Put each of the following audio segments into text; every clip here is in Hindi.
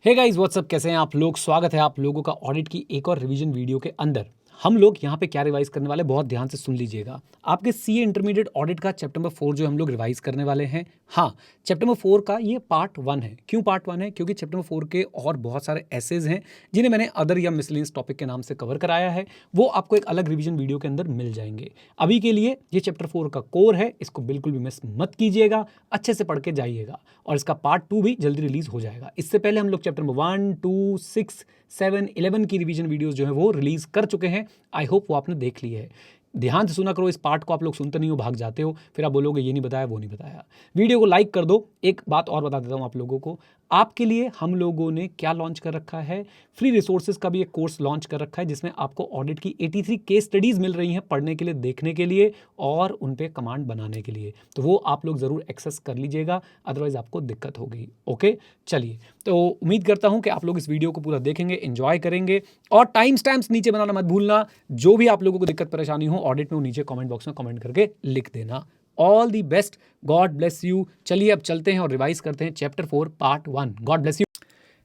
हे गाइस व्हाट्सअप, कैसे हैं आप लोग। स्वागत है आप लोगों का ऑडिट की एक और रिवीजन वीडियो के अंदर। हम लोग यहाँ पे क्या रिवाइज करने वाले, बहुत ध्यान से सुन लीजिएगा। आपके सीए इंटरमीडिएट ऑडिट का चैप्टर नंबर 4 जो हम लोग रिवाइज करने वाले हैं। हाँ, चैप्टर नंबर 4 का ये पार्ट 1 है। क्यों पार्ट 1 है? क्योंकि चैप्टर नंबर 4 के और बहुत सारे एसेज हैं जिन्हें मैंने अदर या मिसलेनियस टॉपिक के नाम से कवर कराया है। वो आपको एक अलग रिवीजन वीडियो के अंदर मिल जाएंगे। अभी के लिए ये चैप्टर 4 का कोर है, इसको बिल्कुल भी मिस मत कीजिएगा, अच्छे से पढ़ के जाइएगा। और इसका पार्ट 2 भी जल्दी रिलीज हो जाएगा। इससे पहले हम लोग चैप्टर नंबर 1, 2, 6, 7, 11 की रिवीजन वीडियोस जो है वो रिलीज कर चुके हैं। आई होप वो आपने देख ली है। ध्यान से सुना करो, इस पार्ट को आप लोग सुनते नहीं हो, भाग जाते हो, फिर आप बोलोगे ये नहीं बताया वो नहीं बताया। वीडियो को लाइक कर दो। एक बात और बता देता हूँ आप लोगों को, आपके लिए हम लोगों ने क्या लॉन्च कर रखा है, फ्री रिसोर्सेज का भी एक कोर्स लॉन्च कर रखा है जिसमें आपको ऑडिट की 83 केस स्टडीज मिल रही हैं पढ़ने के लिए, देखने के लिए और उन पे कमांड बनाने के लिए। तो वो आप लोग ज़रूर एक्सेस कर लीजिएगा, अदरवाइज आपको दिक्कत होगी। ओके, चलिए, तो उम्मीद करता हूँ कि आप लोग इस वीडियो को पूरा देखेंगे, एंजॉय करेंगे। और टाइम स्टैम्प्स नीचे बनाना मत भूलना। जो भी आप लोगों को दिक्कत परेशानी हो ऑडिट में, वो नीचे कमेंट बॉक्स में कमेंट करके लिख देना। All the best, God bless you. चलिए अब चलते हैं और रिवाइज करते हैं chapter 4 part 1। God bless you.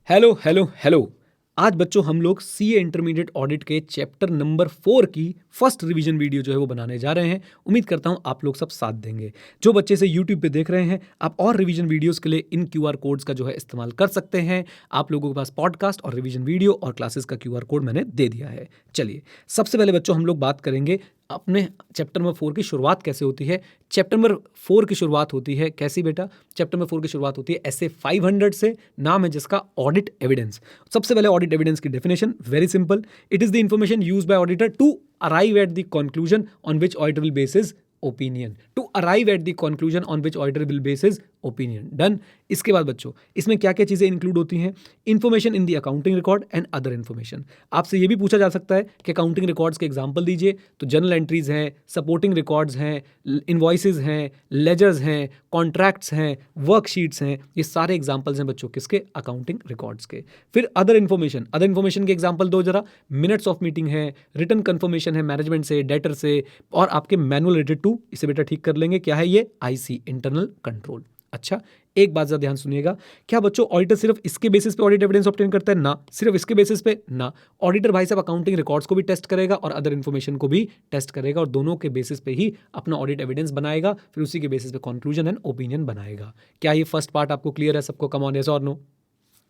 Hello hello hello. आज बच्चों हम लोग सीए इंटरमीडिएट ऑडिट के चैप्टर नंबर 4 की फर्स्ट रिवीजन वीडियो जो है वो बनाने जा रहे हैं। उम्मीद करता हूं आप लोग सब साथ देंगे। जो बच्चे से यूट्यूब पे देख रहे हैं, आप और रिवीजन वीडियोस के लिए इन क्यूआर कोड्स का जो है इस्तेमाल कर सकते हैं। आप लोगों के पास पॉडकास्ट और रिवीजन वीडियो और क्लासेस का क्यूआर कोड मैंने दे दिया है। चलिए, सबसे पहले बच्चों हम लोग बात करेंगे अपने चैप्टर नंबर 4 की शुरुआत कैसे होती है। चैप्टर नंबर 4 की शुरुआत होती है कैसी बेटा? चैप्टर नंबर 4 की शुरुआत होती है ऐसे 500 से, नाम है जिसका ऑडिट एविडेंस। सबसे पहले ऑडिट एविडेंस की definition very simple. It is the information used by auditor to arrive at the conclusion on which auditor will base his opinion. To arrive at the conclusion on which auditor will base his opinion. Done. इसके बाद बच्चों इसमें क्या क्या चीजें इंक्लूड होती हैं? Information in the accounting record and other information. आपसे ये भी पूछा जा सकता है कि अकाउंटिंग रिकॉर्ड्स के एग्जांपल दीजिए, तो जर्नल एंट्रीज हैं, सपोर्टिंग रिकॉर्ड्स हैं, इनवॉइसेज हैं, लेजर्स हैं, कॉन्ट्रैक्ट्स हैं, वर्कशीट्स हैं। ये सारे एग्जांपल्स हैं बच्चों किसके? अकाउंटिंग रिकॉर्ड्स के। फिर अदर इन्फॉर्मेशन। अदर इन्फॉर्मेशन के एग्जांपल दो जरा। मिनट्स ऑफ मीटिंग है, रिटन कंफर्मेशन है मैनेजमेंट से, डेटर से, और आपके मैनुअल रिलेटेड टू, इसे बेटा ठीक कर लेंगे, क्या है ये? IC, internal control. अच्छा, एक बात जरा ध्यान सुनिएगा। क्या बच्चों ऑडिटर सिर्फ इसके बेसिस पे ऑडिट एविडेंस ऑब्टेन करता है? ना, सिर्फ इसके बेसिस पे ना। ऑडिटर भाई साहब अकाउंटिंग रिकॉर्ड्स को भी टेस्ट करेगा और अदर इन्फॉर्मेशन को भी टेस्ट करेगा, और दोनों के बेसिस पे ही अपना ऑडिट एविडेंस बनाएगा। फिर उसी के बेसिस पे कंक्लूजन एंड ओपिनियन बनाएगा। क्या ये फर्स्ट पार्ट आपको क्लियर है सबको? कम ऑन, यस और नो?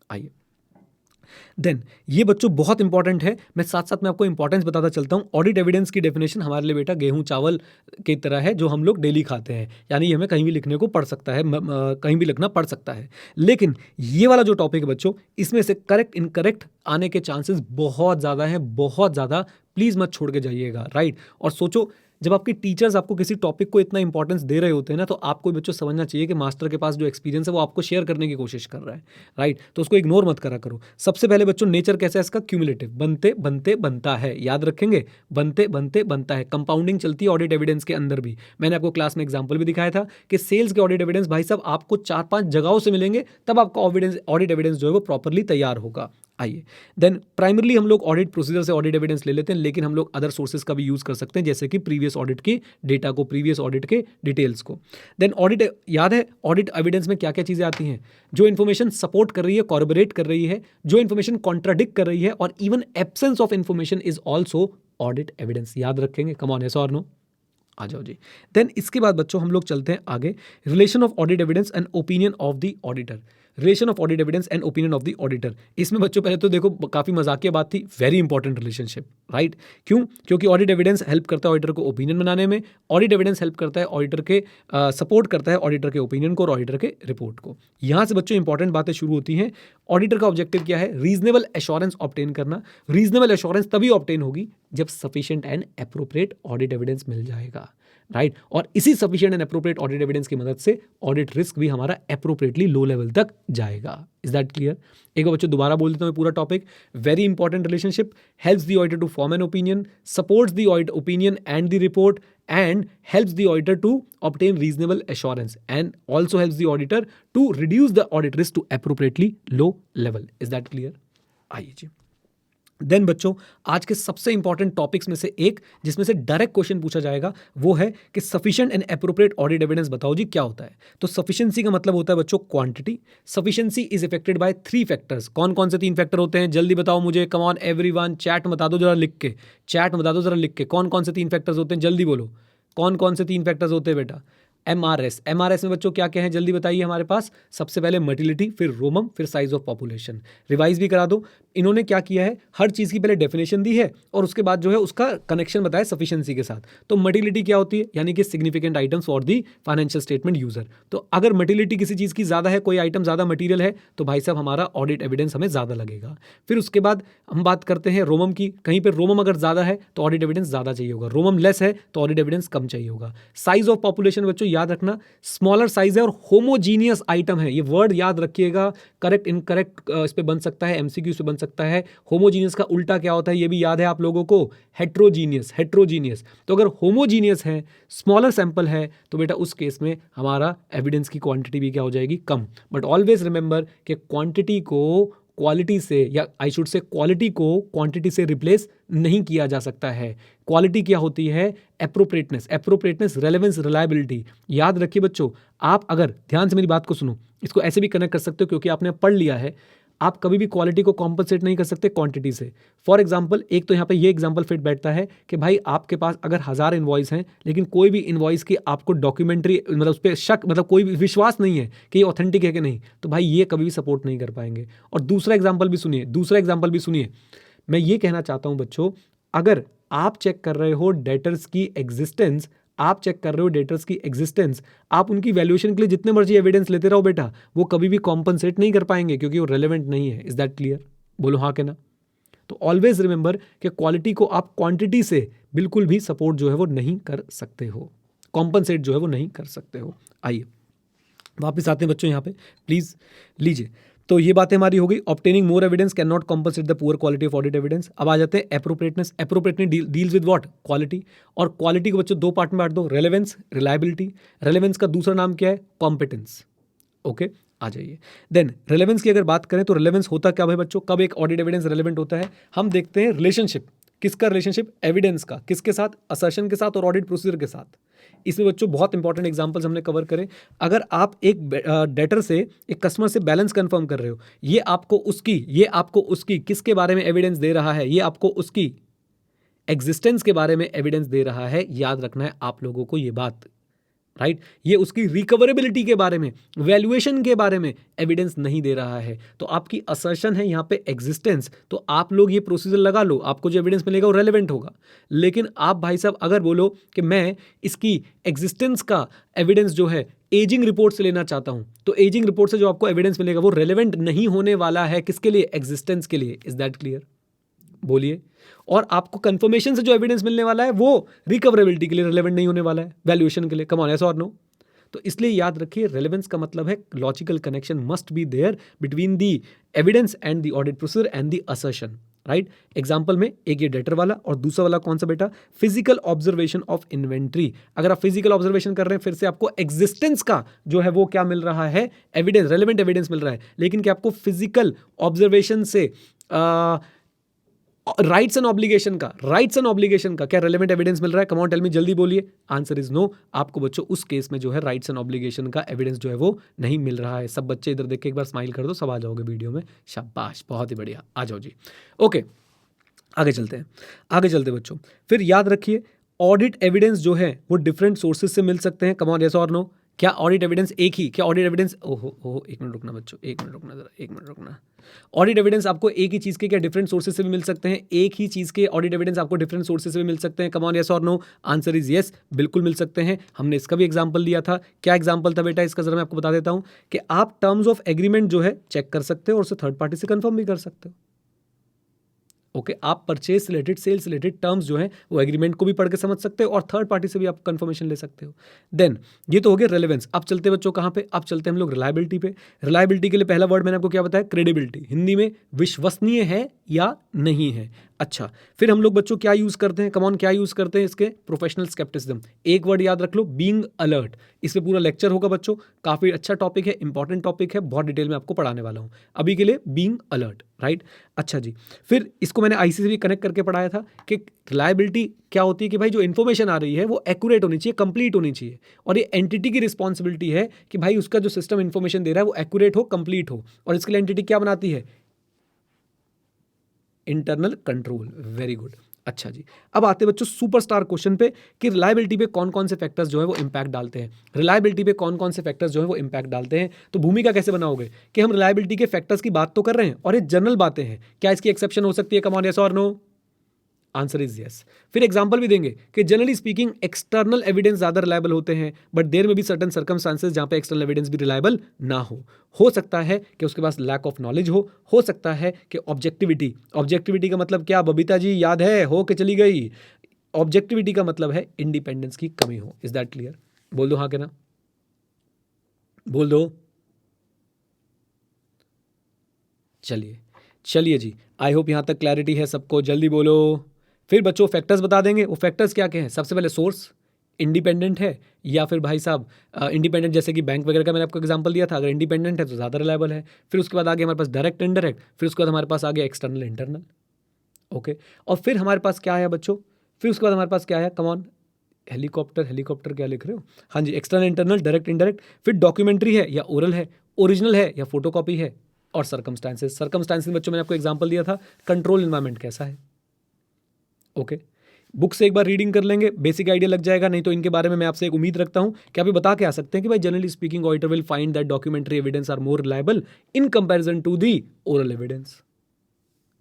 आइए, देन ये बच्चों बहुत इंपॉर्टेंट है। मैं साथ साथ में आपको इंपॉर्टेंस बताता चलता हूँ। ऑडिट एविडेंस की डेफिनेशन हमारे लिए बेटा गेहूं चावल की तरह है जो हम लोग डेली खाते हैं, यानी ये हमें कहीं भी लिखने को पड़ सकता है, कहीं भी लिखना पड़ सकता है। लेकिन ये वाला जो टॉपिक है बच्चों, इसमें से करेक्ट इनकरेक्ट आने के चांसेस बहुत ज़्यादा हैं, बहुत ज़्यादा। प्लीज़ मत छोड़ के जाइएगा, राइट। और सोचो, जब आपके टीचर्स आपको किसी टॉपिक को इतना इंपॉर्टेंस दे रहे होते हैं ना, तो आपको बच्चों समझना चाहिए कि मास्टर के पास जो एक्सपीरियंस है वो आपको शेयर करने की कोशिश कर रहा है, राइट। तो उसको इग्नोर मत करा करो। सबसे पहले बच्चों नेचर कैसा है इसका? क्यूमुलेटिव, बनते बनते बनता है, याद रखेंगे, बनते बनते बनता है। कंपाउंडिंग चलती है ऑडिट एविडेंस के अंदर भी। मैंने आपको क्लास में एग्जाम्पल भी दिखाया था कि सेल्स के ऑडिट एविडेंस भाई साहब आपको 4-5 जगहों से मिलेंगे, तब आपका ऑडिट एविडेंस जो है वो प्रॉपरली तैयार होगा। आइए, देन प्राइमरली हम लोग ऑडिट प्रोसीजर से ऑडिट एविडेंस ले लेते हैं, लेकिन हम लोग अदर सोर्सेज का भी यूज कर सकते हैं, जैसे कि प्रीवियस ऑडिट की डेटा को, प्रीवियस ऑडिट के डिटेल्स को। देन ऑडिट, याद है ऑडिट एविडेंस में क्या क्या चीजें आती हैं? जो इन्फॉर्मेशन सपोर्ट कर रही है, कॉर्बोरेट कर रही है, जो इन्फॉर्मेशन कॉन्ट्राडिक्ट कर रही है, और even absence of information is also audit evidence. याद रखेंगे, कम ऑन, यस और नो? आ जाओ जी। देन इसके बाद बच्चों हम लोग चलते हैं आगे। Relation of audit evidence and opinion of the auditor. Relation of audit evidence and opinion of the auditor. इसमें बच्चों पहले तो देखो काफी मजाकिया बात थी, वेरी इंपॉर्टेंट रिलेशनशिप, राइट। क्यों? क्योंकि ऑडिट एविडेंस हेल्प करता है ऑडिटर को ओपिनियन बनाने में, ऑडिट एविडेंस हेल्प करता है ऑडिटर के, सपोर्ट करता है ऑडिटर के ओपिनियन को और ऑडिटर के रिपोर्ट को। यहां से बच्चों इंपॉर्टेंट बातें शुरू होती हैं। ऑडिटर का ऑब्जेक्टिव क्या है? रीजनेबल एश्योरेंस ऑब्टेन करना। रीजनेबल एश्योरेंस तभी ऑब्टेन होगी जब sufficient and appropriate audit evidence मिल जाएगा, राइट। और इसी sufficient and appropriate audit evidence की मदद से ऑडिट रिस्क भी हमारा एप्रोप्रिएटली लो लेवल तक जाएगा। Is that clear? एक बार बच्चों दोबारा बोल देता हूं पूरा topic. Very important relationship, helps the auditor to form an opinion, supports the audit opinion and the report, and helps the auditor to obtain reasonable assurance, and also helps the auditor to reduce the audit risk to appropriately low level. Is that clear? आइए जी, देन बच्चों, आज के सबसे इंपॉर्टेंट टॉपिक्स में से एक जिसमें से डायरेक्ट क्वेश्चन पूछा जाएगा वो है कि sufficient and appropriate audit evidence बताओ जी क्या होता है। तो सफिशिएंसी का मतलब होता है बच्चों quantity. Sufficiency is affected by 3 factors. कौन कौन से 3 फैक्टर होते हैं जल्दी बताओ मुझे, कम ऑन एवरीवन, चैट में बता दो जरा लिख के, चैट में बता दो जरा लिख के, कौन कौन से 3 फैक्टर्स होते हैं जल्दी बोलो, कौन कौन से 3 फैक्टर्स होते हैं बेटा। एमआरएस, एमआरएस में बच्चों क्या क्या है जल्दी बताइए हमारे पास। सबसे पहले मर्टिलिटी, फिर रोमम, फिर साइज ऑफ पॉपुलेशन। रिवाइज भी करा दो, इन्होंने क्या किया है, हर चीज़ की पहले डेफिनेशन दी है और उसके बाद जो है उसका कनेक्शन बताया सफिशिएंसी के साथ। तो मर्टिलिटी क्या होती है, यानी कि significant items for the financial statement user. तो अगर मर्टिलिटी किसी चीज़ की ज़्यादा है, कोई आइटम ज़्यादा मटीरियल है, तो भाई साहब हमारा ऑडिट एविडेंस हमें ज़्यादा लगेगा। फिर उसके बाद हम बात करते हैं रोमम की, कहीं पर रोमम अगर ज़्यादा है तो ऑडिट एविडेंस ज़्यादा चाहिए होगा, रोमम लेस है तो ऑडिट एविडेंस कम चाहिए होगा। साइज ऑफ पॉपुलेशन बच्चों याद रखना, स्मॉलर साइज है और होमोजीनियस आइटम है, ये वर्ड याद रखिएगा। करेक्ट इनकरेक्ट इस पे बन सकता है, एमसीक्यू पे बन सकता है। होमोजीनियस का उल्टा क्या होता है ये भी याद है आप लोगों को, हेट्रोजीनियस, हेट्रोजीनियस। तो अगर होमोजीनियस है, स्मॉलर सैंपल है, तो बेटा उस केस में हमारा एविडेंस की क्वांटिटी भी क्या हो जाएगी, कम। बट ऑलवेज रिमेंबर कि क्वांटिटी को क्वालिटी से, या आई शुड से क्वालिटी को क्वांटिटी से रिप्लेस नहीं किया जा सकता है। क्वालिटी क्या होती है, एप्रोप्रिएटनेस, एप्रोप्रिएटनेस, रेलेवेंस, रिलायबिलिटी। याद रखिए बच्चों, आप अगर ध्यान से मेरी बात को सुनो, इसको ऐसे भी कनेक्ट कर सकते हो क्योंकि आपने पढ़ लिया है, आप कभी भी क्वालिटी को कॉम्पनसेट नहीं कर सकते क्वांटिटी से। फॉर एग्जांपल, एक तो यहाँ पे ये एग्जांपल फिट बैठता है कि भाई आपके पास अगर 1000 इनवॉइस हैं लेकिन कोई भी इनवॉइस की आपको डॉक्यूमेंट्री मतलब उस पर शक, मतलब कोई भी विश्वास नहीं है कि ये ऑथेंटिक है कि नहीं, तो भाई ये कभी भी सपोर्ट नहीं कर पाएंगे। और दूसरा एग्जाम्पल भी सुनिए, दूसरा एग्जाम्पल भी सुनिए। मैं ये कहना चाहता हूँ बच्चों, अगर आप चेक कर रहे हो डेटर्स की एग्जिस्टेंस, आप चेक कर रहे हो डेटर्स की एग्जिस्टेंस, आप उनकी वैल्यूएशन के लिए जितने मर्जी एविडेंस लेते रहो बेटा, वो कभी भी कॉम्पनसेट नहीं कर पाएंगे क्योंकि वो रेलेवेंट नहीं है। Is that clear? बोलो हाँ के ना। तो ऑलवेज रिमेंबर कि क्वालिटी को आप क्वांटिटी से बिल्कुल भी सपोर्ट जो है वो नहीं कर सकते हो, कॉम्पनसेट जो है वो नहीं कर सकते हो। आइए वापस आते हैं बच्चों, यहाँ पे प्लीज लीजिए। तो ये बातें हमारी हो गई। Obtaining more evidence can not compensate the poor quality of audit evidence. अब आ जाते हैं appropriateness. Appropriateness deals with what, quality. और क्वालिटी को बच्चों 2 पार्ट में बांट दो, रेलेवेंस, रिलायबिलिटी। रेलेवेंस का दूसरा नाम क्या है, कॉम्पिटेंस। ओके, आ जाइए। देन रेलेवेंस की अगर बात करें तो रेलेवेंस होता क्या है बच्चों, कब एक ऑडिट एविडेंस रेलेवेंट होता है, हम देखते हैं रिलेशनशिप। किसका रिलेशनशिप, एविडेंस का, किसके साथ, असर्शन के साथ और ऑडिट प्रोसीजर के साथ। इसमें बच्चों बहुत इंपॉर्टेंट एग्जांपल्स हमने कवर करें। अगर आप एक डेटर से, एक कस्टमर से बैलेंस कंफर्म कर रहे हो, ये आपको उसकी किसके बारे में एविडेंस दे रहा है, ये आपको उसकी एग्जिस्टेंस के बारे में एविडेंस दे रहा है। याद रखना है आप लोगों को ये बात, राइट। ये उसकी रिकवरेबिलिटी के बारे में, वैल्यूएशन के बारे में एविडेंस नहीं दे रहा है। तो आपकी असर्शन है यहाँ पे एग्जिस्टेंस, तो आप लोग ये प्रोसीजर लगा लो, आपको जो एविडेंस मिलेगा वो रेलेवेंट होगा। लेकिन आप भाई साहब अगर बोलो कि मैं इसकी एग्जिस्टेंस का एविडेंस जो है एजिंग रिपोर्ट से लेना चाहता हूं, तो एजिंग रिपोर्ट से जो आपको एविडेंस मिलेगा वो रेलेवेंट नहीं होने वाला है, किसके लिए, एग्जिस्टेंस के लिए। Is that clear? बोलिए। और आपको कंफर्मेशन से जो एविडेंस मिलने वाला है वो रिकवरेबिलिटी के लिए रिलेवेंट नहीं होने वाला है, वैल्यूएशन के लिए। कम ऑन, यस और नो? तो इसलिए याद रखिए, रेलेवेंस का मतलब है logical connection must be there between the evidence and the audit procedure and the assertion, right. Example में एक ये डेटर वाला और दूसरा वाला कौन सा बेटा, फिजिकल ऑब्जर्वेशन ऑफ इन्वेंट्री। अगर आप फिजिकल ऑब्जर्वेशन कर रहे हैं, फिर से आपको एग्जिस्टेंस का जो है वो क्या मिल रहा है, एविडेंस, रेलेवेंट एविडेंस मिल रहा है। लेकिन क्या आपको फिजिकल ऑब्जर्वेशन से राइट्स एंड ऑब्लिगेशन का क्या रेलेवेंट एविडेंस मिल रहा है? कम ऑन टेल मी, जल्दी बोलिए। Answer is no. आपको बच्चों उस केस में जो है राइट्स एंड ऑब्लिगेशन का एविडेंस जो है वो नहीं मिल रहा है। सब बच्चे इधर देख के एक बार स्माइल कर दो, सब आ जाओगे वीडियो में, शाबाश, बहुत ही बढ़िया, आ जाओ जी। ओके, आगे चलते बच्चों। फिर याद रखिए, ऑडिट एविडेंस जो है वो डिफरेंट सोर्सेज से मिल सकते हैं। कम ऑन, यस और नो? क्या ऑडिट एविडेंस एक ही, क्या ऑडिट एविडेंस, ओहो एक मिनट रुकना बच्चों, एक मिनट रुकना। ऑडिट एविडेंस आपको एक ही चीज़ के क्या डिफरेंट सोर्सेज से भी मिल सकते हैं? एक ही चीज़ के ऑडिट एविडेंस आपको डिफरेंट सोर्सेज से भी मिल सकते हैं। कम ऑन, यस और नो? आंसर इज यस, बिल्कुल मिल सकते हैं। हमने इसका भी एग्जांपल दिया था। क्या एग्जांपल था बेटा इसका, जरा मैं आपको बता देता हूं कि आप टर्म्स ऑफ एग्रीमेंट जो है चेक कर सकते हो और उसे थर्ड पार्टी से कंफर्म भी कर सकते हो। ओके, आप purchase related, sales related terms जो हैं वो एग्रीमेंट को भी पढ़ के समझ सकते हो और थर्ड पार्टी से भी आप कंफर्मेशन ले सकते हो। देन ये तो हो गया रेलेवेंस। अब चलते बच्चों कहाँ पे, अब चलते हम लोग रिलायबिलिटी पे। रिलायबिलिटी के लिए पहला वर्ड मैंने आपको क्या बताया, क्रेडिबिलिटी। हिंदी में विश्वसनीय है या नहीं है। अच्छा, फिर हम लोग बच्चों क्या यूज़ करते हैं, कमॉन क्या यूज़ करते हैं इसके, प्रोफेशनल स्केप्टिसिज्म। एक वर्ड याद रख लो, बीइंग अलर्ट। इस पे पूरा लेक्चर होगा बच्चों, काफ़ी अच्छा टॉपिक है, इंपॉर्टेंट टॉपिक है, बहुत डिटेल में आपको पढ़ाने वाला हूँ। अभी के लिए बीइंग अलर्ट, राइट। अच्छा जी, फिर इसको मैंने आईसी से भी कनेक्ट करके पढ़ाया था कि रिलायबिलिटी क्या होती है कि भाई जो इन्फॉर्मेशन आ रही है वो एक्यूरेट होनी चाहिए, कंप्लीट होनी चाहिए, और ये एंटिटी की रिस्पॉन्सिबिलिटी है कि भाई उसका जो सिस्टम इन्फॉर्मेशन दे रहा है वो एक्यूरेट हो, कंप्लीट हो, और इसके लिए एंटिटी क्या बनाती है, इंटरनल कंट्रोल। Very good. अच्छा जी, अब आते हैं बच्चों सुपरस्टार क्वेश्चन पे कि रिलायबिलिटी पे कौन कौन से फैक्टर्स जो है वो इंपैक्ट डालते हैं। रिलायबिलिटी पे कौन कौन से फैक्टर्स जो है वो इंपैक्ट डालते हैं, तो भूमिका कैसे बनाओगे कि हम रिलायबिलिटी के फैक्टर्स की बात तो कर रहे हैं और ये जनरल बातें हैं, क्या इसकी एक्सेप्शन हो सकती है, कम ऑन यस और नो, आंसर इज यस। फिर एग्जांपल भी देंगे कि जनरली स्पीकिंग एक्सटर्नल एविडेंस ज्यादा रिलायबल होते हैं, बट देर में भी सर्टन सर्कमस्टांसेस जहां पे एक्सटर्नल एविडेंस भी रिलायबल ना हो सकता है कि उसके पास लैक ऑफ नॉलेज हो सकता है कि ऑब्जेक्टिविटी, ऑब्जेक्टिविटी का मतलब क्या बबीता जी याद है, हो के चली गई, ऑब्जेक्टिविटी का मतलब है इंडिपेंडेंस की कमी हो। इज दैट क्लियर, बोल दो हाँ के ना, बोल दो। चलिए चलिए जी, आई होप यहां तक क्लैरिटी है सबको, जल्दी बोलो। फिर बच्चों फैक्टर्स बता देंगे, वो फैक्टर्स क्या क्या हैं। सबसे पहले सोर्स इंडिपेंडेंट है, या फिर भाई साहब इंडिपेंडेंट जैसे कि बैंक वगैरह का मैंने आपको एग्जांपल दिया था, अगर इंडिपेंडेंट है तो ज़्यादा रिलायबल है। फिर उसके बाद आगे हमारे पास डायरेक्ट इनडायरेक्ट, फिर उसके बाद हमारे पास आ गया एक्सटर्नल इंटरनल, ओके। और फिर हमारे पास क्या है बच्चों, फिर उसके बाद हमारे पास क्या है, कमॉन, हेलीकॉप्टर हेलीकॉप्टर क्या लिख रहे हो, हाँ जी, एक्सटर्नल इंटरनल डायरेक्ट इनडायरेक्ट, फिर डॉक्यूमेंट्री है या ओरल है, ओरिजिनल है या फोटोकॉपी है, और सर्कमस्टांसेस। सर्कमस्टांसेस बच्चों मैंने आपको एग्जांपल दिया था, कंट्रोल एनवायरनमेंट कैसा है, ओके। बुक से एक बार रीडिंग कर लेंगे, बेसिक आइडिया लग जाएगा, नहीं तो इनके बारे में मैं आपसे एक उम्मीद रखता हूं कि आप ये बता के आ सकते हैं कि भाई generally speaking auditor will find that documentary evidence are more reliable in comparison to the oral evidence.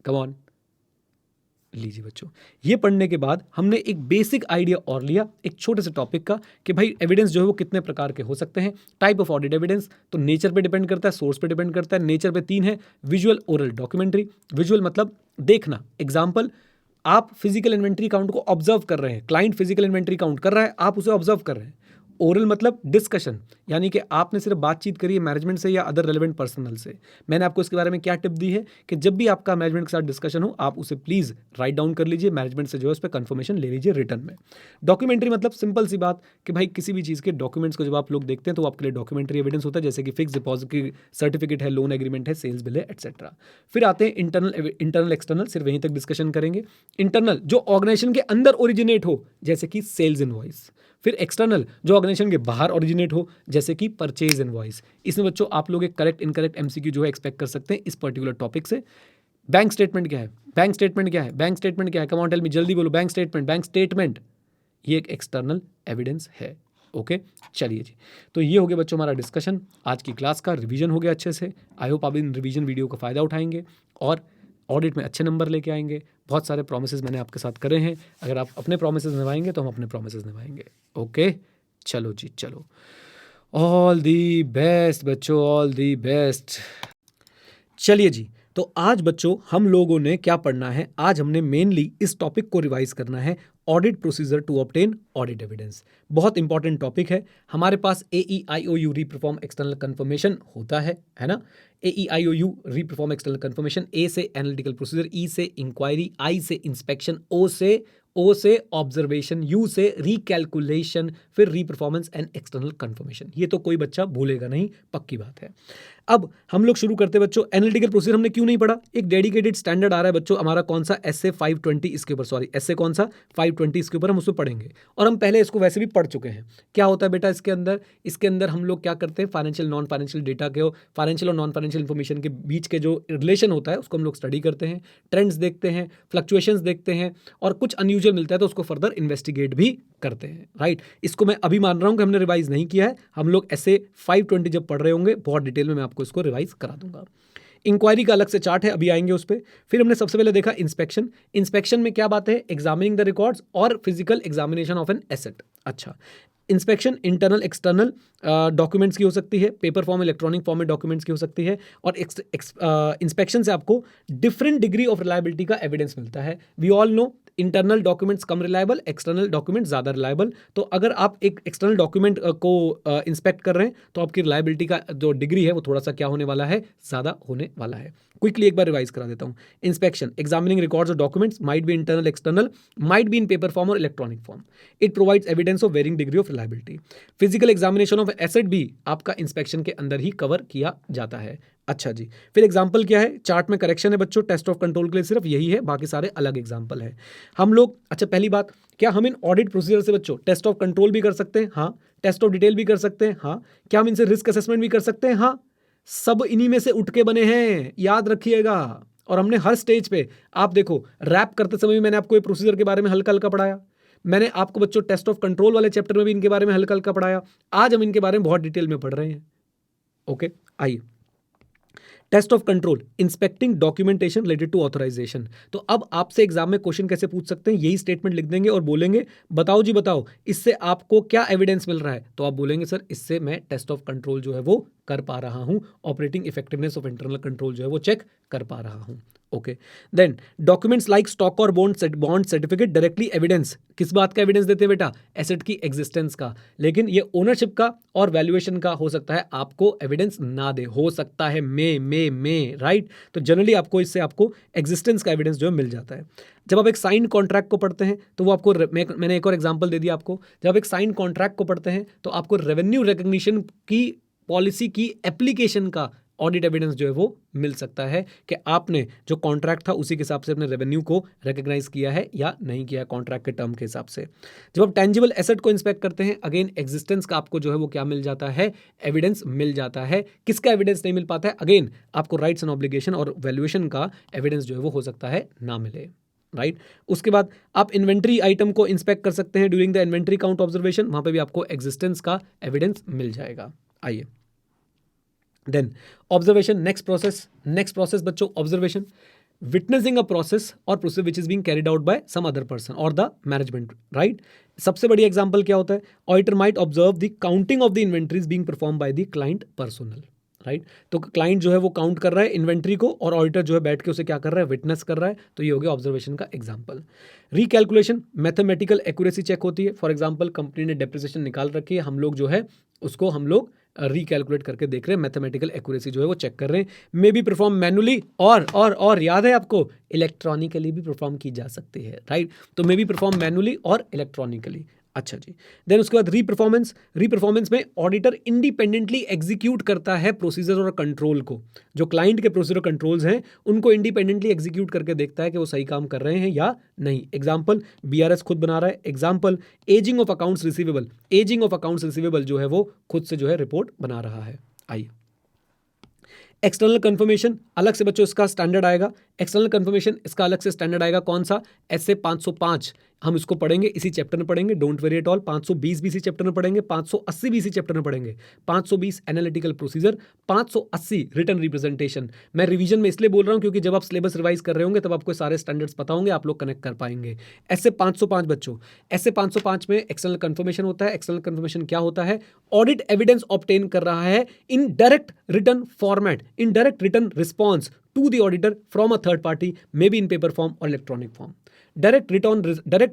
Come on, लीजिए बच्चों, ये पढ़ने के बाद हमने एक बेसिक आइडिया और लिया एक छोटे से टॉपिक का कि भाई एविडेंस जो है वो कितने प्रकार के हो सकते हैं। टाइप ऑफ ऑडिट एविडेंस तो नेचर पे डिपेंड करता है, सोर्स पे डिपेंड करता है। नेचर पे 3 है, विजुअल, ओरल, डॉक्यूमेंट्री। विजुअल मतलब देखना, एग्जाम्पल, आप फिजिकल इन्वेंट्री काउंट को ऑब्जर्व कर रहे हैं, क्लाइंट फिजिकल इन्वेंट्री काउंट कर रहा है, आप उसे ऑब्जर्व कर रहे हैं। ओरल मतलब डिस्कशन, यानी कि आपने सिर्फ बातचीत करी है मैनेजमेंट से या अदर रेलेवेंट पर्सनल से। मैंने आपको इसके बारे में क्या टिप दी है कि जब भी आपका मैनेजमेंट के साथ डिस्कशन हो आप उसे प्लीज़ राइट डाउन कर लीजिए, मैनेजमेंट से जो है उस पर कंफर्मेशन ले लीजिए रिटर्न में। डॉक्यूमेंट्री मतलब सिंपल सी बात कि भाई किसी भी चीज़ के डॉक्यूमेंट्स को जब आप लोग देखते हैं तो आपके लिए डॉक्यूमेंट्री एविडेंस होता है, जैसे कि फिक्स डिपॉजिट की सर्टिफिकेट है, लोन एग्रीमेंट है, सेल्स बिल है, एटसेट्रा। फिर आते हैं इंटरनल एक्सटर्नल, सिर्फ वहीं तक डिस्कशन करेंगे। इंटरनल जो ऑर्गेनाइजेशन के अंदर ओरिजिनेट हो, जैसे कि सेल्स इनवॉइस। फिर एक्सटर्नल जो ऑर्गेनाइजेशन के बाहर ओरिजिनेट हो, जैसे कि परचेज इनवॉइस। इसमें बच्चों आप लोग एक करेक्ट इनकरेक्ट एमसीक्यू जो है एक्सपेक्ट कर सकते हैं इस पर्टिकुलर टॉपिक से। बैंक स्टेटमेंट क्या है, बैंक स्टेटमेंट क्या है, बैंक स्टेटमेंट क्या है, कम ऑन टेल मी, जल्दी बोलो। बैंक स्टेटमेंट, बैंक स्टेटमेंट ये एक एक्सटर्नल एविडेंस है, ओके। चलिए जी, तो ये हो गया बच्चों हमारा डिस्कशन, आज की क्लास का रिवीजन हो गया अच्छे से। आई होप आप इन रिवीजन वीडियो का फ़ायदा उठाएंगे और ऑडिट में अच्छे नंबर लेके आएंगे। बहुत सारे प्रोमिसेस मैंने आपके साथ करे हैं, अगर आप अपने प्रोमिसेस निभाएंगे तो हम अपने प्रोमिसेस निभाएंगे, ओके। चलो जी चलो, ऑल दी बेस्ट बच्चों, ऑल दी बेस्ट। चलिए जी, तो आज बच्चों हम लोगों ने क्या पढ़ना है, आज हमने मेनली इस टॉपिक को रिवाइज करना है, audit procedure to obtain audit evidence. बहुत इंपॉर्टेंट टॉपिक है। हमारे पास AEIOU रीपरफॉर्म एक्सटर्नल कंफर्मेशन होता है ना। AEIOU reperform external confirmation, A से एनालिटिकल प्रोसीजर, E से इंक्वायरी, I से इंस्पेक्शन, O से ऑब्जर्वेशन, U से रिकैलकुलेशन, फिर रीपरफॉर्मेंस एंड एक्सटर्नल कंफर्मेशन। ये तो कोई बच्चा भूलेगा नहीं, पक्की बात है। अब हम लोग शुरू करते हैं बच्चों। एनालिटिकल प्रोसीजर हमने क्यों नहीं पढ़ा, एक डेडिकेटेड स्टैंडर्ड आ रहा है बच्चों हमारा, कौन सा, एसए 520 इसके ऊपर, सॉरी एसए कौन सा 520 इसके ऊपर हम उसको पढ़ेंगे, और हम पहले इसको वैसे भी पढ़ चुके हैं। क्या होता है बेटा इसके अंदर हम लोग क्या करते हैं, फाइनेंशियल नॉन फाइनेंशियल डेटा के, फाइनेंशियल और नॉन फाइनेंशियल इन्फॉर्मेशन के बीच के जो रिलेशन होता है उसको हम लोग स्टडी करते हैं, ट्रेंड्स देखते हैं, फ्लक्चुएशंस देखते हैं, और कुछ अनयूजुअल मिलता है तो उसको फर्दर इन्वेस्टिगेट भी करते हैं, राइट। इसको मैं अभी मान रहा हूं कि हमने रिवाइज नहीं किया है, हम लोग ऐसे 520 जब पढ़ रहे होंगे बहुत डिटेल में मैं आपको इसको रिवाइज करा दूंगा। इंक्वायरी का अलग से चार्ट है, अभी आएंगे उस पर। फिर हमने सबसे पहले देखा इंस्पेक्शन। इंस्पेक्शन में क्या बात है, एग्जामिनिंग द रिकॉर्ड्स और physical examination of an asset. अच्छा, इंस्पेक्शन इंटरनल एक्सटर्नल डॉक्यूमेंट्स की हो सकती है, पेपर फॉर्म इलेक्ट्रॉनिक फॉर्म में डॉक्यूमेंट्स की हो सकती है, और इंस्पेक्शन से आपको डिफरेंट डिग्री ऑफ रिलायबिलिटी का एविडेंस मिलता है। We all know internal documents कम रिलायबल, एक्सटर्नल डॉक्यूमेंट ज़्यादा रिलायबल। तो अगर आप एक एक्सटर्नल डॉक्यूमेंट को इंस्पेक्ट कर रहे हैं तो आपकी रिलायबिलिटी का जो डिग्री है वो थोड़ा सा क्या होने वाला है, ज़्यादा होने वाला है। क्विकली एक बार रिवाइज करा देता हूँ। इंस्पेक्शन, एग्जामिनिंग रिकॉर्ड्स और documents, might be internal, external, might be in paper form और electronic form. It provides evidence of varying degree of reliability. Physical examination of asset भी आपका इंस्पेक्शन के अंदर ही कवर किया जाता है। अच्छा जी, फिर एग्जाम्पल क्या है, चार्ट में करेक्शन है बच्चों, टेस्ट ऑफ कंट्रोल के लिए सिर्फ यही है, बाकी सारे अलग एग्जाम्पल है। हम लोग, अच्छा पहली बात, क्या हम इन ऑडिट प्रोसीजर से बच्चों टेस्ट ऑफ कंट्रोल भी कर सकते हैं? हाँ। टेस्ट ऑफ डिटेल भी कर सकते हैं? हाँ। क्या हम इनसे रिस्क असेसमेंट भी कर सकते हैं? हाँ। सब इन्हीं में से उठ के बने हैं, याद रखिएगा। और हमने हर स्टेज पे, आप देखो रैप करते समय भी मैंने आपको ये प्रोसीजर के बारे में हल्का हल्का पढ़ाया, मैंने आपको बच्चों टेस्ट ऑफ कंट्रोल वाले चैप्टर में भी इनके बारे में हल्का हल्का पढ़ाया, आज हम इनके बारे में बहुत डिटेल में पढ़ रहे हैं। ओके, आइए। Test of control, inspecting documentation related to authorisation. तो अब आपसे एग्जाम में क्वेश्चन कैसे पूछ सकते हैं, यही स्टेटमेंट लिख देंगे और बोलेंगे बताओ जी बताओ इससे आपको क्या एविडेंस मिल रहा है, तो आप बोलेंगे सर इससे मैं टेस्ट ऑफ कंट्रोल जो है वो कर पा रहा हूं, operating effectiveness of internal control जो है वो चेक कर पा रहा हूं। Okay, then documents like stock और बॉन्ड सर्टिफिकेट डायरेक्टली एविडेंस, किस बात का एविडेंस देते हैं बेटा, एसेट की एग्जिस्टेंस का, लेकिन ये ओनरशिप का और वैल्यूएशन का हो सकता है आपको एविडेंस ना दे, हो सकता है में राइट। तो जनरली आपको इससे आपको एग्जिस्टेंस का एविडेंस जो है मिल जाता है। जब आप एक साइन कॉन्ट्रैक्ट को पढ़ते हैं तो वो आपको मैंने एक और एग्जांपल दे दिया आपको, जब आप एक साइन कॉन्ट्रैक्ट को पढ़ते हैं तो आपको रेवेन्यू रिकग्निशन की पॉलिसी की एप्लीकेशन का ऑडिट एविडेंस जो है वो मिल सकता है कि आपने जो कॉन्ट्रैक्ट था उसी के हिसाब से अपने रेवेन्यू को रिकग्नाइज किया है या नहीं किया कॉन्ट्रैक्ट के टर्म के हिसाब से। जब आप टेंजिबल एसेट को इंस्पेक्ट करते हैं, अगेन एग्जिस्टेंस का आपको जो है वो क्या मिल जाता है, एविडेंस मिल जाता है। किसका एविडेंस नहीं मिल पाता है, अगेन आपको राइट्स एंड ऑब्लिगेशन और वैल्यूएशन का एविडेंस जो है वो हो सकता है ना मिले, राइट। उसके बाद आप इन्वेंट्री आइटम को इंस्पेक्ट कर सकते हैं during the inventory count observation, वहां पे भी आपको एग्जिस्टेंस का एविडेंस मिल जाएगा। आइए, देन ऑब्जर्वेशन, नेक्स्ट प्रोसेस बच्चों, ऑब्जर्वेशन, विटनेसिंग अ प्रोसेस और process which is being carried out by some other person और द मैनेजमेंट, राइट। सबसे बड़ी एग्जांपल क्या होता है, auditor might observe the counting of the inventories being perform by the client personal, right. तो क्लाइंट जो है वो काउंट कर रहा है इन्वेंट्री को और ऑडिटर जो है बैठ के उसे क्या कर रहा है, विटनेस कर रहा है, तो ये हो गया ऑब्जर्वेशन का example. Recalculation, mathematical accuracy check होती है। फॉर एग्जांपल कंपनी ने डेप्रिसिएशन निकाल रखी है, हम लोग जो है उसको हम लोग रिकैलकुलेट करके देख रहे हैं, मैथमेटिकल एक्यूरेसी जो है वो चेक कर रहे हैं। मे बी परफॉर्म मैनुअली और याद है आपको इलेक्ट्रॉनिकली भी परफॉर्म की जा सकती है, राइट। तो मे बी परफॉर्म मैनुअली और इलेक्ट्रॉनिकली। अच्छा जी, देन उसके बाद रीपरफॉर्मेंस में ऑडिटर इंडिपेंडेंटली एग्जीक्यूट करता है प्रोसीजर और कंट्रोल को, जो क्लाइंट के प्रोसीजर कंट्रोल्स हैं उनको इंडिपेंडेंटली एग्जीक्यूट करके देखता है कि वो सही काम कर रहे हैं या नहीं। एग्जांपल, बीआरएस खुद बना रहा है। Example, ageing of accounts receivable जो है वो खुद से जो है रिपोर्ट बना रहा है। आइए, एक्सटर्नल कंफर्मेशन, अलग से बच्चों इसका स्टैंडर्ड आएगा। एक्सटर्नल कंफर्मेशन इसका अलग से स्टैंडर्ड आएगा, कौन सा, ऐसे 505 हम इसको पढ़ेंगे, इसी चैप्टर में पढ़ेंगे, डोंट वेरी एट ऑल। 520 भी इसी चैप्टर में पढ़ेंगे, 580 भी इसी चैप्टर में पढ़ेंगे। 520 एनालिटिकल प्रोसीजर, 580 रिटर्न रिप्रेजेंटेशन। मैं रिवीजन में इसलिए बोल रहा हूं क्योंकि जब आप सिलेबस रिवाइज कर रहे होंगे तब आपको सारे स्टैंडर्ड्स पता होंगे, आप लोग कनेक्ट कर पाएंगे। ऐसे 505 बच्चों, ऐसे 505 में एक्सटर्नल कंफर्मेशन होता है। एक्सटर्नल कंफर्मेशन क्या होता है, ऑडिट एविडेंस ऑब्टेन कर रहा है in direct return format, in direct return response to the auditor from a third party, maybe in paper form or electronic form. Direct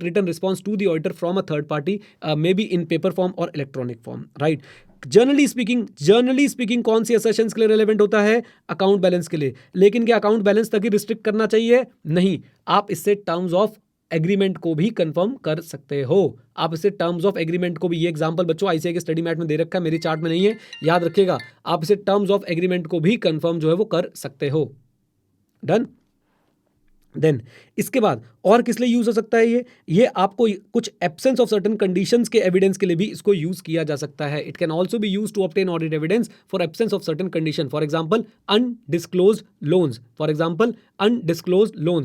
written response to the auditor from a third party, maybe in paper form or electronic form, right. Generally speaking कौन सी असर्शंस के लिए रेलेवेंट होता है, अकाउंट बैलेंस के लिए। लेकिन क्या अकाउंट बैलेंस तक ही रिस्ट्रिक्ट करना चाहिए, नहीं, आप इससे टर्म्स ऑफ एग्रीमेंट को भी कंफर्म कर सकते हो। आप इसे टर्म्स ऑफ एग्रीमेंट को भी, ये एग्जांपल बच्चों आईसीआई के स्टडी मैट में दे रखा है, मेरी चार्ट में नहीं है, याद रखिएगा। आप इसे टर्म्स ऑफ एग्रीमेंट को भी कंफर्म जो है वो कर सकते हो। डन। देन इसके बाद और किस लिए यूज हो सकता है, ये आपको कुछ एब्सेंस ऑफ सर्टेन कंडीशंस के एविडेंस के लिए भी इसको यूज किया जा सकता है। It can also be used to obtain audit evidence for absence of certain condition. For example undisclosed loans,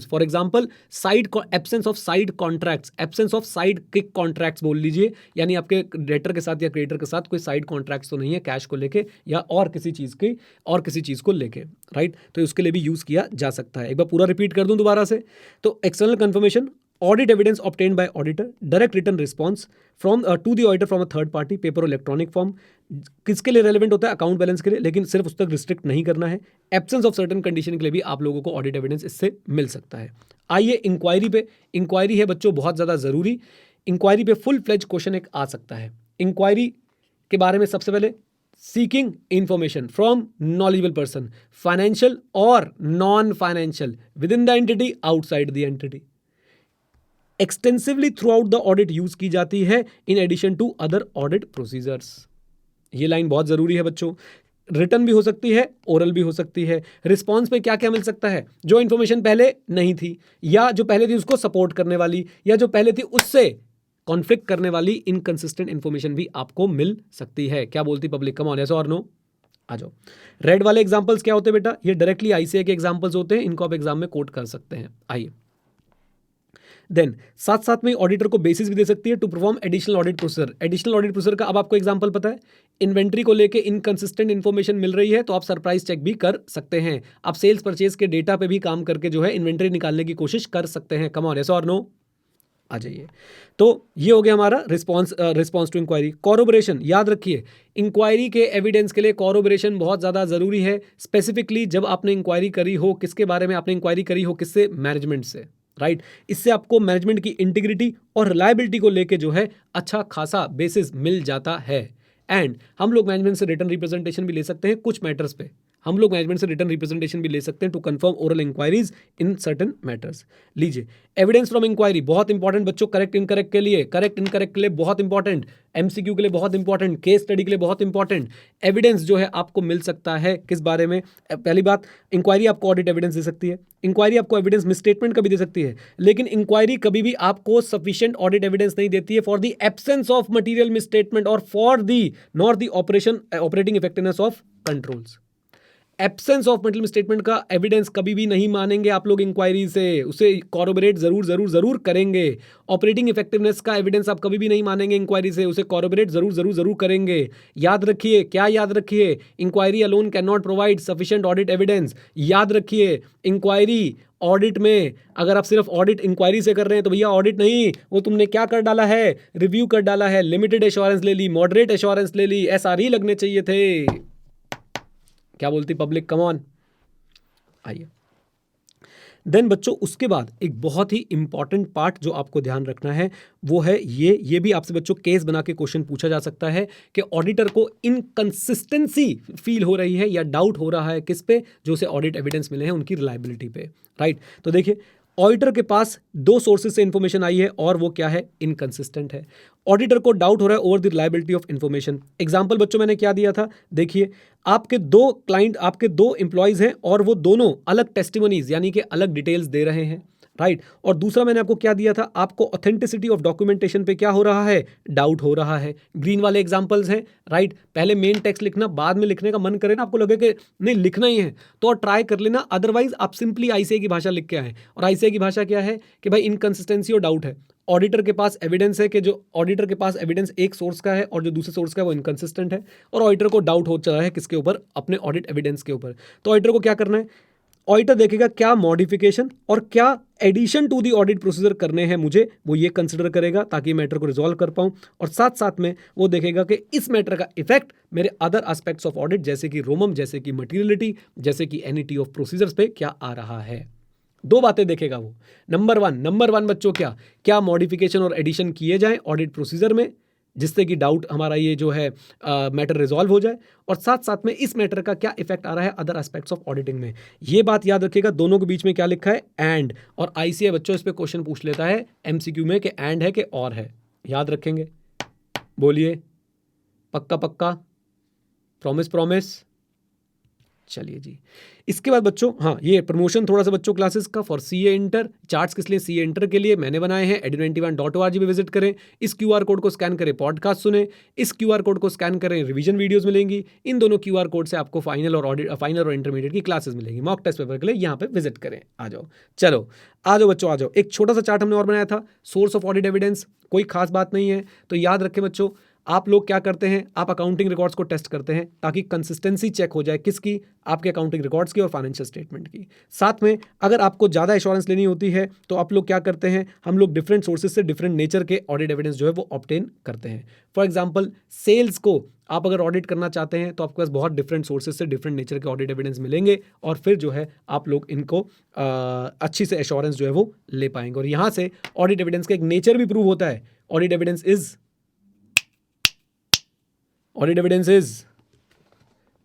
for example side absence of side contracts, absence of side kick contracts बोल लीजिए, यानी आपके डेटर के साथ या क्रेडिटर के साथ कोई साइड कॉन्ट्रैक्ट्स तो नहीं है कैश को लेके या और किसी चीज को लेके, राइट। तो उसके लिए भी यूज किया जा सकता है। एक बार पूरा रिपीट कर दूं दोबारा से, तो external confirmation audit evidence obtained by auditor, direct written response from to the auditor from a third party, paper और इलेक्ट्रॉनिक फॉर्म। किसके लिए रेलेवेंट होता है? अकाउंट बैलेंस के लिए, लेकिन सिर्फ उस तक रिस्ट्रिक्ट नहीं करना है। एब्सेंस ऑफ सर्टेन कंडीशन के लिए भी आप लोगों को ऑडिट एविडेंस इससे मिल सकता है। आइए इंक्वायरी पे। इंक्वायरी है बच्चों बहुत ज़्यादा ज़रूरी। इंक्वायरी पे फुल फ्लेज क्वेश्चन एक आ सकता है। इंक्वायरी के बारे में सबसे पहले, seeking information from knowledgeable person, financial और non financial, within the entity, outside the entity. Extensively throughout the audit use की जाती है in addition to other audit procedures. ये लाइन बहुत जरूरी है बच्चों। रिटर्न भी हो सकती है, ओरल भी हो सकती है। रिस्पॉन्स पे क्या क्या मिल सकता है? जो इंफॉर्मेशन पहले नहीं थी, या जो पहले थी उसको सपोर्ट करने वाली, या जो पहले थी उससे कॉन्फ्लिक्ट करने वाली इनकंसिस्टेंट इंफॉर्मेशन भी आपको मिल सकती है। क्या बोलती पब्लिक? कम ऑन, यस और नो? आ जाओ। रेड वाले एग्जांपल्स क्या होते हैं बेटा? ये डायरेक्टली आईसीए के एग्जांपल्स होते हैं, इनको आप एग्जाम में कोट कर सकते हैं। आइए देन साथ साथ में ऑडिटर को बेसिस भी दे सकती है to perform additional audit procedure. Additional audit procedure का अब आपको एग्जांपल पता है, इन्वेंट्री को लेके इनकंसिस्टेंट इन्फॉर्मेशन मिल रही है तो आप सरप्राइज चेक भी कर सकते हैं। आप सेल्स परचेज के डेटा पे भी काम करके जो है इन्वेंट्री निकालने की कोशिश कर सकते हैं। कम ऑन, यस और नो? आ जाइए। तो ये हो गया हमारा रिस्पॉन्स टू इंक्वायरी। कॉरोबरेशन, याद रखिए इंक्वायरी के एविडेंस के लिए कॉरोबरेशन बहुत ज़्यादा ज़रूरी है। स्पेसिफिकली जब आपने इंक्वायरी करी हो, किसके बारे में आपने इंक्वायरी करी हो? किससे? मैनेजमेंट से, राइट। इससे आपको मैनेजमेंट की इंटीग्रिटी और रिलायबिलिटी को लेके जो है अच्छा खासा बेसिस मिल जाता है। एंड हम लोग मैनेजमेंट से रिटर्न रिप्रेजेंटेशन भी ले सकते हैं कुछ मैटर्स पे। हम लोग मैनेजमेंट से रिटर्न रिप्रेजेंटेशन भी ले सकते हैं to confirm oral inquiries in certain matters. लीजिए, एविडेंस फ्रॉम इंक्वायरी बहुत इंपॉर्टेंट बच्चों, करेक्ट इनकरेक्ट के लिए, करेक्ट इनकरेक्ट के लिए बहुत इंपॉर्टेंट, एमसीक्यू के लिए बहुत इंपॉर्टेंट, केस स्टडी के लिए बहुत इंपॉर्टेंट। एविडेंस जो है आपको मिल सकता है किस बारे में? पहली बात, इंक्वायरी आपको ऑडिट एविडेंस दे सकती है, इंक्वायरी आपको एविडेंस मिसस्टेटमेंट का भी दे सकती है, लेकिन इंक्वायरी कभी भी आपको सफिशिएंट ऑडिट एविडेंस नहीं देती है for the absence of material misstatement और for the not the operating effectiveness of controls. Absence of material misstatement का एविडेंस कभी भी नहीं मानेंगे आप लोग इंक्वायरी से, उसे कॉरोबरेट जरूर करेंगे। ऑपरेटिंग इफेक्टिवनेस का एविडेंस आप कभी भी नहीं मानेंगे इंक्वायरी से, उसे कॉरोबरेट जरूर करेंगे। याद रखिए, क्या याद रखिए? Inquiry alone can not provide sufficient audit evidence. याद रखिए, इंक्वायरी ऑडिट में अगर आप सिर्फ ऑडिट इंक्वायरी से कर रहे हैं तो भैया ऑडिट नहीं, वो तुमने क्या कर डाला है? रिव्यू कर डाला है, लिमिटेड एश्योरेंस ले ली, मॉडरेट एश्योरेंस ले ली, एसआरई लगने चाहिए थे। क्या बोलती पब्लिक? कम ऑन, आइए। देन बच्चों उसके बाद एक बहुत ही इंपॉर्टेंट पार्ट जो आपको ध्यान रखना है वो है ये भी आपसे बच्चों केस बना के क्वेश्चन पूछा जा सकता है कि ऑडिटर को इनकंसिस्टेंसी फील हो रही है या डाउट हो रहा है किस पे? जो उसे ऑडिट एविडेंस मिले हैं उनकी रिलायबिलिटी पे, राइट। तो देखिए, ऑडिटर के पास दो सोर्सेज से इंफॉर्मेशन आई है और वो क्या है? इनकंसिस्टेंट है। ऑडिटर को डाउट हो रहा है over the reliability of information. Example बच्चों मैंने क्या दिया था? देखिए, आपके दो क्लाइंट, आपके दो एम्प्लॉयज हैं और वो दोनों अलग टेस्टिमोनीज यानी कि अलग डिटेल्स दे रहे हैं, राइट। और दूसरा मैंने आपको क्या दिया था? आपको ऑथेंटिसिटी ऑफ डॉक्यूमेंटेशन पे क्या हो रहा है? डाउट हो रहा है। ग्रीन वाले एग्जांपल्स हैं, राइट। पहले मेन टेक्स्ट लिखना, बाद में लिखने का मन करे ना, आपको लगे कि नहीं लिखना ही है तो ट्राई कर लेना, अदरवाइज आप सिंपली आईसीए की भाषा लिख के आए। और आईसीए की भाषा क्या है कि भाई इनकंसिस्टेंसी और डाउट है। ऑडिटर के पास एविडेंस है कि जो ऑडिटर के पास एविडेंस एक सोर्स का है और जो दूसरे सोर्स का है वो इनकंसिस्टेंट है, और ऑडिटर को डाउट हो चला है किसके ऊपर? अपने ऑडिट एविडेंस के ऊपर। तो ऑडिटर को क्या करना है? ऑडिटर देखेगा क्या मॉडिफिकेशन और क्या addition to the audit procedure करने हैं मुझे, वो ये कंसिडर करेगा ताकि मैटर को रिजॉल्व कर पाऊं। और साथ साथ में वो देखेगा कि इस मैटर का इफेक्ट मेरे अदर एस्पेक्ट्स ऑफ ऑडिट जैसे कि रोमम, जैसे कि मटीरियलिटी, जैसे कि एनिटी ऑफ प्रोसीजर्स पे क्या आ रहा है। दो बातें देखेगा वो। नंबर वन बच्चों, क्या मॉडिफिकेशन और एडिशन किए जाएं ऑडिट प्रोसीजर में जिससे कि डाउट हमारा ये जो है मैटर रिजॉल्व हो जाए, और साथ साथ में इस मैटर का क्या इफेक्ट आ रहा है अदर एस्पेक्ट्स ऑफ ऑडिटिंग में। ये बात याद रखिएगा। दोनों के बीच में क्या लिखा है? एंड। और आईसीए बच्चों इस पे क्वेश्चन पूछ लेता है एमसीक्यू में कि एंड है कि और है। याद रखेंगे? बोलिए, पक्का? प्रॉमिस? चलिए जी। इसके बाद बच्चों, हाँ, ये प्रमोशन थोड़ा सा बच्चों क्लासेस का फॉर सीए इंटर। चार्ट्स किस लिए? सीए इंटर के लिए मैंने बनाए हैं। edu91.org पे विजिट करें, इस क्यूआर कोड को स्कैन करें, पॉडकास्ट सुने, इस क्यूआर कोड को स्कैन करें, रिवीजन वीडियोस मिलेंगी। इन दोनों क्यूआर कोड से आपको फाइनल और इंटरमीडिएट की क्लासेस मिलेंगी। मॉक टेस्ट पेपर के लिए यहाँ पे विजिट करें। आ जाओ, चलो आ जाओ बच्चों, आ जाओ। एक छोटा सा चार्ट हमने और बनाया था, सोर्स ऑफ ऑडिट एविडेंस। कोई खास बात नहीं है, तो याद रखें बच्चों, आप लोग क्या करते हैं, आप अकाउंटिंग रिकॉर्ड्स को टेस्ट करते हैं ताकि कंसिस्टेंसी चेक हो जाए, किसकी, आपके अकाउंटिंग रिकॉर्ड्स की और फाइनेंशियल स्टेटमेंट की। साथ में अगर आपको ज़्यादा एश्योरेंस लेनी होती है तो आप लोग क्या करते हैं, हम लोग डिफरेंट सोर्सेज से डिफरेंट नेचर के ऑडिट एविडेंस जो है वो ऑब्टेन करते हैं। फॉर एग्जाम्पल सेल्स को आप अगर ऑडिट करना चाहते हैं तो आपके पास बहुत डिफरेंट सोर्सेज से डिफरेंट नेचर के ऑडिट एविडेंस मिलेंगे और फिर जो है आप लोग इनको अच्छी से एश्योरेंस जो है वो ले पाएंगे। और यहाँ से ऑडिट एविडेंस का एक नेचर भी प्रूव होता है। Audit evidence is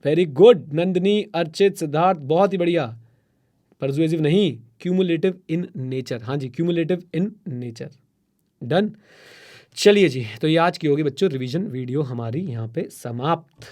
very good. Nandini, Archit, Siddharth, बहुत ही बढ़िया। परसुएसिव नहीं, क्यूमुलेटिव इन नेचर। हाँ जी, क्यूमुलेटिव इन नेचर। डन। चलिए जी, तो ये आज की होगी बच्चों रिवीजन वीडियो हमारी यहाँ पे समाप्त।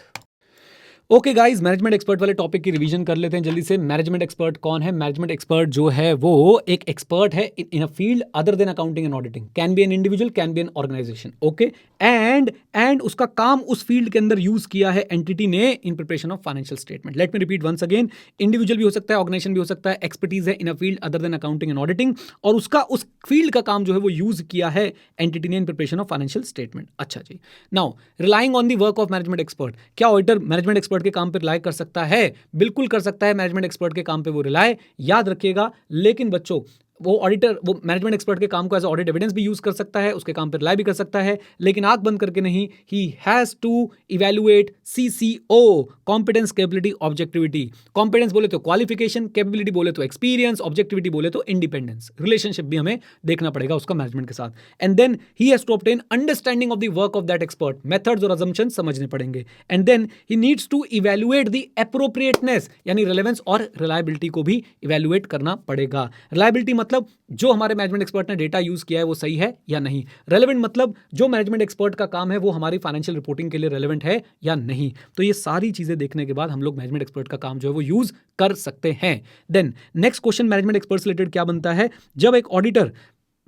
ओके गाइस, मैनेजमेंट एक्सपर्ट वाले टॉपिक की रिवीजन कर लेते हैं जल्दी से। मैनेजमेंट एक्सपर्ट कौन है? मैनेजमेंट एक्सपर्ट जो है वो एक एक्सपर्ट है in a field other than accounting and auditing. Can be an individual, can be an organisation. Okay, and उसका काम उस फील्ड के अंदर यूज किया है एंटिटी ने in preparation of financial statement. Let me repeat once again, individual भी हो सकता है, ऑर्गेनाइजेशन भी हो सकता है, एक्सपर्टीज है in a field other than accounting and auditing, और उसका उस फील्ड का काम जो है वो यूज किया है एंटिटी ने in preparation of financial statement. अच्छा जी, now relying on the work of management expert, क्या ऑडिटर मैनेजमेंट एक्सपर्ट के काम पर रिलाई कर सकता है? बिल्कुल कर सकता है। मैनेजमेंट एक्सपर्ट के काम पे वो रिलाय, याद रखिएगा। लेकिन बच्चों वो मैनेजमेंट एक्सपर्ट के काम को एज ऑडिट एविडेंस भी यूज कर सकता है, उसके काम पर रिलाय भी कर सकता है, लेकिन आंख बंद करके नहीं। He has to evaluate CCO, competence, capability, objectivity. Competence बोले तो क्वालिफिकेशन, कैपेबिलिटी बोले तो एक्सपीरियंस, ऑब्जेक्टिविटी बोले तो इंडिपेंडेंस। रिलेशनशिप भी हमें देखना पड़ेगा उसका मैनेजमेंट के साथ। And then he has to obtain understanding of the work of that expert, methods और असम्पशंस समझने पड़ेंगे। And then he needs to evaluate the appropriateness, यानी रिलेवेंस और रिलायबिलिटी को भी इवैल्यूएट करना पड़ेगा। रिलायबिलिटी मतलब जो हमारे मैनेजमेंट एक्सपर्ट ने डेटा यूज किया है वो सही है या नहीं। रेलेवेंट मतलब जो मैनेजमेंट एक्सपर्ट का काम है वो हमारी फाइनेंशियल रिपोर्टिंग के लिए रेलेवेंट है या नहीं। तो ये सारी चीजें देखने के बाद हम लोग मैनेजमेंट एक्सपर्ट का काम जो है वो यूज कर सकते हैं। Then next question management expert से रिलेटेड क्या बनता है? जब एक ऑडिटर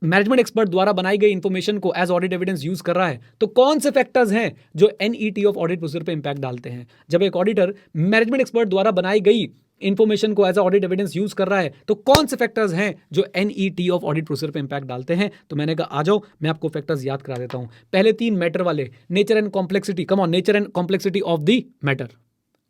मैनेजमेंट एक्सपर्ट द्वारा बनाई गई इंफॉर्मेशन को एज ऑडिट एविडेंस यूज कर रहा है तो कौन से फैक्टर्स हैं जो NET ऑफ ऑडिट प्रोसीजर पे इंपैक्ट डालते हैं? जब एक ऑडिटर मैनेजमेंट एक्सपर्ट द्वारा बनाई गई इंफॉर्मेशन को एज ऑडिट एविडेंस यूज कर रहा है तो कौन से फैक्टर्स हैं जो NET ऑफ ऑडिट प्रोसीजर पे इंपैक्ट डालते हैं? तो मैंने कहा आ जाओ, मैं आपको फैक्टर्स याद करा देता हूं। पहले 3 मैटर वाले, nature and complexity, come on, nature and complexity of the matter.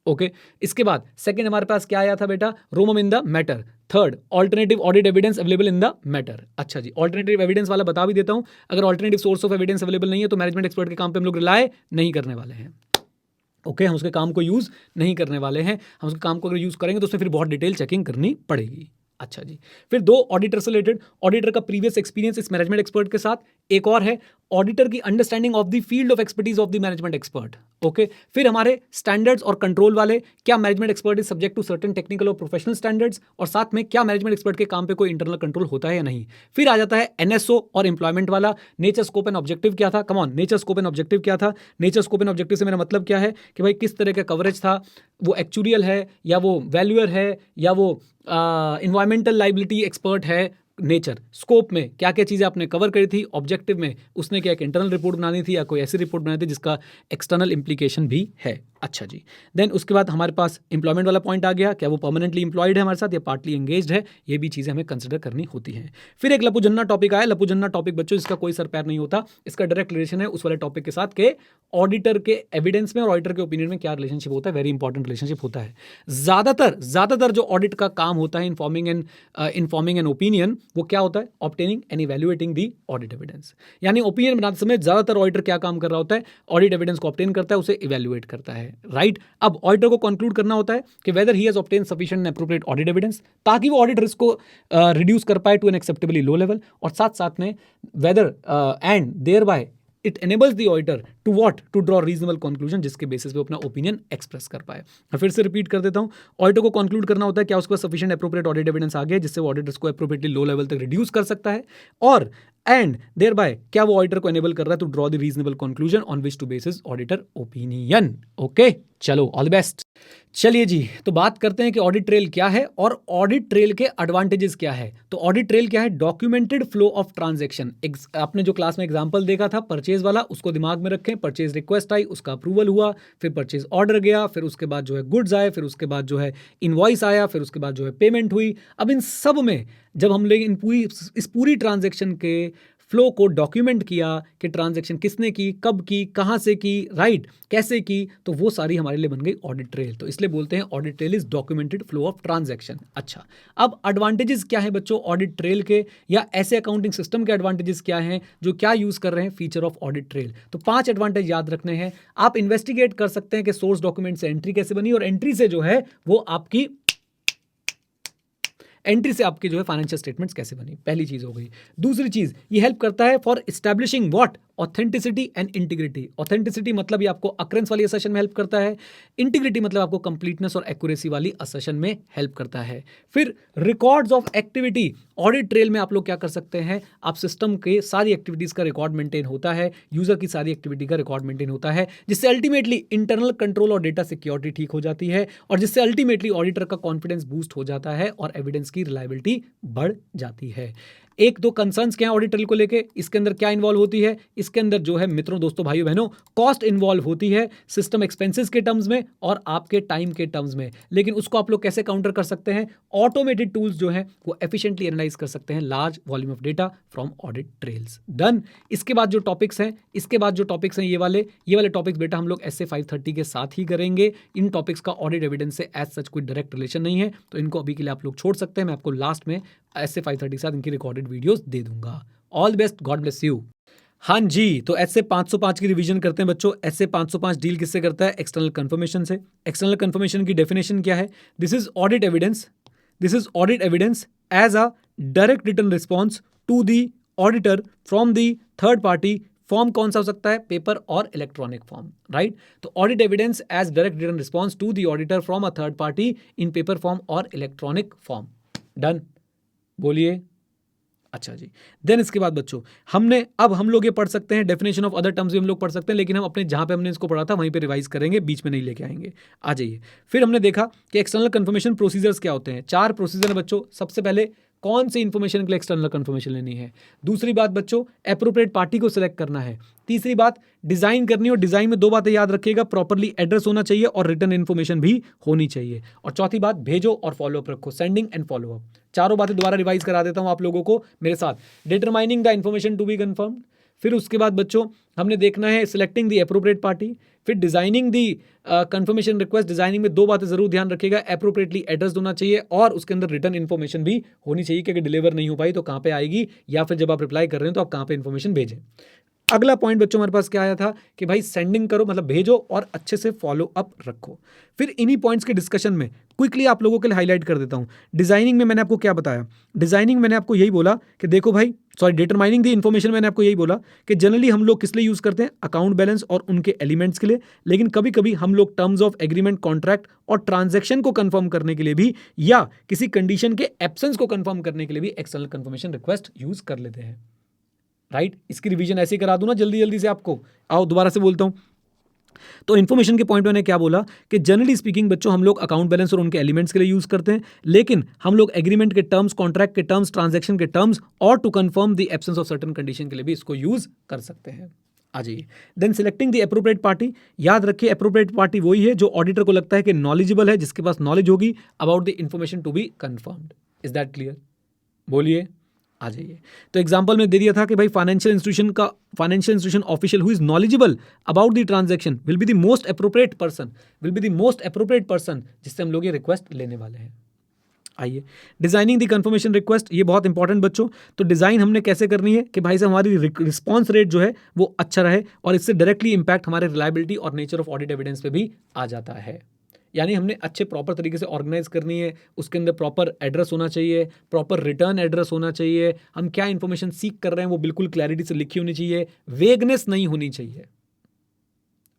Okay, इसके बाद सेकंड हमारे पास क्या आया था बेटा? रोमम in the matter. Third, alternative audit evidence available in the matter. अच्छा जी, ऑल्टरनेटिव एविडेंस वाला बता भी देता हूं। अगर alternative source of evidence available नहीं है तो मैनेजमेंट एक्सपर्ट के काम पे हम लोग रिलाय नहीं करने वाले हैं। ओके, हम उसके काम को यूज नहीं करने वाले हैं। हम उसके काम को अगर यूज करेंगे तो उसमें फिर बहुत डिटेल चेकिंग करनी पड़ेगी। अच्छा जी, फिर 2 ऑडिटर से रिलेटेड, ऑडिटर का प्रीवियस एक्सपीरियंस इस मैनेजमेंट एक्सपर्ट के साथ। एक और है ऑडिटर की understanding of the field of expertise of the management expert. Okay, फिर हमारे स्टैंडर्ड्स और कंट्रोल वाले, क्या management expert is subject to certain technical और प्रोफेशनल स्टैंडर्ड्स, और साथ में क्या मैनेजमेंट एक्सपर्ट के काम पे कोई इंटरनल कंट्रोल होता है या नहीं। फिर आ जाता है NSO और एम्प्लॉयमेंट वाला, नेचर, स्कोप एंड ऑब्जेक्टिव क्या था? Come on, nature, scope and objective क्या था? नेचर, स्कोप एंड ऑब्जेक्टिव से मेरा मतलब क्या है कि भाई किस तरह का कवरेज था, वो एक्चुरियल है या वो वैल्यूअर है या वो इन्वायरमेंटल लाइबिलिटी एक्सपर्ट है। नेचर, स्कोप में क्या क्या चीज़ें आपने कवर करी थी, ऑब्जेक्टिव में उसने क्या एक इंटरनल रिपोर्ट बनानी थी या कोई ऐसी रिपोर्ट बनानी थी जिसका एक्सटर्नल इंप्लीकेशन भी है। अच्छा जी, देन उसके बाद हमारे पास एम्प्लॉयमेंट वाला पॉइंट आ गया, क्या वो परमानेंटली एम्प्लॉयड है हमारे साथ या पार्टली एंगेज्ड है, ये भी चीज़ें हमें कंसिडर करनी होती हैं। फिर एक लपुजन्ना टॉपिक आया। लपुजन्ना टॉपिक बच्चों इसका कोई सर पैर नहीं होता, इसका डायरेक्ट रिलेशन है उस वाले टॉपिक के साथ के ऑडिटर के एविडेंस में और ऑडिटर के ओपिनियन में क्या रिलेशनशिप होता है। वेरी इंपॉर्टेंट रिलेशनशिप होता है। ज़्यादातर जो ऑडिट का काम होता है इन्फॉर्मिंग एन ओपिनियन, वो क्या होता है? Obtaining and evaluating the audit evidence. यानी ओपिनियन बनाते समय ज़्यादातर ऑडिटर क्या काम कर रहा होता है? ऑडिट एविडेंस को ऑब्टेन करता है, उसे इवैल्यूएट करता है। राइट, अब ऑडिटर को कंक्लूड करना होता है कि whether he has obtain sufficient and appropriate audit evidence, ताकि वो ऑडिट रिस्क को रिड्यूस कर पाए to an acceptably low level, और साथ में whether and thereby it enables the auditor to what? To draw reasonable conclusion, जिसके बेसिस पे अपना ओपिनियन एक्सप्रेस कर पाए। मैं फिर से रिपीट कर देता हूं, ऑडिटर को कंक्लूड करना होता है क्या उसके पास सफिशिएंट एप्रोप्रिएट ऑडिट एविडेंस आ गया जिससे वो ऑडिटर्स को एप्रोप्रिएटली लो लेवल तक रिड्यूस कर सकता है, और एंड देयर बाय क्या वो ऑडिटर को एनेबल कर रहा है to draw the reasonable conclusion on which to basis auditor opinion. Okay, चलो ऑल द बेस्ट। चलिए जी, तो बात करते हैं कि ऑडिट ट्रेल क्या है और ऑडिट ट्रेल के एडवांटेजेस क्या है। तो ऑडिट ट्रेल क्या है? Documented flow of transaction. आपने जो क्लास में एग्जांपल देखा था परचेज वाला, उसको दिमाग में रखें। परचेज रिक्वेस्ट आई, उसका अप्रूवल हुआ, फिर परचेज ऑर्डर गया, फिर उसके बाद जो है गुड्स आए, फिर उसके बाद जो है इनवॉइस आया, फिर उसके बाद जो है पेमेंट हुई। अब इन सब में जब हम लोग इस पूरी ट्रांजैक्शन के फ्लो को डॉक्यूमेंट किया कि ट्रांजैक्शन किसने की, कब की, कहाँ से की, राइट, कैसे की, तो वो सारी हमारे लिए बन गई ऑडिट ट्रेल। तो इसलिए बोलते हैं audit trail is documented flow of transaction. अच्छा, अब एडवांटेजेस क्या है बच्चों ऑडिट ट्रेल के, या ऐसे अकाउंटिंग सिस्टम के एडवांटेजेस क्या हैं जो क्या यूज कर रहे हैं फीचर ऑफ ऑडिट ट्रेल। तो 5 एडवांटेज याद रखने हैं। आप इन्वेस्टिगेट कर सकते हैं कि सोर्स डॉक्यूमेंट से एंट्री कैसे बनी, और एंट्री से जो है वो आपकी एंट्री से आपके जो है फाइनेंशियल स्टेटमेंट्स कैसे बनी, पहली चीज हो गई। दूसरी चीज ये हेल्प करता है for establishing what, authenticity and integrity. Authenticity मतलब ये आपको अक्रेंस वाली असेशन में हेल्प करता है, इंटीग्रिटी मतलब आपको कंप्लीटनेस और एक्यूरेसी वाली असेशन में हेल्प करता है। फिर records of activity, audit trail में आप लोग क्या कर सकते हैं, आप सिस्टम के सारी एक्टिविटीज का रिकॉर्ड मेंटेन होता है, यूजर की सारी एक्टिविटी का रिकॉर्ड मेंटेन होता है, जिससे अल्टीमेटली इंटरनल कंट्रोल और डेटा सिक्योरिटी ठीक हो जाती है, और जिससे अल्टीमेटली ऑडिटर का कॉन्फिडेंस बूस्ट हो जाता है और एविडेंस की रिलायबिलिटी बढ़ जाती है। एक दो कंसर्न्स क्या है ऑडिट ट्रेल को लेके, इसके अंदर क्या इन्वॉल्व होती है, इसके अंदर जो है मित्रों, दोस्तों, भाइयों, बहनों, कॉस्ट इन्वॉल्व होती है सिस्टम एक्सपेंसेस के टर्म्स में और आपके टाइम के टर्म्स में। लेकिन उसको आप लोग कैसे काउंटर कर सकते हैं, ऑटोमेटेड टूल्स जो है वो एफिशिएंटली एनालाइज कर सकते हैं large volume of data from audit trails. Done. इसके बाद जो टॉपिक्स हैं ये वाले टॉपिक्स बेटा हम लोग SA 530 के साथ ही करेंगे। इन टॉपिक्स का ऑडिट एविडेंस से एज सच कोई डायरेक्ट रिलेशन नहीं है, तो इनको अभी के लिए आप लोग छोड़ सकते हैं। मैं आपको लास्ट में SA 530 के साथ इनकी रिकॉर्डेड वीडियोस दे दूंगा। All best, God bless you. हाँ जी, तो SA 505 की रिवीजन करते हैं बच्चों। SA 505 डील किससे करता है, एक्सटर्नल कंफर्मेशन से। एक्सटर्नल कंफर्मेशन की डेफिनेशन क्या है, this is audit evidence as a direct written response to the auditor from the third party. Form कौन सा हो सकता है, पेपर और इलेक्ट्रॉनिक फॉर्म, राइट। तो audit evidence as direct written response to the auditor from a third party in paper form और इलेक्ट्रॉनिक फॉर्म। डन, बोलिए। अच्छा जी, देन इसके बाद बच्चों हम लोग ये पढ़ सकते हैं, डेफिनेशन ऑफ अदर टर्म्स भी हम लोग पढ़ सकते हैं, लेकिन हम अपने जहां पे हमने इसको पढ़ा था वहीं पे रिवाइज करेंगे, बीच में नहीं लेके आएंगे। आ जाइए। फिर हमने देखा कि एक्सटर्नल कंफर्मेशन प्रोसीजर्स क्या होते हैं। 4 प्रोसीजर है बच्चों। सबसे पहले कौन सी इंफॉर्मेशन के लिए एक्सटर्नल कंफर्मेशन लेनी है। दूसरी बात बच्चों, एप्रोप्रिएट पार्टी को सिलेक्ट करना है। तीसरी बात, डिजाइन करनी है, और डिजाइन में 2 बातें याद रखिएगा, प्रॉपर्ली एड्रेस होना चाहिए और रिटर्न इन्फॉर्मेशन भी होनी चाहिए। और चौथी बात, भेजो और फॉलोअप रखो, सेंडिंग एंड फॉलोअप। चारों बातें दोबारा रिवाइज करा देता हूं आप लोगों को मेरे साथ। Determining the information to be confirmed, फिर उसके बाद बच्चों हमने देखना है सिलेक्टिंग द एप्रोप्रिएट पार्टी, फिर designing the confirmation request. Designing में 2 बातें जरूर ध्यान रखिएगा, एप्रोप्रिएटली एड्रेस होना चाहिए और उसके अंदर रिटर्न इन्फॉर्मेशन भी होनी चाहिए कि अगर डिलीवर नहीं हो पाई तो कहां पे आएगी, या फिर जब आप रिप्लाई कर रहे हैं तो आप कहां पे इन्फॉर्मेशन भेजें। अगला पॉइंट बच्चों हमारे पास क्या आया था कि भाई सेंडिंग करो, मतलब भेजो और अच्छे से फॉलो अप रखो। फिर इन्हीं पॉइंट्स के डिस्कशन में क्विकली आप लोगों के लिए हाईलाइट कर देता हूं। डिजाइनिंग में मैंने आपको क्या बताया, डिजाइनिंग मैंने आपको यही बोला कि देखो भाई, डिटरमाइनिंग द इन्फॉर्मेशन मैंने आपको यही बोला कि जनरली हम लोग किस लिए यूज करते हैं, अकाउंट बैलेंस और उनके एलिमेंट्स के लिए, लेकिन कभी कभी हम लोग टर्म्स ऑफ एग्रीमेंट, कॉन्ट्रैक्ट और ट्रांजैक्शन को कंफर्म करने के लिए भी, या किसी कंडीशन के एब्सेंस को कंफर्म करने के लिए भी एक्सटर्नल कंफर्मेशन रिक्वेस्ट यूज कर लेते हैं, राइट। इसकी रिवीजन ऐसे ही करा दूं ना जल्दी जल्दी से आपको। आओ दोबारा से बोलता हूं। तो इन्फॉर्मेशन के पॉइंट मैंने क्या बोला कि जनरली स्पीकिंग बच्चों हम लोग अकाउंट बैलेंस और उनके एलिमेंट्स के लिए यूज करते हैं, लेकिन हम लोग एग्रीमेंट के टर्म्स, कॉन्ट्रैक्ट के टर्म्स, ट्रांजैक्शन के टर्म्स और to confirm the absence of certain condition के लिए भी इसको यूज कर सकते हैं। आ जाइए। Then selecting the appropriate party, याद रखिए एप्रोप्रिएट पार्टी वही है जो ऑडिटर को लगता है कि नॉलेजेबल है, जिसके पास नॉलेज होगी about the information to be confirmed. Is that clear, बोलिए। आ जाइए। तो एग्जांपल में दे दिया था कि भाई financial institution official who is knowledgeable about the transaction will be the most appropriate person जिससे हम लोग ये रिक्वेस्ट लेने वाले हैं। आइए, डिजाइनिंग द कंफर्मेशन रिक्वेस्ट, ये बहुत इंपॉर्टेंट बच्चों। तो डिजाइन हमने कैसे करनी है कि भाई साहब हमारी रिस्पॉन्स रेट जो है वो अच्छा रहे, और इससे डायरेक्टली इंपैक्ट हमारे रिलायबिलिटी और नेचर ऑफ ऑडिट एविडेंस पे भी आ जाता है। यानी हमने अच्छे प्रॉपर तरीके से ऑर्गेनाइज करनी है, उसके अंदर प्रॉपर एड्रेस होना चाहिए, प्रॉपर रिटर्न एड्रेस होना चाहिए, हम क्या इंफॉर्मेशन सीख कर रहे हैं वो बिल्कुल क्लैरिटी से लिखी होनी चाहिए, वेगनेस नहीं होनी चाहिए।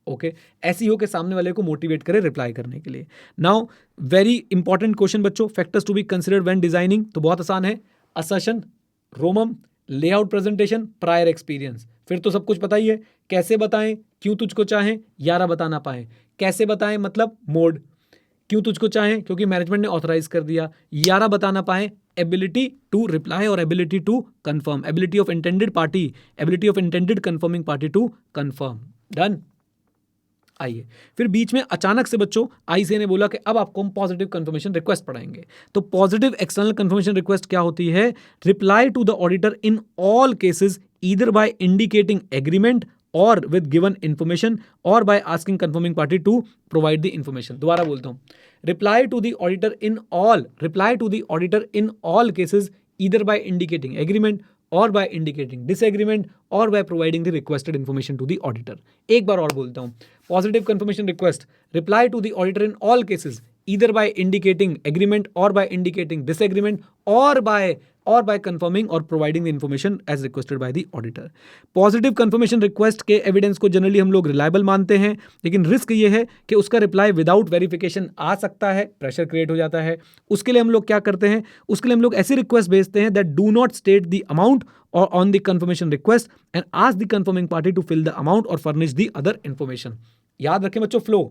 ओके, ऐसी हो कि सामने वाले को मोटिवेट करे रिप्लाई करने के लिए। नाउ वेरी इंपॉर्टेंट क्वेश्चन बच्चों, factors to be considered when designing, तो बहुत आसान है, assertion, ROMM, layout presentation, prior experience. फिर तो सब कुछ पता ही है, कैसे बताएं, क्यों तुझको चाहें, 11 बता ना पाएं। कैसे बताएं मतलब मोड, क्यों तुझको चाहें क्योंकि मैनेजमेंट ने ऑथराइज कर दिया, 11 बता ना पाएं, एबिलिटी टू रिप्लाई और ability to confirm, ability of intended confirming party to confirm. Done. आइए, फिर बीच में अचानक से बच्चों आईसीए ने बोला कि अब आपको हम पॉजिटिव कंफर्मेशन रिक्वेस्ट पढ़ाएंगे। तो पॉजिटिव एक्सटर्नल कंफर्मेशन रिक्वेस्ट क्या होती है, reply to the auditor in all cases either by indicating agreement or with given information or by asking confirming party to provide the information. दोबारा बोलता हूं, reply to the auditor in all cases either by indicating agreement or by indicating disagreement or by providing the requested information to the auditor. एक बार और बोलता हूं, positive confirmation request, reply to the auditor in all cases either by indicating agreement or by indicating disagreement or by confirming or providing the information as requested by the auditor। Positive confirmation request के एविडेंस को जनरली हम लोग रिलायबल मानते हैं, लेकिन रिस्क ये है कि उसका रिप्लाई विदाउट वेरिफिकेशन आ सकता है, प्रेशर क्रिएट हो जाता है। उसके लिए हम लोग क्या करते हैं, उसके लिए हम लोग ऐसी रिक्वेस्ट भेजते हैं that do not state the amount और on the confirmation request and ask the confirming party to fill the amount और फर्निश द अदर इंफॉर्मेशन। याद रखें बच्चों, फ्लो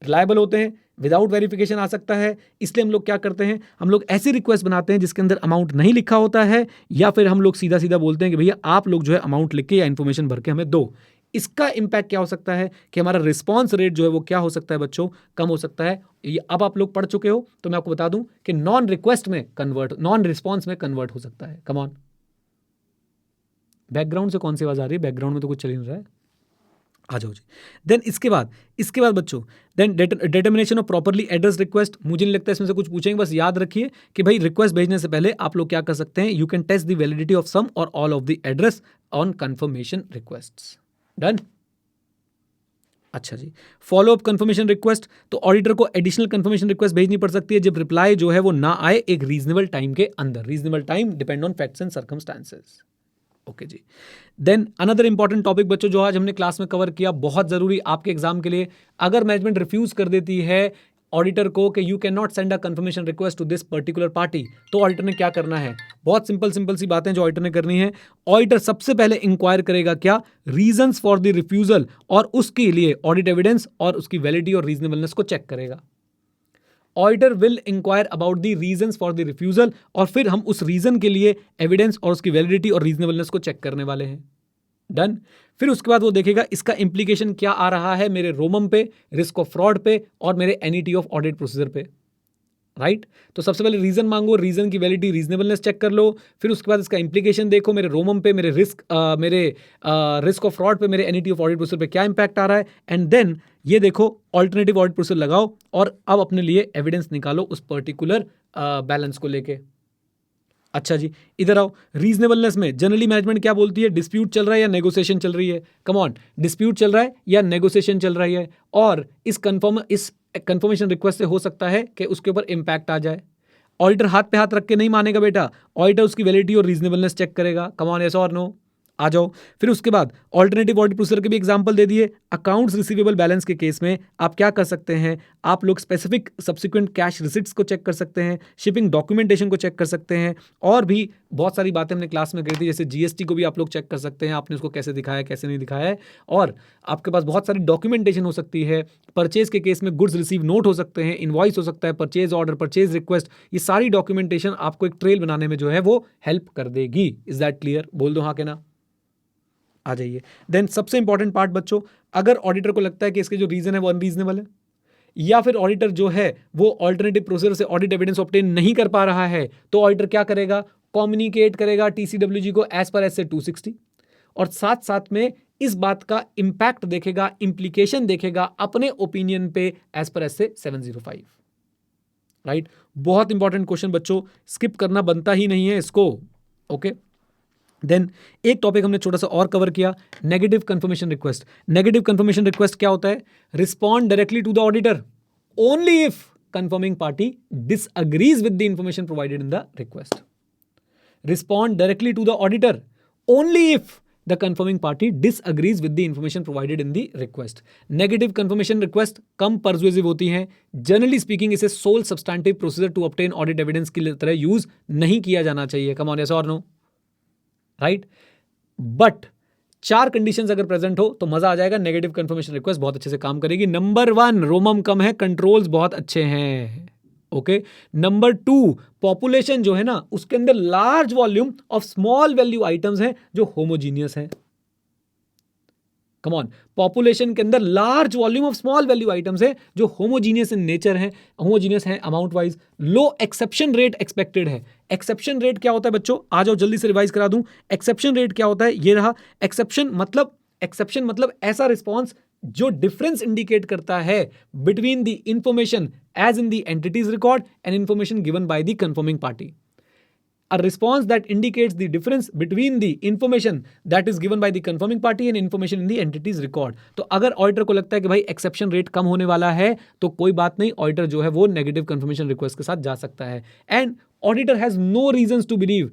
रिलायबल होते हैं, विदाउट वेरिफिकेशन आ सकता है, इसलिए हम लोग क्या करते हैं, हम लोग ऐसी रिक्वेस्ट बनाते हैं जिसके अंदर अमाउंट नहीं लिखा होता है, या फिर हम लोग सीधा सीधा बोलते हैं कि भैया आप लोग जो है अमाउंट लिख के या इन्फॉर्मेशन भर के हमें दो। इसका इंपैक्ट क्या हो सकता है कि हमारा रिस्पॉन्स रेट जो है वो क्या हो सकता है बच्चों, कम हो सकता है। ये अब आप लोग पढ़ चुके हो तो मैं आपको बता दूं कि नॉन रिस्पॉन्स में कन्वर्ट हो सकता है। कम ऑन, बैकग्राउंड से कौन सी आवाज आ रही है? बैकग्राउंड में तो कुछ चल ही नहीं रहा है, आ जाओ जी। देन इसके बाद बच्चों, then determination of properly address request. मुझे नहीं लगता इसमें से कुछ पूछेंगे, बस याद रखिए कि भाई रिक्वेस्ट भेजने से पहले आप लोग क्या कर सकते हैं, you can test the validity of some और all of the address on confirmation requests. Done. अच्छा जी, फॉलो अप कंफर्मेशन रिक्वेस्ट, तो ऑडिटर को एडिशनल कंफर्मेशन रिक्वेस्ट भेजनी पड़ सकती है जब रिप्लाई जो है वो ना आए एक रीजनेबल टाइम के अंदर। Reasonable time depend on facts and circumstances. Okay जी। देन अनदर इंपॉर्टेंट टॉपिक बच्चों जो आज हमने क्लास में कवर किया, बहुत जरूरी आपके एग्जाम के लिए, अगर मैनेजमेंट रिफ्यूज कर देती है ऑडिटर को कि you can not send a confirmation request to this particular party, तो ऑडिटर ने क्या करना है? बहुत सिंपल सी बातें जो ऑडिटर ने करनी है। ऑडिटर सबसे पहले इंक्वायर करेगा क्या, रीजंस फॉर द रिफ्यूजल, और उसके लिए ऑडिट एविडेंस और उसकी वैलिडिटी और रीजनेबलनेस को चेक करेगा। Auditor will inquire about the reasons for the refusal, और फिर हम उस रीजन के लिए एविडेंस और उसकी वैलिडिटी और रीजनेबलनेस को चेक करने वाले हैं। डन। फिर उसके बाद वो देखेगा इसका इंप्लीकेशन क्या आ रहा है मेरे रोमम पे, रिस्क ऑफ फ्रॉड पे और मेरे एनईटी ऑफ ऑडिट प्रोसीजर पे। राइट, तो सबसे पहले रीजन मांगो, रीजन की वैलिडिटी रीजनेबलनेस चेक कर लो, फिर उसके बाद इसका इंप्लीकेशन देखो, मेरे रोमम पे, मेरे रिस्क ऑफ फ्रॉड पे, मेरे एनईटी ऑफ ऑडिट प्रोसीजर पे क्या इंपैक्ट आ रहा है, एंड देन ये देखो ऑल्टरनेटिव ऑडिट प्रोसीजर लगाओ और अब अपने लिए एविडेंस निकालो उस पर्टिकुलर बैलेंस को लेके। अच्छा जी, इधर आओ। रीजनेबलनेस में जनरली मैनेजमेंट क्या बोलती है, डिस्प्यूट चल रहा है या नेगोशिएशन चल रही है? कम ऑन, डिस्प्यूट चल रहा है या नेगोशिएशन चल रही है? और इस कंफर्मेशन रिक्वेस्ट से हो सकता है कि उसके ऊपर इंपैक्ट आ जाए। ऑडिटर हाथ पे हाथ रख के नहीं मानेगा बेटा, ऑडिटर उसकी वैलिडिटी और रीजनेबलनेस चेक करेगा। कम ऑन, यस और नो? आ जाओ। फिर उसके बाद ऑल्टरनेटिव ऑडिट प्रोसीजर के भी एग्जांपल दे दिए। अकाउंट्स रिसीवेबल बैलेंस के केस में आप क्या कर सकते हैं, आप लोग स्पेसिफिक सब्सिक्वेंट कैश रिसिट्स को चेक कर सकते हैं, शिपिंग डॉक्यूमेंटेशन को चेक कर सकते हैं, और भी बहुत सारी बातें हमने क्लास में करी थी, जैसे जीएसटी को भी आप लोग चेक कर सकते हैं, आपने उसको कैसे दिखाया कैसे नहीं दिखाया है, और आपके पास बहुत सारी डॉक्यूमेंटेशन हो सकती है। परचेज के केस में गुड्स रिसीव नोट हो सकते हैं, इनवॉइस हो सकता है, परचेज ऑर्डर, परचेज रिक्वेस्ट, ये सारी डॉक्यूमेंटेशन आपको एक ट्रेल बनाने में जो है वो हेल्प कर देगी। Is that clear? बोल दो हाँ के ना, आ जाइए। देन सबसे इंपॉर्टेंट पार्ट बच्चों, अगर ऑडिटर को लगता है कि इसके जो रीजन है वो अनरीजनेबल है, या फिर ऑडिटर जो है वो ऑल्टरनेटिव प्रोसीजर से ऑडिट एविडेंस ऑब्टेन नहीं कर पा रहा है, तो ऑडिटर क्या करेगा, कम्युनिकेट करेगा टीसीडब्ल्यूजी को एज पर एस 260, और साथ साथ में इस बात का इंपैक्ट देखेगा, इंप्लीकेशन देखेगा अपने ओपिनियन पे एज पर एस 705। राइट, बहुत इंपॉर्टेंट क्वेश्चन बच्चों, स्किप करना बनता ही नहीं है इसको। ओके, देन एक टॉपिक हमने छोटा सा और कवर किया, negative confirmation request. Negative confirmation request क्या होता है, respond directly to the auditor only if confirming party disagrees with the information provided in the request. Respond directly to the auditor only if the confirming party disagrees with the information provided in the request. Negative confirmation request कम परसुएसिव होती हैं, जनरली स्पीकिंग इसे sole substantive procedure to obtain audit evidence की तरह यूज नहीं किया जाना चाहिए। कम ऑन, यस और नो? राइट, बट 4 कंडीशंस अगर प्रेजेंट हो तो मजा आ जाएगा, नेगेटिव कंफर्मेशन रिक्वेस्ट बहुत अच्छे से काम करेगी। नंबर 1, रोमम कम है, कंट्रोल्स बहुत अच्छे हैं। ओके, नंबर 2, पॉपुलेशन जो है ना उसके अंदर large volume of small value items हैं जो होमोजीनियस हैं। कम ऑन, पॉपुलेशन के अंदर large volume of small value items है जो होमोजीनियस इन नेचर है, होमोजीनियस है अमाउंट वाइज, लो एक्सेप्शन रेट एक्सपेक्टेड है। एक्सेप्शन रेट क्या होता है बच्चों, आ जाओ जल्दी से रिवाइज करा दूं। एक्सेप्शन रेट क्या होता है, ये रहा। एक्सेप्शन मतलब ऐसा रिस्पॉन्स जो डिफरेंस इंडिकेट करता है between the information as in the entities record and information given by the confirming party. A response that indicates the difference between the information that is given by the confirming party and information in the entity's record। तो अगर ऑडिटर को लगता है कि भाई एक्सेप्शन रेट कम होने वाला है तो कोई बात नहीं, ऑडिटर जो है वो नेगेटिव कंफर्मेशन रिक्वेस्ट के साथ जा सकता है। And auditor has no reasons to believe,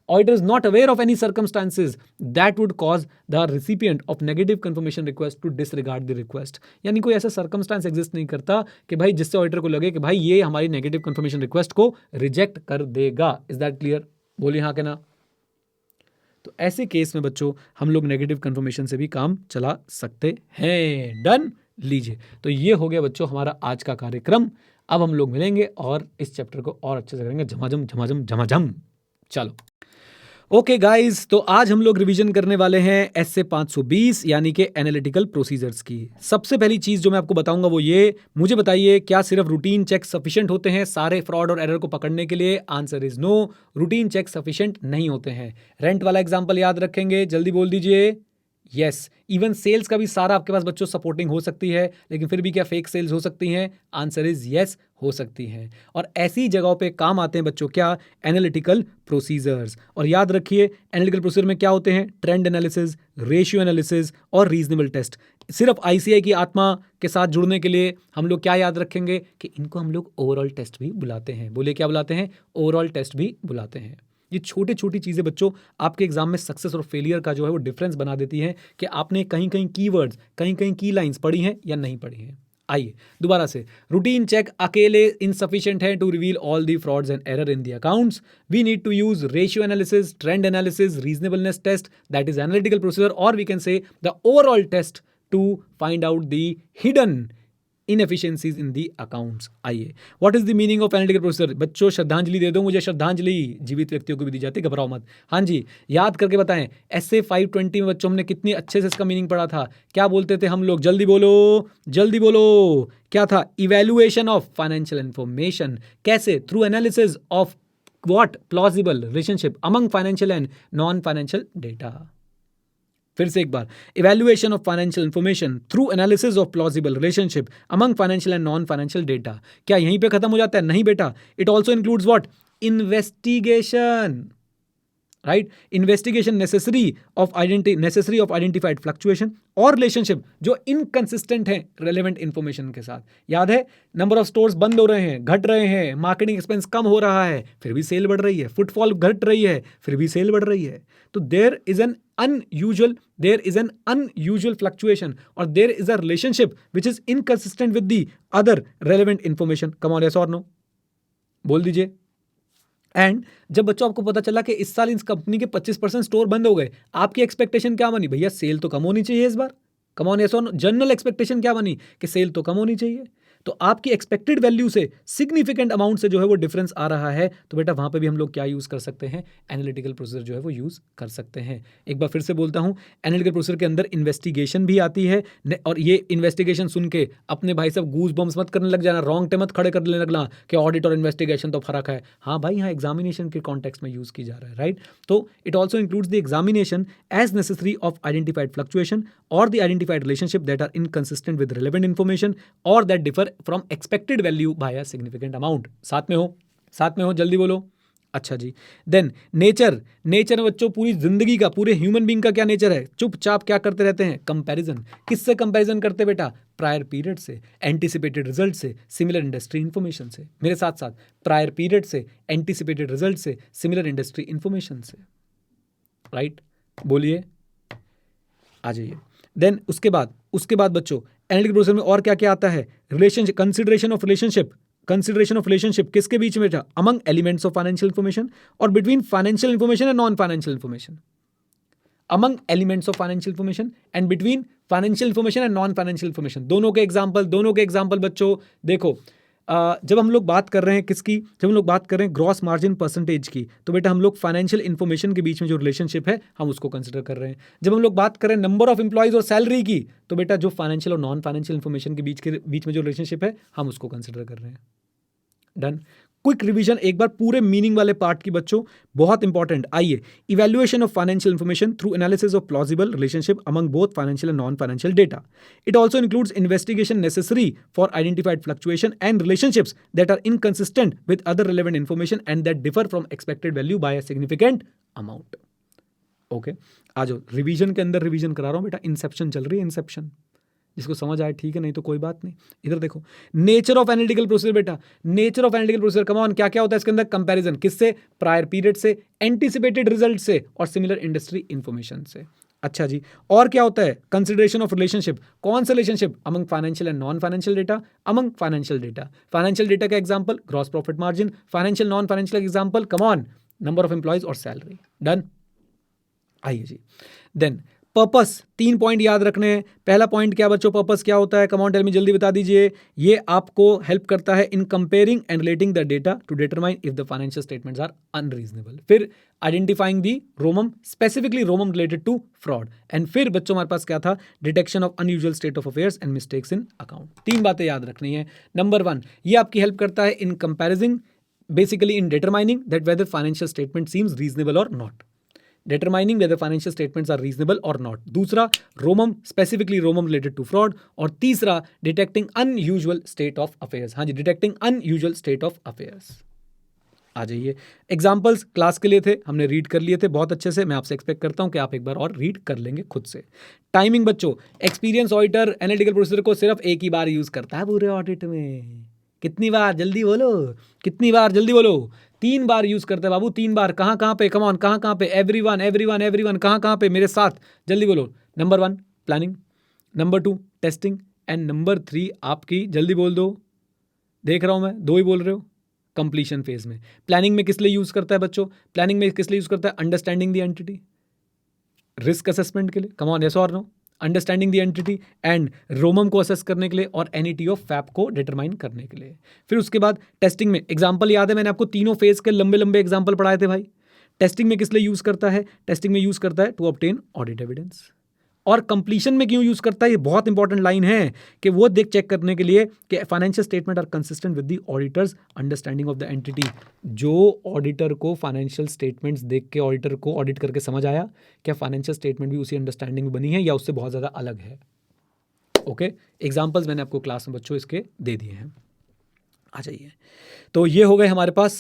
auditor is not aware of any circumstances that would cause the recipient of negative confirmation request to disregard the request। यानी कोई ऐसा circumstance exist नहीं करता कि भाई जिससे ऑडिटर को लगे कि भाई ये हमारी नेगेटिव कंफर्मेशन रिक्वेस्ट को रिजेक्ट कर देगा। Is that clear? बोलिए हाँ के ना। तो ऐसे केस में बच्चों हम लोग नेगेटिव कंफर्मेशन से भी काम चला सकते हैं। डन, लीजिए। तो ये हो गया बच्चों हमारा आज का कार्यक्रम। अब हम लोग मिलेंगे और इस चैप्टर को और अच्छे से करेंगे, झमाझम झमाझम झमाझम। चलो ओके गाइस, तो आज हम लोग रिवीजन करने वाले हैं एसए 520 यानी कि एनालिटिकल प्रोसीजर्स की। सबसे पहली चीज जो मैं आपको बताऊंगा वो ये, मुझे बताइए क्या सिर्फ रूटीन चेक सफिशिएंट होते हैं सारे फ्रॉड और एरर को पकड़ने के लिए? Answer is no, routine check sufficient नहीं होते हैं। रेंट वाला एग्जांपल याद रखेंगे, जल्दी बोल दीजिए। यस, इवन सेल्स का भी सारा आपके पास बच्चों सपोर्टिंग हो सकती है, लेकिन फिर भी क्या फेक सेल्स हो सकती हैं? आंसर इज यस, हो सकती हैं। और ऐसी जगहों पे काम आते हैं बच्चों क्या? Analytical procedures. और याद रखिए एनालिटिकल प्रोसीजर में क्या होते हैं? ट्रेंड एनालिसिस, रेशियो एनालिसिस और रीजनेबल टेस्ट। सिर्फ आईसीआई की आत्मा के साथ जुड़ने के लिए हम लोग क्या याद रखेंगे कि इनको हम लोग ओवरऑल टेस्ट भी बुलाते हैं। बोलिए क्या बुलाते हैं? ओवरऑल टेस्ट भी बुलाते हैं। ये छोटी छोटी चीज़ें बच्चों आपके एग्जाम में सक्सेस और फेलियर का जो है वो डिफरेंस बना देती हैं कि आपने कहीं कहीं कीवर्ड्स, कहीं कहीं की लाइंस पढ़ी हैं या नहीं पढ़ी हैं। आइए दोबारा से, रूटीन चेक अकेले इनसफिशिएंट है to reveal all the frauds and error in the accounts. We need to use ratio analysis, trend analysis, reasonableness test, that is analytical procedure, और we can say the overall test to find out the hidden inefficiencies in the accounts. आइए, what is the meaning of analytical procedure? बच्चों श्रद्धांजलि दे दो मुझे, श्रद्धांजलि जीवित व्यक्तियों को भी दी जाती है, घबराओ मत। हाँ जी, याद करके बताएं, एसए 520 में बच्चों हमने कितनी अच्छे से इसका मीनिंग पढ़ा था। क्या बोलते थे हम लोग? जल्दी बोलो, जल्दी बोलो। क्या था? Evaluation of financial information. कैसे? Through analysis of what? Plausible relationship among financial and non financial data. फिर से एक बार, evaluation of financial information through analysis of plausible relationship among financial and non financial data. क्या यहीं पे खत्म हो जाता है? नहीं बेटा, it also includes what? Investigation, right? Investigation necessary of identified fluctuation और रिलेशनशिप जो इनकंसिस्टेंट है रेलेवेंट इंफॉर्मेशन के साथ। याद है, नंबर ऑफ स्टोर्स बंद हो रहे हैं, घट रहे हैं, मार्केटिंग एक्सपेंस कम हो रहा है, फिर भी सेल बढ़ रही है, फुटफॉल घट रही है, फिर भी सेल बढ़ रही है। तो there is an unusual fluctuation or there is a relationship which is inconsistent with the other relevant information. Come on, yes or no? बोल दीजिए। एंड जब बच्चों आपको पता चला कि इस साल इस कंपनी के 25% स्टोर बंद हो गए, आपकी एक्सपेक्टेशन क्या बनी? भैया सेल तो कम होनी चाहिए इस बार। कम ऑन, यस और नो? जनरल एक्सपेक्टेशन क्या बनी? कि सेल तो कम होनी चाहिए। तो आपकी एक्सपेक्टेड वैल्यू से सिग्निफिकेंट अमाउंट से जो है वो डिफरेंस आ रहा है, तो बेटा वहां पे भी हम लोग क्या यूज कर सकते हैं? एनालिटिकल प्रोसीजर जो है वो यूज कर सकते हैं। एक बार फिर से बोलता हूं, एनालिटिकल प्रोसीजर के अंदर इन्वेस्टिगेशन भी आती है। और ये इन्वेस्टिगेशन सुन के अपने भाई साहब गूज बम्स मत करने लग जाना, रॉन्ग मत खड़े करने लगना कि ऑडिट और इन्वेस्टिगेशन तो फर्क है। हाँ भाई, यहाँ एग्जामिनेशन के कॉन्टेक्स्ट में यूज की जा रहा है, राइट? तो it also includes the examination as necessary of identified fluctuation और the identified relationship that are inconsistent with relevant information और that differ from expected value by a significant amount. साथ में हो, जल्दी बोलो। अच्छा जी, देन नेचर में बच्चों पूरी जिंदगी का, पूरे ह्यूमन बीइंग का क्या नेचर है? चुपचाप क्या करते रहते हैं? कंपैरिजन। किससे कंपैरिजन करते बेटा? प्रायर पीरियड से, एंटिसिपेटेड रिजल्ट से, सिमिलर इंडस्ट्री इंफॉर्मेशन से। मेरे साथ साथ, प्रायर पीरियड से, एंटिसिपेटेड रिजल्ट से, सिमिलर इंडस्ट्री इंफॉर्मेशन से, राइट? बोलिए, आ जाइए। देन उसके बाद बच्चों एनालिटिकल प्रोसीजर में और क्या क्या आता है? रिलेशनशिप, कंसिडरेशन ऑफ रिलेशनशिप किसके बीच में था? Among elements of financial information और between financial information and non financial information. Among elements of financial information and between financial information and non financial information. दोनों के एग्जांपल बच्चों देखो। जब हम लोग बात कर रहे हैं किसकी, जब हम लोग बात कर रहे हैं ग्रॉस मार्जिन परसेंटेज की, तो बेटा हम लोग फाइनेंशियल इन्फॉर्मेशन के बीच में जो रिलेशनशिप है हम उसको कंसिडर कर रहे हैं। जब हम लोग बात करें नंबर ऑफ एम्प्लॉयज और सैलरी की, तो बेटा जो फाइनेंशियल और नॉन फाइनेंशियल इन्फॉर्मेशन के बीच में जो रिलेशनशिप है हम उसको कंसिडर कर रहे हैं। डन। क्विक रिवीजन एक बार पूरे मीनिंग वाले पार्ट की बच्चों, बहुत इंपॉर्टेंट। आइए, evaluation of financial information through analysis of plausible relationship among both financial and non financial data. It also includes investigation necessary for identified fluctuation and relationships that are inconsistent with other relevant information and that differ from expected value by a significant amount. Okay, आ जाओ, रिवीजन के अंदर रिवीजन करा रहा हूं बेटा, इंसेप्शन चल रही है, इंसेप्शन। जिसको समझ आए ठीक है, नहीं तो कोई बात नहीं। इधर देखो, नेचर ऑफ एनालिटिकल प्रोसीजर बेटा, nature of analytical procedure, come on, क्या क्या होता है इसके अंदर? कंपैरिजन किससे? प्रायर पीरियड से, एंटिसिपेटेड रिजल्ट से और सिमिलर इंडस्ट्री इंफॉर्मेशन से। अच्छा जी, और क्या होता है? Consideration of relationship. कौन सा relationship? Among financial and non financial data. Among financial data, financial data का example gross profit margin, financial non financial example come on number of employees और सैलरी। डन। आइए जी, देन पर्पस, 3 पॉइंट याद रखने हैं। पहला पॉइंट क्या बच्चों, पर्पस क्या होता है? कम ऑन टेल मी, जल्दी बता दीजिए। ये आपको हेल्प करता है in comparing and relating the data to determine if the financial statements are unreasonable. फिर identifying the ROMM, specifically ROMM related to fraud. And फिर बच्चों हमारे पास क्या था? Detection of unusual state of affairs and mistakes in account. 3 बातें याद रखनी है। नंबर 1, ये आपकी हेल्प करता है in comparing, basically in determining that whether financial statement seems reasonable और not, determining whether financial statements are reasonable or not। दूसरा, रोमम, specifically रोमम related to fraud। और तीसरा, detecting unusual state of affairs। हाँ जी, detecting unusual state of affairs। आ जाइए, एग्जाम्पल्स क्लास के लिए थे, हमने रीड कर लिए थे बहुत अच्छे से। मैं आपसे एक्सपेक्ट करता हूं कि आप एक बार और रीड कर लेंगे खुद से। टाइमिंग बच्चों, एक्सपीरियंस ऑडिटर एनालिटिकल प्रोसीजर को सिर्फ एक ही बार यूज करता है पूरे ऑडिट में। कितनी बार? जल्दी बोलो, कितनी बार? जल्दी बोलो। 3 बार यूज करते हैं बाबू, 3 बार। कहाँ कहाँ पे? कम ऑन, कहाँ कहाँ पे? एवरीवन एवरीवन एवरीवन, कहाँ कहाँ पे? मेरे साथ जल्दी बोलो। Number 1 planning, number 2 testing and number 3 आपकी, जल्दी बोल दो, देख रहा हूं मैं, 2 ही बोल रहे हो, कंप्लीशन फेज में। प्लानिंग में किस लिए यूज करता है बच्चों? प्लानिंग में किस लिए यूज करता है? Understanding the entity, risk assessment के लिए। कम ऑन, यस और no? Understanding the entity and ROMM को असेस करने के लिए और एनईटी ऑफ फैप को डिटरमाइन करने के लिए। फिर उसके बाद टेस्टिंग में एग्जांपल याद है, मैंने आपको तीनों फेज के लंबे लंबे एग्जांपल पढ़ाए थे भाई। टेस्टिंग में किस लिए यूज करता है? टेस्टिंग में यूज करता है टू ऑब्टेन ऑडिट एविडेंस। और कंप्लीशन में क्यों यूज करता है? ये बहुत इंपॉर्टेंट लाइन है कि वो देख चेक करने के लिए कि financial statement are consistent with the auditor's understanding of the entity. जो ऑडिटर को फाइनेंशियल स्टेटमेंट्स देख के, ऑडिटर को ऑडिट करके समझ आया क्या फाइनेंशियल स्टेटमेंट भी उसी अंडरस्टैंडिंग में बनी है या उससे बहुत ज़्यादा अलग है। ओके, एग्जाम्पल्स मैंने आपको क्लास में बच्चों इसके दे दिए हैं। आ जाइए, तो ये हो गए हमारे पास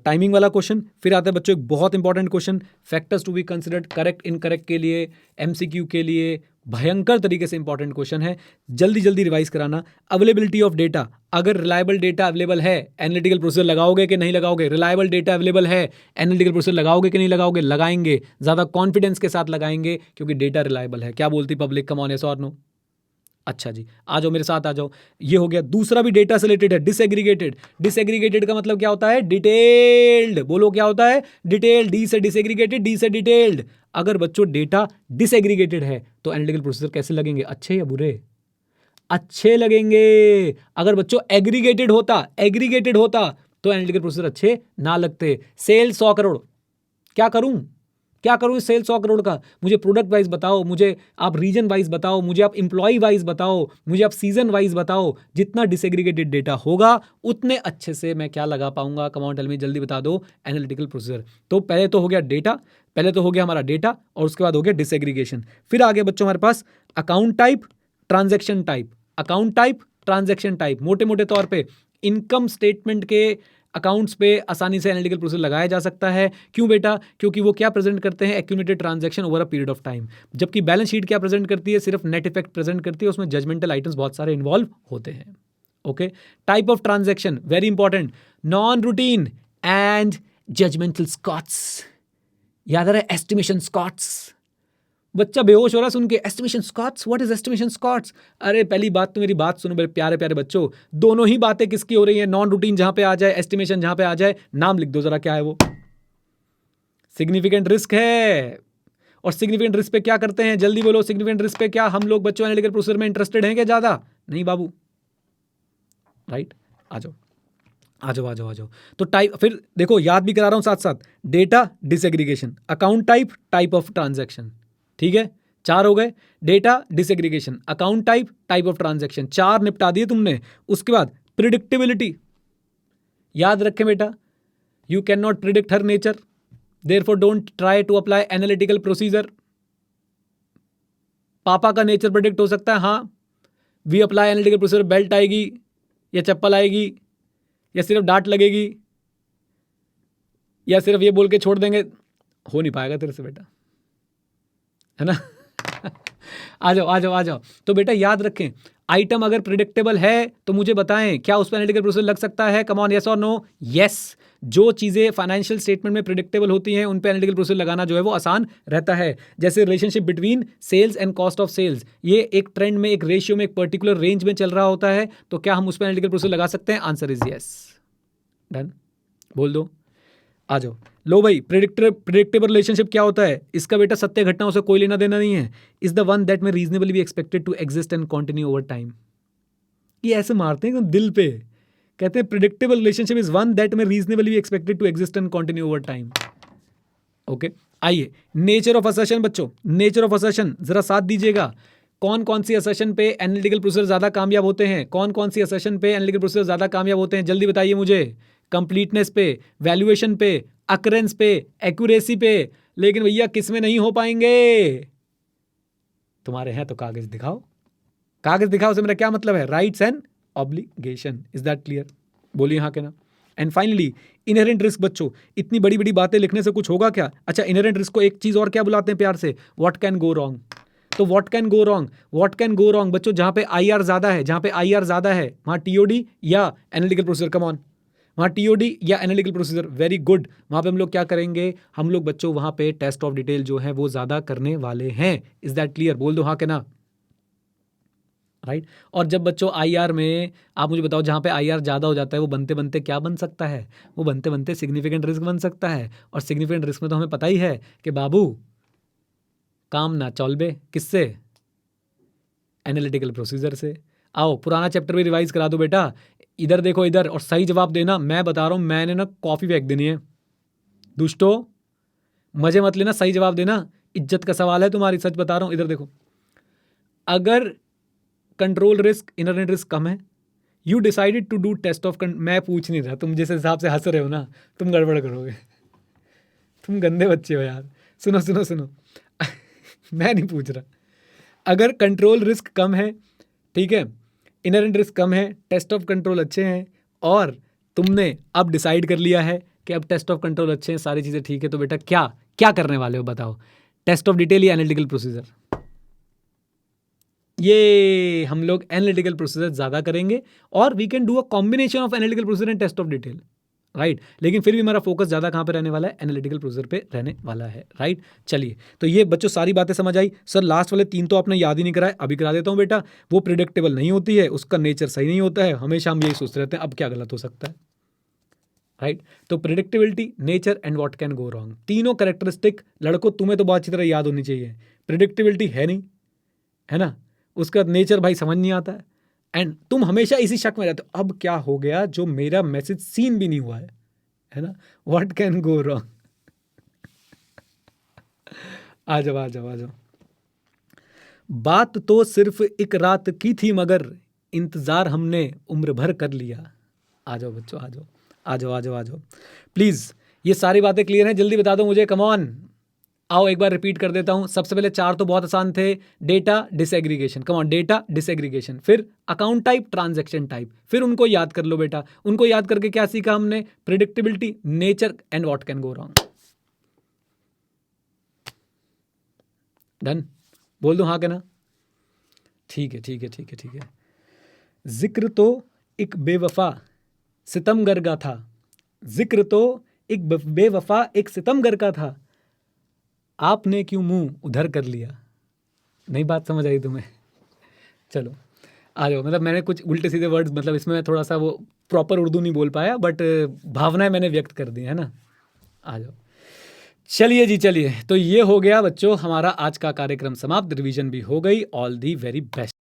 टाइमिंग वाला क्वेश्चन। फिर आता है बच्चों एक बहुत important question, factors to be considered, correct incorrect के लिए, एमसीक्यू के लिए भयंकर तरीके से इंपॉर्टेंट क्वेश्चन है। जल्दी जल्दी रिवाइज कराना। अवेलेबिलिटी ऑफ डेटा, अगर रिलायबल डेटा अवेलेबल है, एनालिटिकल प्रोसीजर लगाओगे कि नहीं लगाओगे? रिलायबल डेटा अवेलेबल है, एनालिटिकल प्रोसीजर लगाओगे कि नहीं लगाओगे? लगाएंगे, ज़्यादा कॉन्फिडेंस के साथ लगाएंगे क्योंकि डेटा रिलायबल है। क्या बोलती पब्लिक? कम ऑन, यस और नो? अच्छा जी, आ जाओ मेरे साथ, आ जाओ। ये हो गया। दूसरा भी डेटा से रिलेटेड है, डिसएग्रीगेटेड। डिसएग्रीगेटेड का मतलब क्या होता है? डिटेल्ड। बोलो क्या होता है? डिटेल्ड। डी से डिसएग्रीगेटेड, डी से डिटेल्ड। अगर बच्चों डेटा डिसएग्रीगेटेड है तो एनालिटिकल प्रोसीजर कैसे लगेंगे? अच्छे या बुरे? अच्छे लगेंगे। अगर बच्चों एग्रीगेटेड होता तो एनालिटिकल प्रोसीजर अच्छे ना लगते। सेल 100 करोड़, क्या करूं? क्या करूं इस सेल 100 करोड़ का? मुझे प्रोडक्ट वाइज बताओ, मुझे आप रीजन वाइज बताओ, मुझे आप इंप्लॉय वाइज बताओ, मुझे आप सीजन वाइज बताओ। जितना डिसएग्रीगेटेड डेटा होगा उतने अच्छे से मैं क्या लगा पाऊंगा? कम ऑन टेल मी, जल्दी बता दो। Analytical procedure. तो पहले तो हो गया डेटा, पहले तो हो गया हमारा डेटा और उसके बाद हो गया डिसएग्रीगेशन। फिर आगे बच्चों हमारे पास account type, transaction type. Account type, transaction type, मोटे मोटे तौर पे इनकम स्टेटमेंट के अकाउंट्स पे आसानी से एनालिटिकल प्रोसीजर लगाया जा सकता है। क्यों बेटा? क्योंकि वो क्या प्रेजेंट करते हैं? Accumulated transaction over a period of time. जबकि बैलेंस शीट क्या प्रेजेंट करती है? सिर्फ नेट इफेक्ट प्रेजेंट करती है, उसमें जजमेंटल आइटम्स बहुत सारे इन्वॉल्व होते हैं। Okay, type of transaction very important, non routine and judgmental SCOTs. याद आ रहा है? Estimation SCOTs. बच्चा बेहोश हो रहा सुन के, estimation SCOTs, what is estimation SCOTs? अरे पहली बात तो मेरी बात सुनो मेरे प्यारे प्यारे बच्चों, दोनों ही बातें किसकी हो रही है? नॉन रूटीन जहां पे आ जाए, एस्टिमेशन जहां पे आ जाए, नाम लिख दो जरा, क्या है वो? सिग्निफिकेंट रिस्क है। और सिग्निफिकेंट रिस्क पे क्या करते हैं? जल्दी बोलो, सिग्निफिकेंट रिस्क पे क्या हम लोग बच्चों एनालिटिकल प्रोसीजर में इंटरेस्टेड हैं क्या? ज्यादा नहीं बाबू, राइट? आ जाओ आ जाओ आ जाओ आ जाओ। तो टाइप फिर देखो याद भी करा रहा हूँ साथ साथ, data disaggregation, account type, type of transaction, ठीक है 4 हो गए। Data disaggregation, account type, type of transaction, 4 निपटा दिए तुमने। उसके बाद प्रिडिक्टेबिलिटी, याद रखें बेटा, you can not predict her nature, therefore don't try to apply analytical procedure. पापा का नेचर प्रिडिक्ट हो सकता है, हाँ, we apply analytical procedure, belt आएगी या चप्पल आएगी या सिर्फ डांट लगेगी या सिर्फ ये बोल के छोड़ देंगे, हो नहीं पाएगा तेरे से बेटा, है ना। आ जाओ आ जाओ आ जाओ। तो बेटा याद रखें, आइटम अगर प्रिडिक्टेबल है तो मुझे बताएं क्या उस पर एनालिटिकल प्रोसीजर लग सकता है। कम ऑन, यस और नो? यस, जो चीज़ें फाइनेंशियल स्टेटमेंट में प्रिडिक्टेबल होती हैं उन पे एनालिटिकल प्रोसीजर लगाना जो है वो आसान रहता है। जैसे relationship between sales and cost of sales, ये एक ट्रेंड में, एक रेशियो में, एक पर्टिकुलर रेंज में चल रहा होता है, तो क्या हम उस पर एनालिटिकल प्रोसीजर लगा सकते हैं? Answer is yes. डन, बोल दो, आ जाओ। लो भाई, प्रिडिक्टेबल रिलेशनशिप क्या होता है? इसका बेटा सत्य घटनाओं से कोई लेना देना नहीं है। Is the one that may reasonably be expected to exist and continue over time. ये ऐसे मारते हैं दिल पे, कहते हैं predictable relationship is one that may reasonably be expected to exist and continue over time. Okay, आइए नेचर ऑफ असर्शन बच्चों, नेचर ऑफ असर्शन जरा साथ दीजिएगा। कौन कौन सी असर्शन पे एनालिटिकल प्रोसीजर ज्यादा कामयाब होते हैं? कौन कौन सी असर्शन पे एनालिटिकल प्रोसीजर ज्यादा कामयाब होते हैं? जल्दी बताइए मुझे। कंप्लीटनेस पे, वैल्यूएशन पे, अकरेंस पे, एक्यूरेसी पे। लेकिन भैया किस में नहीं हो पाएंगे? तुम्हारे हैं तो कागज दिखाओ, कागज दिखाओ से मेरा क्या मतलब है? Rights and obligation. Is that clear? बोलिए हाँ के ना। एंड फाइनली इनहेरेंट रिस्क बच्चों, इतनी बड़ी बड़ी बातें लिखने से कुछ होगा क्या? अच्छा, इनहेरेंट रिस्क को एक चीज और क्या बुलाते हैं प्यार से? What can go wrong. तो what can go wrong, what can go wrong बच्चों, जहां पे आईआर ज्यादा है, जहां पे आईआर ज्यादा है वहां टीओडी या एनालिटिकल प्रोसीजर। कम ऑन, वहाँ टीओडी या एनालिटिकल प्रोसीजर, वेरी गुड। वहाँ पे हम लोग क्या करेंगे? हम लोग बच्चों वहाँ पे टेस्ट ऑफ डिटेल जो है वो ज़्यादा करने वाले हैं। Is that clear? बोल दो हाँ के ना। राइट। और जब बच्चों आईआर में, आप मुझे बताओ, जहाँ पे आईआर ज़्यादा हो जाता है वो बनते बनते क्या बन सकता है? वो बनते बनते सिग्निफिकेंट रिस्क बन सकता है। और सिग्निफिकेंट रिस्क में तो हमें पता ही है कि बाबू काम ना चौलबे, किससे? एनालिटिकल प्रोसीजर से। आओ पुराना चैप्टर भी रिवाइज करा दो बेटा। इधर देखो इधर, और सही जवाब देना। मैं बता रहा हूँ, मैंने ना कॉफी फेंक देनी है। दुष्टो मजे मत लेना, सही जवाब देना, इज्जत का सवाल है तुम्हारी, सच बता रहा हूँ। इधर देखो, अगर कंट्रोल रिस्क, इनहेरेंट रिस्क कम है, you decided to do test of, मैं पूछ नहीं रहा, तुम जिस हिसाब से हंस रहे हो ना, तुम गड़बड़ करोगे। तुम गंदे बच्चे हो यार। सुनो सुनो सुनो मैं नहीं पूछ रहा। अगर कंट्रोल रिस्क कम है, ठीक है, इनहेरेंट रिस्क कम है, टेस्ट ऑफ कंट्रोल अच्छे हैं, और तुमने अब डिसाइड कर लिया है कि अब टेस्ट ऑफ कंट्रोल अच्छे हैं, सारी चीज़ें ठीक है, तो बेटा क्या क्या करने वाले हो बताओ? टेस्ट ऑफ डिटेल या एनालिटिकल प्रोसीजर? ये हम लोग एनालिटिकल प्रोसीजर ज़्यादा करेंगे, और we can do a combination of analytical procedure and test of detail. Right, लेकिन फिर भी हमारा फोकस ज़्यादा कहाँ पे रहने वाला है? एनालिटिकल प्रोसीजर पे रहने वाला है। राइट, चलिए, तो ये बच्चों सारी बातें समझ आई। सर लास्ट वाले 3 तो आपने याद ही नहीं कराए, अभी करा देता हूँ बेटा। वो प्रिडिक्टेबल नहीं होती है, उसका नेचर सही नहीं होता है, हमेशा हम यही सोचते रहते हैं अब क्या गलत हो सकता है। राइट, तो predictability, nature and what can go wrong, तीनों कैरेक्टरिस्टिक लड़कों तुम्हें तो बहुत अच्छी तरह याद होनी चाहिए। प्रिडिक्टेबिलिटी है नहीं, है ना, उसका नेचर भाई समझ नहीं आता है, एंड तुम हमेशा इसी शक में रहते हो अब क्या हो गया जो मेरा मैसेज सीन भी नहीं हुआ है ना। What can go wrong. आ जाओ आ जाओ आ जाओ। बात तो सिर्फ एक रात की थी मगर इंतजार हमने उम्र भर कर लिया। आ जाओ बच्चों, आ जाओ आ जाओ आ जाओ आ जाओ प्लीज। ये सारी बातें क्लियर हैं? जल्दी बता दो मुझे, कम ऑन। आओ एक बार रिपीट कर देता हूं। सबसे पहले 4 तो बहुत आसान थे। Data disaggregation, come on, data disaggregation, फिर अकाउंट टाइप, ट्रांजैक्शन टाइप, फिर उनको याद कर लो बेटा। उनको याद करके क्या सीखा हमने? Predictability, nature and what can go wrong. Done, बोल दो हाँ के ना। ठीक है ठीक है ठीक है ठीक है। जिक्र तो एक बेवफा सितमगर का था, जिक्र तो एक बेवफा एक सितमगर का था, आपने क्यों मुंह उधर कर लिया। नहीं बात समझ आई तुम्हें? चलो आ जाओ। मतलब मैंने कुछ उल्टे सीधे वर्ड्स, मतलब इसमें मैं थोड़ा सा वो प्रॉपर उर्दू नहीं बोल पाया, बट भावनाएं मैंने व्यक्त कर दी, है ना। आ जाओ, चलिए जी चलिए। तो ये हो गया बच्चों हमारा आज का कार्यक्रम समाप्त, रिवीजन भी हो गई। All the very best.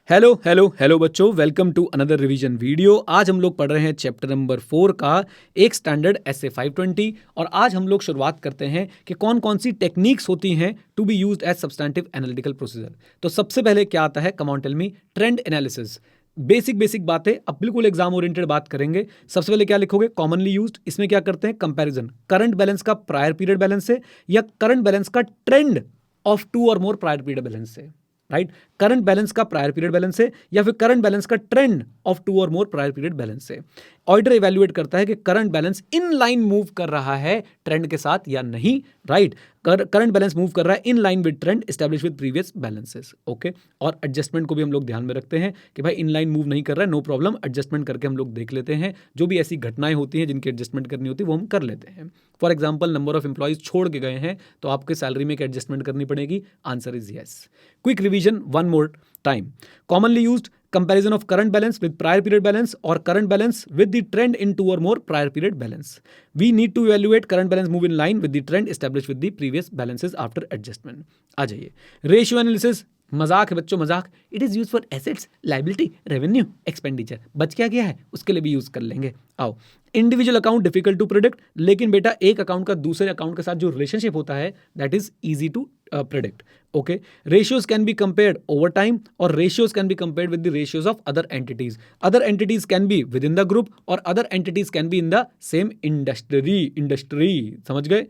Hello hello hello बच्चों, welcome to another revision video. आज हम लोग पढ़ रहे हैं चैप्टर नंबर 4 का एक स्टैंडर्ड एसए 520 और आज हम लोग शुरुआत करते हैं कि कौन कौन सी टेक्निक्स होती हैं to be used as substantive analytical procedure. तो सबसे पहले क्या आता है, come on tell me, trend analysis. Basic बातें, अब बिल्कुल एग्जाम ओरिएंटेड बात करेंगे। सबसे पहले क्या लिखोगे, कॉमनली यूज्ड। इसमें क्या करते हैं, कंपैरिजन करंट बैलेंस का प्रायर पीरियड बैलेंस से या करंट बैलेंस का ट्रेंड ऑफ 2 और मोर प्रायर पीरियड बैलेंस से। राइट, करंट बैलेंस का प्रायर पीरियड बैलेंस से या फिर करंट बैलेंस का ट्रेंड ऑफ 2 और मोर प्रायर पीरियड बैलेंस से। ऑडिटर इवैल्यूएट करता है कि current balance in line move कर रहा है ट्रेंड के साथ या नहीं। राइट, करंट बैलेंस मूव कर रहा है in line with trend establish with previous balances. Okay, और एडजस्टमेंट को भी हम लोग ध्यान में रखते हैं कि भाई इन लाइन मूव नहीं कर रहा है, नो प्रॉब्लम, एडजस्टमेंट करके हम लोग देख लेते हैं। जो भी ऐसी घटनाएं होती हैं जिनकी एडजस्टमेंट करनी होती है वो हम कर लेते हैं। For example, number of employees छोड़ के गए हैं तो आपके सैलरी में एक एडजस्टमेंट करनी पड़ेगी। Answer is yes. Quick revision one more time. Commonly used, comparison of current balance with prior period balance or current balance with the trend in 2 or more prior period balance. We need to evaluate current balance move in line with the trend established with the previous balances after adjustment. आ जाइए, रेशियो एनालिसिस। मजाक है बच्चों, मजाक। It is use for assets, liability, revenue, expenditure. बच क्या गया है उसके लिए भी यूज कर लेंगे। आओ, individual account difficult to predict, लेकिन बेटा एक अकाउंट का दूसरे अकाउंट के साथ जो रिलेशनशिप होता है that is easy to predict. Okay, ratios can be compared over time और ratios can be compared with the ratios of other entities. Other entities can be within the group और other entities can be in the same industry. समझ गए?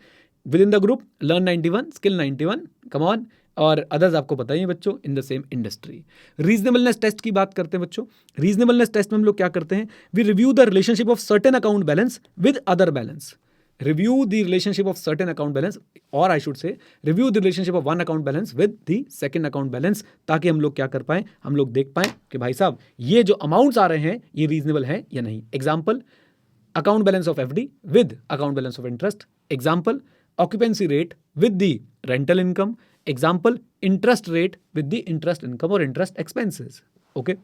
Within the group learn 91, skill 91, come on, और अदर्स आपको पता ही है बच्चों, in the same industry. Reasonableness test की बात करते हैं बच्चों। रीजनेबलनेस टेस्ट में हम लोग क्या करते हैं, we review the relationship of certain account balance with other balance. Review the relationship of certain account balance, or I should say review the relationship of one account balance with the second account balance, ताकि हम लोग क्या कर पाएं, हम लोग देख पाएं कि भाई साहब ये जो अमाउंट्स आ रहे हैं ये रीजनेबल हैं या नहीं। Example, account balance of FD with account balance of interest. Example, occupancy rate with the rental income. Example, interest rate with the interest income और interest expenses. Okay,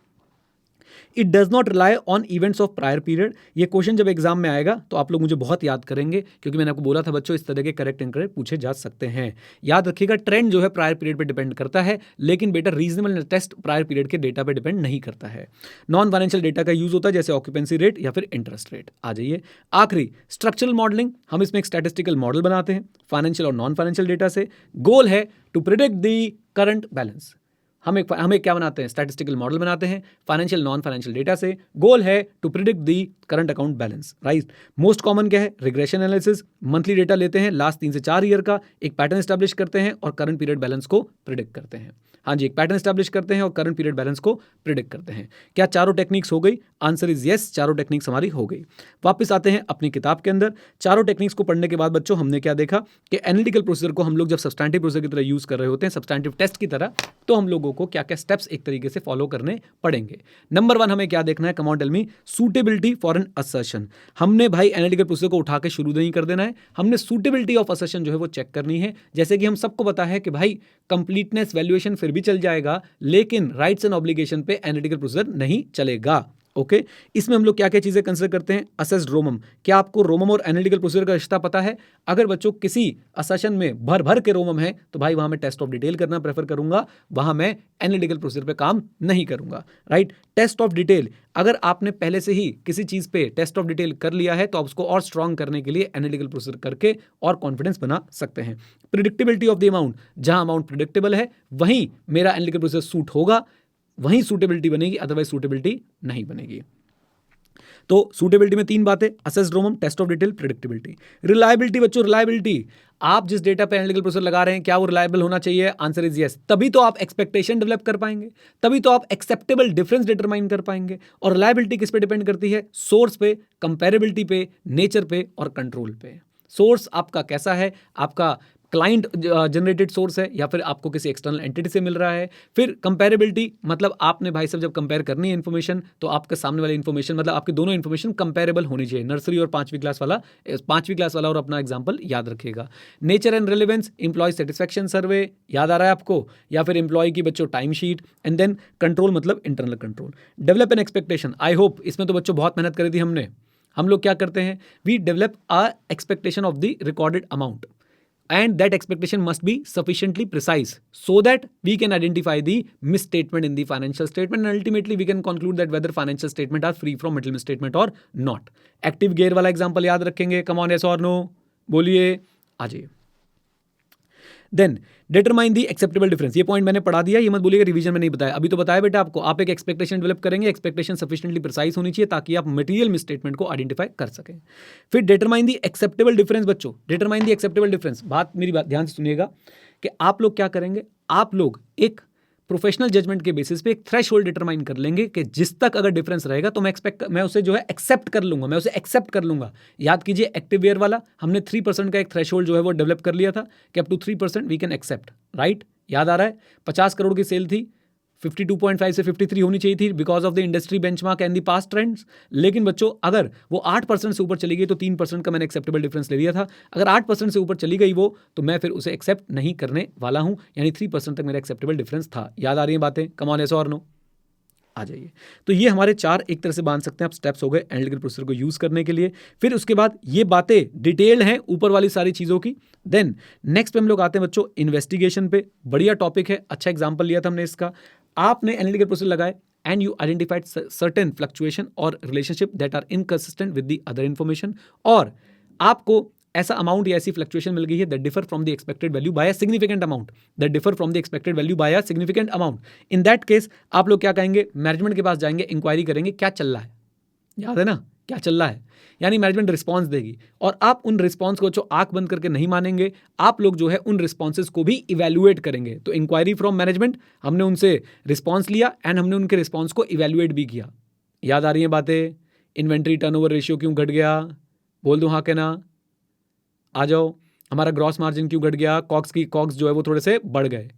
it does not rely on events of prior period. ये क्वेश्चन जब एग्जाम में आएगा तो आप लोग मुझे बहुत याद करेंगे, क्योंकि मैंने आपको बोला था बच्चों इस तरह के करेक्ट इनकरेक्ट पूछे जा सकते हैं। याद रखिएगा, ट्रेंड जो है प्रायर पीरियड पे डिपेंड करता है, लेकिन बेटा रीजनेबल टेस्ट प्रायर पीरियड के डेटा पे डिपेंड नहीं करता है। नॉन फाइनेंशियल डेटा का यूज होता है, जैसे ऑक्यूपेंसी रेट या फिर इंटरेस्ट रेट। आ जाइए, आखिरी स्ट्रक्चरल मॉडलिंग। हम इसमें एक स्टैटिस्टिकल मॉडल बनाते हैं फाइनेंशियल और नॉन फाइनेंशियल डेटा से। गोल है to predict the current balance. हम क्या बनाते हैं, स्टैटिस्टिकल मॉडल बनाते हैं फाइनेंशियल नॉन फाइनेंशियल डेटा से। गोल है to predict the current account balance. Right, most common क्या है, रिग्रेशन एनालिसिस। मंथली डेटा लेते हैं लास्ट 3 से 4 ईयर का, एक पैटर्न एस्टैब्लिश करते हैं और करंट पीरियड बैलेंस को प्रिडिक्ट करते हैं। हाँ जी, एक पैटर्न एस्टैब्लिश करते हैं और करंट पीरियड बैलेंस को प्रिडिक्ट करते हैं। क्या चारों टेक्निक्स हो गई? आंसर इज यस, चारों टेक्निक्स हमारी हो गई। वापस आते हैं अपनी किताब के अंदर। चारों टेक्निक्स को पढ़ने के बाद बच्चों हमने क्या देखा कि एनालिटिकल प्रोसीजर को हम लोग जब सब्सटैंटिव प्रोसीजर की तरह यूज कर रहे होते हैं, सब्सटैंटिव टेस्ट की तरह, तो हम लोगों को क्या क्या स्टेप्स एक तरीके से फॉलो करने पड़ेंगे। नंबर 1 हमें क्या देखना है, come on tell me, suitability for an assertion. हमने भाई एनालिटिकल प्रोसीजर को उठा के शुरू नहीं कर देना है, हमने सूटेबिलिटी ऑफ असर्शन जो है वो चेक करनी है। जैसे कि हम सबको पता है कि भाई कंप्लीटनेस वैल्यूएशन फिर भी चल जाएगा, लेकिन राइट्स एंड ऑब्लिगेशन पे एनालिटिकल प्रोसीजर नहीं चलेगा। ओके, इसमें हम लोग क्या क्या चीजें कंसीडर करते हैं। असेस्ड रोमम। क्या आपको रोमम और एनालिटिकल प्रोसीजर का रिश्ता पता है? अगर बच्चों किसी असर्शन में भर भर के रोमम है तो भाई वहां मैं टेस्ट ऑफ डिटेल करना प्रेफर करूंगा, वहां मैं एनालिटिकल प्रोसीजर पे काम नहीं करूंगा। Right, test of detail. अगर आपने पहले से ही किसी चीज पे टेस्ट ऑफ डिटेल कर लिया है तो आप उसको और स्ट्रॉन्ग करने के लिए एनालिटिकल प्रोसीजर करके और कॉन्फिडेंस बना सकते हैं। Predictability of the amount. जहां अमाउंट प्रिडिक्टेबल है वहीं मेरा एनालिटिकल प्रोसीजर सूट होगा, वहीं सूटेबिलिटी बनेगी, अदरवाइज सूटेबिलिटी नहीं बनेगी। तो सूटेबिलिटी में 3 बातें, assessed ROMM, test of detail, predictability. Reliability बच्चों, रिलायबिलिटी। आप जिस डेटा पे एनालिटिकल प्रोसीजर लगा रहे हैं क्या वो रिलायबल होना चाहिए? Answer is yes. तभी तो आप एक्सपेक्टेशन डेवलप कर पाएंगे, तभी तो आप एक्सेप्टेबल डिफरेंस डिटरमाइन कर पाएंगे। और रिलायबिलिटी किस पे डिपेंड करती है? सोर्स पे, कंपेरेबिलिटी पे, नेचर पे और कंट्रोल पे। सोर्स आपका कैसा है, आपका क्लाइंट जनरेटेड सोर्स है या फिर आपको किसी एक्सटर्नल एंटिटी से मिल रहा है। फिर कंपेरेबिलिटी, मतलब आपने भाई साहब जब कंपेयर करनी है इन्फॉर्मेशन तो आपके सामने वाली इन्फॉर्मेशन, मतलब आपकी दोनों इन्फॉर्मेशन कंपेरेबल होनी चाहिए। नर्सरी और 5वीं क्लास वाला और अपना एग्जाम्पल याद रखिएगा। Nature and relevance, employee satisfaction survey याद आ रहा है आपको, या फिर एम्प्लॉय की बच्चों time sheet. And then control, मतलब internal control. Develop an expectation. I hope इसमें तो बच्चों बहुत मेहनत करी थी हमने। हम लोग क्या करते हैं, we develop a expectation of the recorded amount. and that expectation must be sufficiently precise so that we can identify the misstatement in the financial statement, and ultimately we can conclude that whether financial statement are free from middle misstatement or not. Active gear वाला एग्जाम्पल याद रखेंगे. Come on, yes or no? बोलिए, आ जाइए. Then determine the acceptable difference. ये पॉइंट मैंने पढ़ा दिया, ये मत बोलिएगा रिवीजन में नहीं बताया. अभी तो बताया बेटा आपको. आप एक एक्सपेक्टेशन डेवलप करेंगे, एक्सपेक्टेशन सफिशिएंटली प्रिसाइज होनी चाहिए ताकि आप मटेरियल मिसस्टेटमेंट को आइडेंटिफाई कर सकें. फिर डिटरमाइन दी एक्सेप्टेबल डिफरेंस. बच्चों, डिटरमाइन दी एक्सेप्टेबल डिफरेंस. मेरी बात ध्यान से सुनिएगा कि आप लोग क्या करेंगे. आप लोग एक प्रोफेशनल जजमेंट के बेसिस पे एक थ्रेशोल्ड डिटरमाइन कर लेंगे कि जिस तक अगर डिफरेंस रहेगा तो मैं उसे जो है एक्सेप्ट कर लूंगा, मैं उसे एक्सेप्ट कर लूंगा. याद कीजिए एक्टिव वेयर वाला हमने 3% का एक थ्रेशोल्ड जो है वो डेवलप कर लिया था कि up to 3% we can accept. Right, याद आ रहा है. 50 करोड़ की सेल थी, 52.5 से 53 होनी चाहिए थी because of the industry benchmark and the past trends. लेकिन बच्चों अगर वो 8% से ऊपर चली गई तो 3% का मैंने एक्सेप्टेबल डिफरेंस ले लिया था. अगर 8% से ऊपर चली गई वो, तो मैं फिर उसे एक्सेप्ट नहीं करने वाला हूं. यानी 3% तक मेरा एक्सेप्टेबल डिफरेंस था. याद आ रही है बातें? कम ऑन, यस और नो? आ जाइए. तो ये हमारे 4 एक तरह से बांध सकते हैं आप स्टेप्स हो गए एनालिटिकल प्रोसेसर को यूज करने के लिए. फिर उसके बाद ये बातें डिटेल्ड हैं ऊपर वाली सारी चीजों की. देन नेक्स्ट पे हम लोग आते हैं बच्चों इन्वेस्टिगेशन पे. बढ़िया टॉपिक है, अच्छा एग्जांपल लिया था हमने इसका. आपने एनालिटिकल प्रोसेसर लगाए and you identified certain fluctuation or relationship that are inconsistent with the other information, और आपको ऐसा अमाउंट या ऐसी फ्लक्चुएशन मिल गई है that differ from the expected value by a significant amount, that differ from the expected value by a significant amount. in that case आप लोग क्या कहेंगे, मैनेजमेंट के पास जाएंगे, इंक्वायरी करेंगे क्या चल रहा है. याद है ना क्या चल रहा है. यानी मैनेजमेंट रिस्पॉन्स देगी और आप उन रिस्पॉन्स को जो आंख बंद करके नहीं मानेंगे, आप लोग जो है उन रिस्पॉन्सेज को भी इवैल्यूएट करेंगे. तो इंक्वायरी फ्रॉम मैनेजमेंट, हमने उनसे रिस्पॉन्स लिया एंड हमने उनके रिस्पॉन्स को इवैल्यूएट भी किया. याद आ रही है बातें. इन्वेंट्री टर्नओवर रेशियो क्यों घट गया, बोल दूं हाँ के ना? आ जाओ. हमारा ग्रॉस मार्जिन क्यों घट गया, कॉक्स जो है वो थोड़े से बढ़ गए.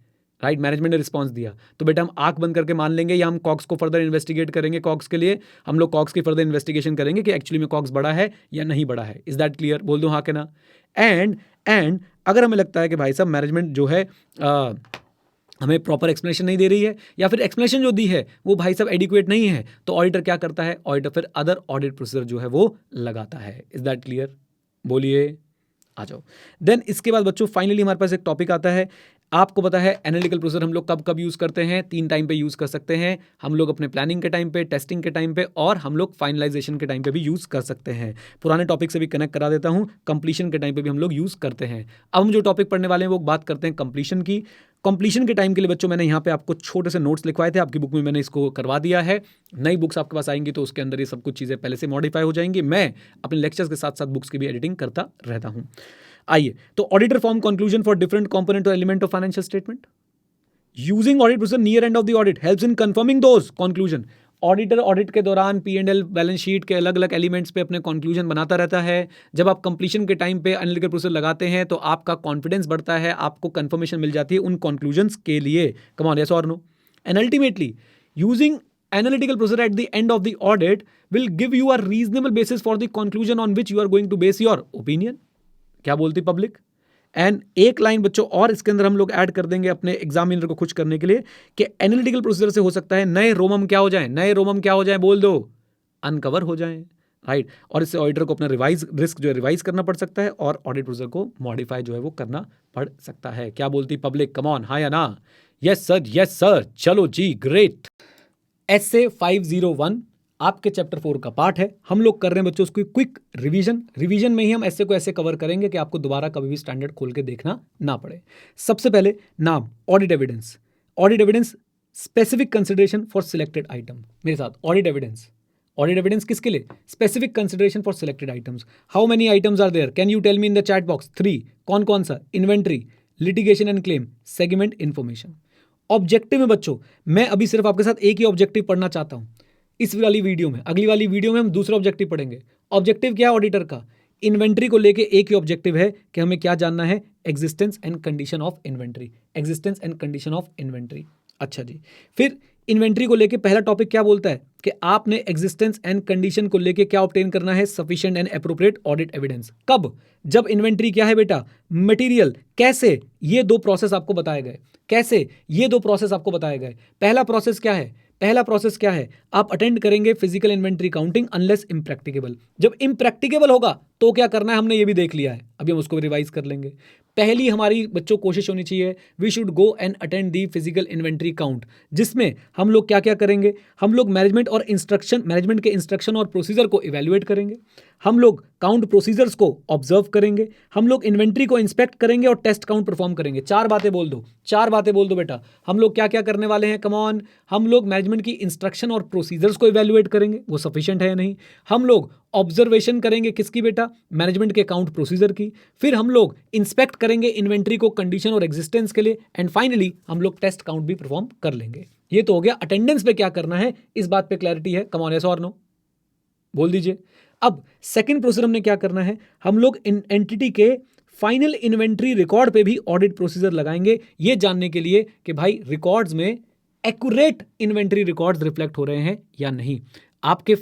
राइट, मैनेजमेंट ने रिस्पॉन्स दिया. तो बेटा हम आंख बंद करके मान लेंगे या हम कॉक्स को फर्दर इन्वेस्टिगेट करेंगे. कॉक्स के लिए हम लोग कॉक्स की फर्दर इन्वेस्टिगेशन करेंगे कि एक्चुअली में कॉक्स बड़ा है या नहीं बड़ा है. Is that clear? बोल दो हाँ के ना? एंड अगर हमें लगता है कि भाई साहब मैनेजमेंट जो है हमें प्रॉपर एक्सप्लेनेशन नहीं दे रही है या फिर एक्सप्लेनेशन जो दी है वो भाई साहब एडिक्वेट नहीं है, तो ऑडिटर क्या करता है, ऑडिटर फिर अदर ऑडिट प्रोसीजर जो है वो लगाता है. Is that clear? बोलिए, आ जाओ. देन इसके बाद बच्चों फाइनली हमारे पास एक टॉपिक आता है. आपको पता है एनालिटिकल प्रोसीजर हम लोग कब कब यूज़ करते हैं, 3 टाइम पे यूज़ कर सकते हैं. हम लोग अपने प्लानिंग के टाइम पे, टेस्टिंग के टाइम पे और हम लोग फाइनलाइजेशन के टाइम पे भी यूज़ कर सकते हैं. पुराने टॉपिक से भी कनेक्ट करा देता हूँ. कंप्लीशन के टाइम पे भी हम लोग यूज़ करते हैं. अब हम जो टॉपिक पढ़ने वाले हैं वो बात करते हैं कंप्लीशन की. कंप्लीशन के टाइम के लिए बच्चों मैंने यहाँ पे आपको छोटे से नोट्स लिखवाए थे, आपकी बुक में मैंने इसको करवा दिया है. नई बुक्स आपके पास आएंगी तो उसके अंदर ये सब कुछ चीज़ें पहले से मॉडिफाई हो जाएंगी. मैं अपने लेक्चर्स के साथ साथ बुक्स की भी एडिटिंग करता रहता हूँ. आइए, तो auditor form conclusion for different component और element of financial statement. Using audit procedure near end of the audit helps in confirming those conclusion. Auditor audit के दौरान P&L बैलेंस शीट के अलग अलग एलिमेंट्स पे अपने कंक्लूजन बनाता रहता है. जब आप कंप्लीशन के टाइम पे एनालिटिकल प्रोसीजर लगाते हैं तो आपका कॉन्फिडेंस बढ़ता है, आपको कंफर्मेशन मिल जाती है उन कंक्लूजन्स के लिए. कम ऑन, यस और no? And ultimately using analytical procedure at the end of the audit will give you a reasonable basis for the conclusion on which you are going to base your opinion. क्या बोलती पब्लिक? एंड एक लाइन बच्चों और इसके अंदर हम लोग ऐड कर देंगे अपने एग्जामिनर को खुश करने के लिए कि एनालिटिकल प्रोसीजर से हो सकता है नए रोमम क्या हो जाए, नए रोमम क्या हो जाए, बोल दो, अनकवर हो जाए. राइट, और इससे ऑडिटर को अपना रिवाइज रिस्क जो है रिवाइज करना पड़ सकता है और ऑडिट प्रोसीजर को मॉडिफाई जो है वो करना पड़ सकता है. क्या बोलती पब्लिक? कम ऑन, हाँ या ना? Yes sir, yes sir. चलो जी, ग्रेट. एसए 501 आपके चैप्टर 4 का पार्ट है. हम लोग कर रहे हैं बच्चों उसकी क्विक रिवीजन में ही हम ऐसे को ऐसे कवर करेंगे कि आपको दोबारा कभी भी स्टैंडर्ड खोल के देखना ना पड़े. सबसे पहले नाम, audit evidence. Audit evidence specific consideration for selected item. मेरे साथ, ऑडिट एविडेंस. ऑडिट एविडेंस किसके लिए? Specific consideration for selected items. How many items are there? Can you tell me in the chat box? 3. कौन कौन सा? Inventory, litigation and claim, segment information. Objective में बच्चों मैं अभी सिर्फ आपके साथ एक ही ऑब्जेक्टिव पढ़ना चाहता हूं इस वाली वीडियो में. अगली वाली वीडियो में हम दूसरा ऑब्जेक्टिव पढ़ेंगे. ऑब्जेक्टिव क्या है ऑडिटर का? इन्वेंट्री को लेके एक ही ऑब्जेक्टिव है कि हमें क्या जानना है, existence and condition of inventory. Existence and condition of inventory. अच्छा जी, फिर इन्वेंट्री को लेके पहला टॉपिक क्या बोलता है कि आपने एग्जिस्टेंस एंड कंडीशन को लेके क्या ऑब्टेन करना है, sufficient and appropriate audit evidence. कब? जब इन्वेंट्री क्या है बेटा, मटेरियल. कैसे? ये 2 प्रोसेस आपको बताए गए. कैसे? ये 2 प्रोसेस आपको बताए गए. पहला प्रोसेस क्या है? पहला प्रोसेस क्या है? आप अटेंड करेंगे physical inventory counting unless impracticable. जब इम्प्रैक्टिकेबल होगा तो क्या करना है हमने ये भी देख लिया है, अभी हम उसको रिवाइज कर लेंगे. पहली हमारी बच्चों कोशिश होनी चाहिए, we should go and attend the physical inventory count, जिसमें हम लोग क्या क्या करेंगे, हम लोग मैनेजमेंट के इंस्ट्रक्शन और प्रोसीजर को इवेल्युएट करेंगे, हम लोग काउंट प्रोसीजर्स को ऑब्जर्व करेंगे, हम लोग इन्वेंट्री को इंस्पेक्ट करेंगे और टेस्ट काउंट परफॉर्म करेंगे। चार बातें बोल दो बेटा। हम लोग क्या क्या करने वाले हैं, कम ऑन। हम लोग मैनेजमेंट की इंस्ट्रक्शन और प्रोसीजर्स को इवेल्युएट करेंगे, वो सफिशिएंट है या नहीं। हम लोग ऑब्जर्वेशन करेंगे, किसकी बेटा, मैनेजमेंट के काउंट प्रोसीजर की। फिर हम लोग इंस्पेक्ट करेंगे इन्वेंट्री को कंडीशन और एग्जिस्टेंस के लिए, एंड फाइनली हम लोग टेस्ट काउंट भी परफॉर्म कर लेंगे। ये तो हो गया अटेंडेंस पे क्या करना है, इस बात पे क्लैरिटी है, कम ऑन, यस और नो बोल दीजिए। अब सेकंड प्रोसीजर हमने क्या करना है, हम लोग इन एंटिटी के फाइनल इन्वेंट्री रिकॉर्ड पे भी ऑडिट प्रोसीजर लगाएंगे, ये जानने के लिए कि भाई रिकॉर्ड्स में एक्यूरेट इन्वेंट्री रिकॉर्ड्स रिफ्लेक्ट हो रहे हैं या नहीं। आपके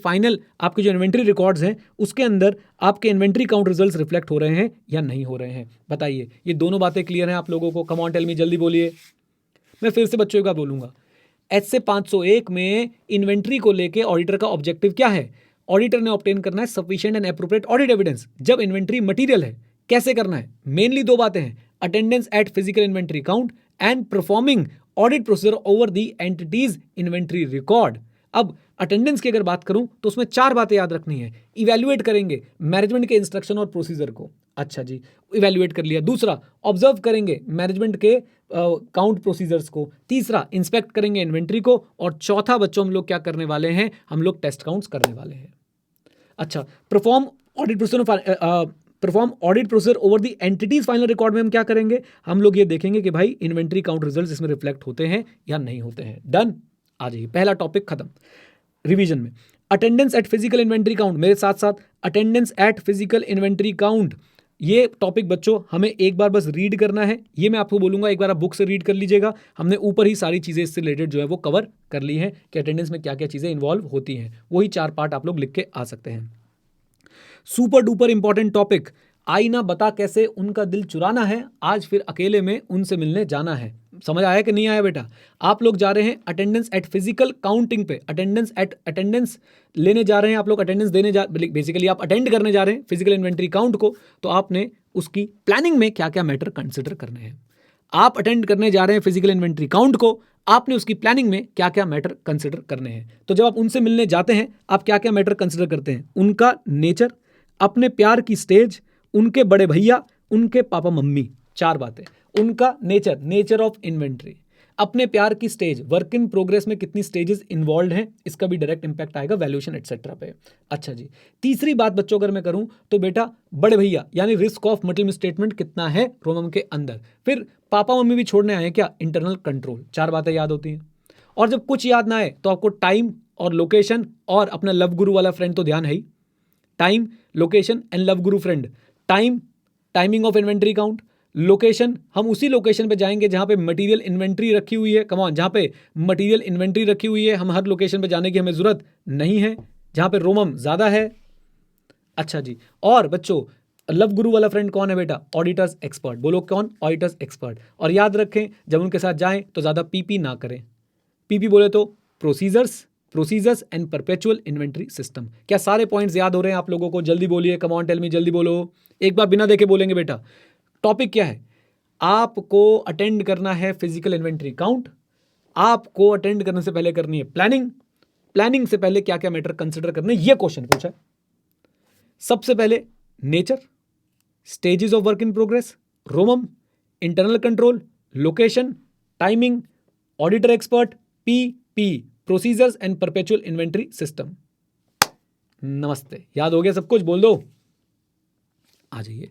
जो इन्वेंट्री रिकॉर्ड्स हैं उसके अंदर आपके इन्वेंट्री काउंट रिजल्ट्स रिफ्लेक्ट हो रहे हैं या नहीं हो रहे हैं, बताइए। ये दोनों बातें क्लियर हैं आप लोगों को, कम ऑन टेल मी, जल्दी बोलिए। मैं फिर से बच्चों का बोलूंगा, HC 501 में इन्वेंट्री को लेके ऑडिटर का ऑब्जेक्टिव क्या है, ऑडिटर ने ऑब्टेन करना है sufficient and appropriate audit evidence जब इन्वेंट्री मटेरियल है। कैसे करना है, मेनली दो बातें हैं, attendance eight physical inventory count and performing audit procedure over the entities inventory record. अब अटेंडेंस की अगर बात करूं तो उसमें चार बातें याद रखनी है, इवैल्यूएट करेंगे मैनेजमेंट के इंस्ट्रक्शन और प्रोसीजर को, अच्छा जी, इवैल्यूएट कर लिया। दूसरा, ऑब्जर्व करेंगे मैनेजमेंट के काउंट प्रोसीजर्स को। तीसरा, इंस्पेक्ट करेंगे इन्वेंट्री को। और चौथा बच्चों हम लोग क्या करने वाले हैं, हम लोग टेस्ट काउंट्स करने वाले हैं। अच्छा, perform audit procedure over the entities final record में हम क्या करेंगे, हम लोग ये देखेंगे कि भाई इन्वेंट्री काउंट रिजल्ट्स इसमें रिफ्लेक्ट होते हैं या नहीं होते हैं। डन, आ जाइए, पहला टॉपिक खत्म रिवीजन में। Attendance eight physical inventory count, मेरे साथ साथ attendance eight physical inventory count, ये टॉपिक बच्चों हमें एक बार बस रीड करना है। ये मैं आपको बोलूंगा, एक बार आप बुक से रीड कर लीजिएगा। हमने ऊपर ही सारी चीज़ें इससे रिलेटेड जो है वो कवर कर ली हैं कि अटेंडेंस में क्या क्या चीज़ें इन्वॉल्व होती हैं। वही 4 पार्ट आप लोग लिख के आ सकते हैं। सुपर डुपर इंपॉर्टेंट टॉपिक, आईना बता कैसे उनका दिल चुराना है। आज फिर अकेले में उनसे मिलने जाना है। समझ आया कि नहीं आया बेटा? आप लोग जा रहे हैं अटेंडेंस एट फिजिकल काउंटिंग पे, अटेंडेंस लेने जा रहे हैं आप लोग, अटेंडेंस देने जा, बेसिकली आप अटेंड करने जा रहे हैं फिजिकल इन्वेंट्री काउंट को। तो आपने उसकी प्लानिंग में क्या क्या मैटर कंसिडर करने हैं। आप अटेंड करने जा रहे हैं फिजिकल इन्वेंट्री काउंट को, आपने उसकी प्लानिंग में क्या क्या मैटर कंसिडर करने हैं। तो जब आप उनसे मिलने जाते हैं, आप क्या क्या मैटर कंसिडर करते हैं, उनका नेचर, अपने प्यार की स्टेज, उनके बड़े भैया, उनके पापा मम्मी। 4 बातें, उनका नेचर ऑफ इन्वेंट्री, अपने प्यार की स्टेज, वर्क इन प्रोग्रेस में कितनी स्टेजेस इन्वॉल्व हैं, इसका भी डायरेक्ट इंपैक्ट आएगा वैल्यूएशन एटसेट्रा पे। अच्छा जी, तीसरी बात बच्चों अगर मैं करूं तो बेटा बड़े भैया यानी रिस्क ऑफ मटेरियल स्टेटमेंट कितना है रोमम के अंदर। फिर पापा मम्मी भी छोड़ने आए क्या, इंटरनल कंट्रोल। 4 बातें याद होती हैं। और जब कुछ याद ना आए तो आपको टाइम और लोकेशन और अपना लव गुरु वाला फ्रेंड तो ध्यान है ही। Time, location and love Guru friend. Timing of inventory count, location, हम उसी लोकेशन पे जाएंगे जहां पे मटेरियल इन्वेंट्री रखी हुई है। कम ऑन, जहां पे मटेरियल इन्वेंट्री रखी हुई है हम हर लोकेशन पे जाने की हमें जरूरत नहीं है, जहां पे रोमम ज्यादा है। अच्छा जी, और बच्चों लव गुरु वाला फ्रेंड कौन है बेटा, ऑडिटर्स एक्सपर्ट। बोलो कौन, ऑडिटर्स एक्सपर्ट। और याद रखें जब उनके साथ जाएं तो ज्यादा पीपी ना करें। पीपी बोले तो procedures and perpetual inventory system. क्या सारे पॉइंट्स याद हो रहे हैं आप लोगों को? जल्दी बोलिए, कम ऑन टेल मी, जल्दी बोलो। एक बार बिना देखे बोलेंगे बेटा। टॉपिक क्या है, आपको अटेंड करना है फिजिकल इन्वेंट्री काउंट। आपको अटेंड करने से पहले करनी है प्लानिंग से पहले क्या क्या मैटर कंसिडर करने, ये क्वेश्चन पूछा है। सबसे पहले nature, stages of work in progress, रोमम, internal control, location, timing, auditor expert, P procedures and perpetual inventory system. नमस्ते, याद हो गया सब कुछ? बोल दो, आ जाइए।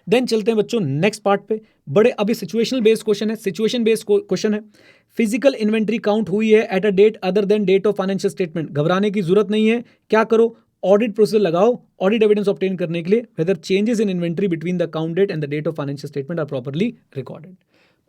देन चलते हैं बच्चों नेक्स्ट पार्ट पे। बड़े अभी सिचुएशनल बेस्ड क्वेश्चन है। फिजिकल इन्वेंट्री काउंट हुई है at a date other than date of financial statement. घबराने की जरूरत नहीं है। क्या करो, ऑडिट प्रोसीजर लगाओ ऑडिट एविडेंस ऑब्टेन करने के लिए, whether changes in inventory between the count date and the date of financial statement are properly recorded.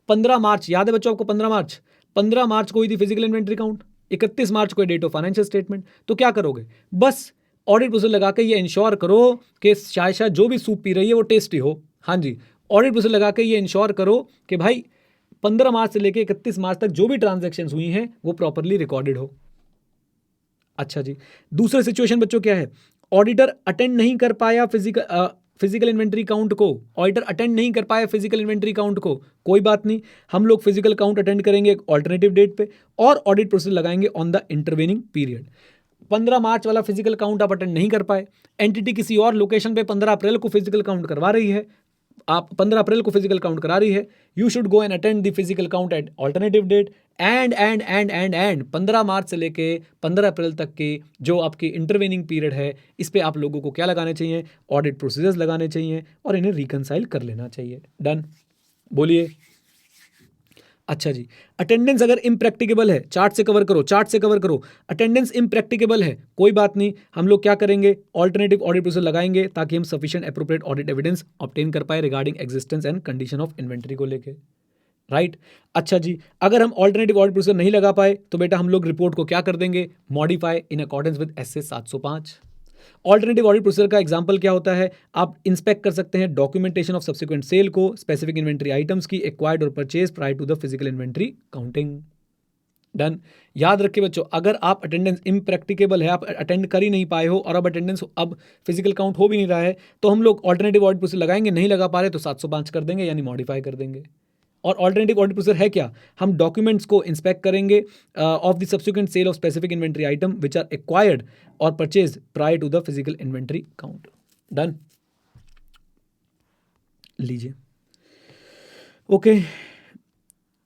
15 मार्च, याद है बच्चों आपको? 15 मार्च को हुई थी फिजिकल इन्वेंट्री काउंट, 31 मार्च को डेट ऑफ फाइनेंशियल स्टेटमेंट। तो क्या करोगे, बस ऑडिट प्रोसीजर लगा के ये इंश्योर करो कि शायद जो भी सूप पी रही है वो टेस्टी हो। हाँ जी, ऑडिट प्रोसीजर लगा के ये इंश्योर करो कि भाई 15 मार्च से लेकर 31 मार्च तक जो भी ट्रांजैक्शंस हुई हैं वो प्रॉपर्ली रिकॉर्डेड हो। अच्छा जी, दूसरा सिचुएशन बच्चों क्या है, ऑडिटर अटेंड नहीं कर पाया फिजिकल इन्वेंट्री काउंट को, ऑडिटर अटेंड नहीं कर पाए फिजिकल इन्वेंट्री काउंट को, कोई बात नहीं, हम लोग फिजिकल काउंट अटेंड करेंगे एक ऑल्टरनेटिव डेट पे और ऑडिट प्रोसेस लगाएंगे ऑन द इंटरवेनिंग पीरियड। 15 मार्च वाला फिजिकल काउंट आप अटेंड नहीं कर पाए, एंटिटी किसी और लोकेशन पे 15 अप्रैल को फिजिकल काउंट करवा रही है, आप 15 अप्रैल को फिजिकल काउंट करा रही है, you should go and attend the physical count at alternative date and 15 मार्च से लेके 15 अप्रैल तक के जो आपकी इंटरवेनिंग पीरियड है, इस पे आप लोगों को क्या लगाने चाहिए, ऑडिट प्रोसीजर्स लगाने चाहिए और इन्हें रिकंसाइल कर लेना चाहिए। डन, बोलिए। अच्छा जी, अटेंडेंस अगर इम्प्रैक्टिकेबल है, चार्ट से कवर करो, चार्ट से कवर करो। अटेंडेंस इम्प्रैक्टिकेबल है, कोई बात नहीं, हम लोग क्या करेंगे, ऑल्टरनेटिव ऑडिट प्रोसेस लगाएंगे ताकि हम sufficient appropriate audit evidence obtain कर पाए regarding existence and condition of inventory को लेके, राइट। अच्छा जी, अगर हम ऑल्टरनेटिव ऑडिट प्रोसेस नहीं लगा पाए तो बेटा हम लोग रिपोर्ट को क्या कर देंगे, modify in accordance with SA 705। Alternative audit procedure का एग्जांपल क्या होता है, आप इंस्पेक्ट कर सकते हैं डॉक्यूमेंटेशन ऑफ सब्सिक्वेंट सेल को, स्पेसिफिक इन्वेंट्री आइटम्स की एक्वायर्ड और purchase prior to the physical inventory counting. Done. याद रखिए बच्चों, अगर आप अटेंडेंस इम्प्रैक्टिकेबल है, आप अटेंड कर ही नहीं पाए हो और अब अटेंडेंस अब फिजिकल काउंट हो भी नहीं रहा है, तो हम लोग ऑल्टरनेटिव ऑडिट प्रोसीजर लगाएंगे, नहीं लगा पा रहे तो 705 कर देंगे यानी मॉडिफाई कर देंगे। और ऑल्टरनेटिव ऑडिट प्रोसीजर है क्या, हम डॉक्यूमेंट्स को इंस्पेक्ट करेंगे of the subsequent sale of specific inventory item which are acquired और purchase prior to the physical inventory count. Done, लीजिए। ओके,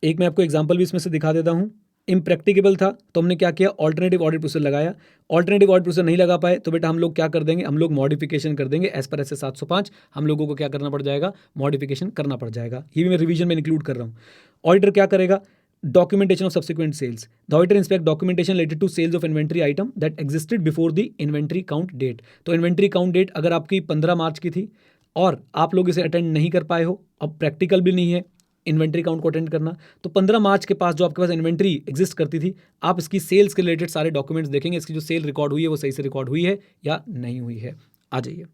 एक मैं आपको एग्जांपल भी इसमें से दिखा देता हूं। इम्प्रैक्टिकेबल था तो हमने क्या किया, ऑल्टरनेटिव ऑडिट प्रोसीजर लगाया। ऑल्टरनेटिव ऑडिट प्रोसीजर नहीं लगा पाए तो बेटा हम लोग क्या कर देंगे, हम लोग मॉडिफिकेशन कर देंगे एज पर एसए 705। हम लोगों को क्या करना पड़ जाएगा, मॉडिफिकेशन करना पड़ जाएगा। ये भी मैं रिवीजन में इंक्लूड कर रहा हूँ। ऑडिटर क्या करेगा, documentation of subsequent sales. The auditor inspect documentation related to sales of inventory item that existed before the inventory count date. तो inventory count date अगर आपकी 15 मार्च की थी और आप लोग इसे अटेंड नहीं कर पाए हो, अब प्रैक्टिकल भी नहीं है इन्वेंट्री काउंट को अटेंड करना, तो 15 मार्च के पास जो आपके पास इन्वेंट्री एग्जिस्ट करती थी, आप इसकी सेल्स के रिलेटेड सारे डॉक्यूमेंट्स देखेंगे, इसकी जो सेल रिकॉर्ड हुई है वो सही से रिकॉर्ड हुई है या नहीं हुई है। आ जाइए,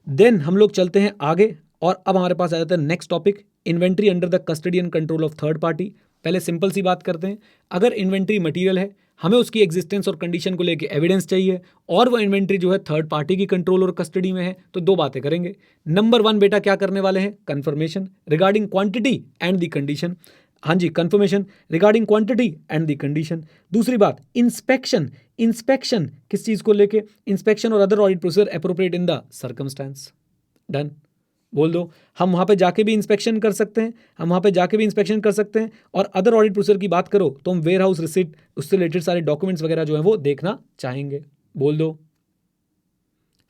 देन हम लोग चलते हैं आगे और अब हमारे पास आ जाता है next topic, inventory under the custody and control of third party. पहले सिंपल सी बात करते हैं, अगर इन्वेंट्री मटेरियल है, हमें उसकी एग्जिस्टेंस और कंडीशन को लेके एविडेंस चाहिए और वो इन्वेंट्री जो है थर्ड पार्टी की कंट्रोल और कस्टडी में है, तो दो बातें करेंगे। नंबर 1 बेटा क्या करने वाले हैं, confirmation regarding quantity and the condition. हाँ जी, confirmation regarding quantity and the condition. दूसरी बात, इंस्पेक्शन। इंस्पेक्शन किस चीज़ को लेके, इंस्पेक्शन और other audit procedure appropriate in the circumstance. Done, बोल दो। हम वहाँ पे जाके भी इंस्पेक्शन कर सकते हैं, हम वहाँ पे जाके भी इंस्पेक्शन कर सकते हैं और अदर ऑडिट प्रोसीजर की बात करो तो हम वेयर हाउस रिसिट, उससे रिलेटेड सारे डॉक्यूमेंट्स वगैरह जो है वो देखना चाहेंगे। बोल दो।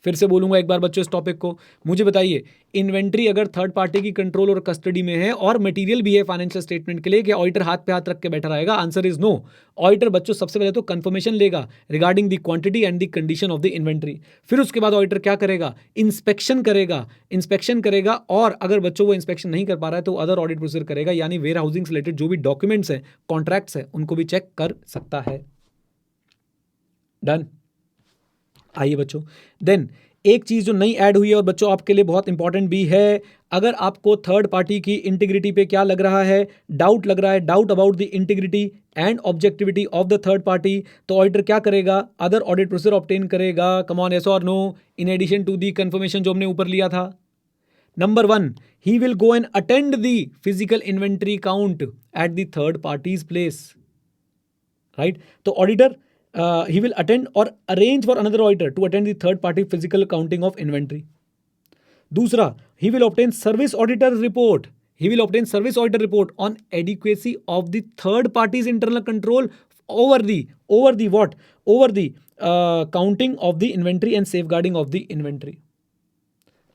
फिर से बोलूंगा एक बार बच्चों इस टॉपिक को, मुझे बताइए, इन्वेंट्री अगर थर्ड पार्टी की कंट्रोल और कस्टडी में है और मटेरियल भी है फाइनेंशियल स्टेटमेंट के लिए, क्या ऑडिटर हाथ पे हाथ रख के बैठा रहेगा? Answer is no. ऑडिटर बच्चों सबसे पहले तो कंफर्मेशन लेगा regarding the quantity and the condition of the inventory, फिर उसके बाद ऑडिटर क्या करेगा, इंस्पेक्शन करेगा। इंस्पेक्शन करेगा और अगर बच्चों वो इंस्पेक्शन नहीं कर पा रहा है तो अदर ऑडिट प्रोसीजर करेगा, यानी वेयर हाउसिंग से रिलेटेड जो भी डॉक्यूमेंट्स हैं, कॉन्ट्रैक्ट्स हैं, उनको भी चेक कर सकता है। डन। आइए बच्चों, देन एक चीज़ जो नई ऐड हुई है और बच्चों आपके लिए बहुत इंपॉर्टेंट भी है, अगर आपको थर्ड पार्टी की इंटीग्रिटी पे क्या लग रहा है, डाउट लग रहा है, doubt about the integrity and objectivity of the third party, तो ऑडिटर क्या करेगा, अदर ऑडिट प्रोसीजर ऑब्टेन करेगा। कम ऑन, यस और no, in addition to the confirmation जो हमने ऊपर लिया था। Number 1, he will go and attend the physical inventory count at the third party's place, right. तो auditor he will attend or arrange for another auditor to attend the third party physical counting of inventory. दूसरा, he will obtain service auditor report. He will obtain service auditor report on adequacy of the third party's internal control over the what? Over the counting of the inventory and safeguarding of the inventory.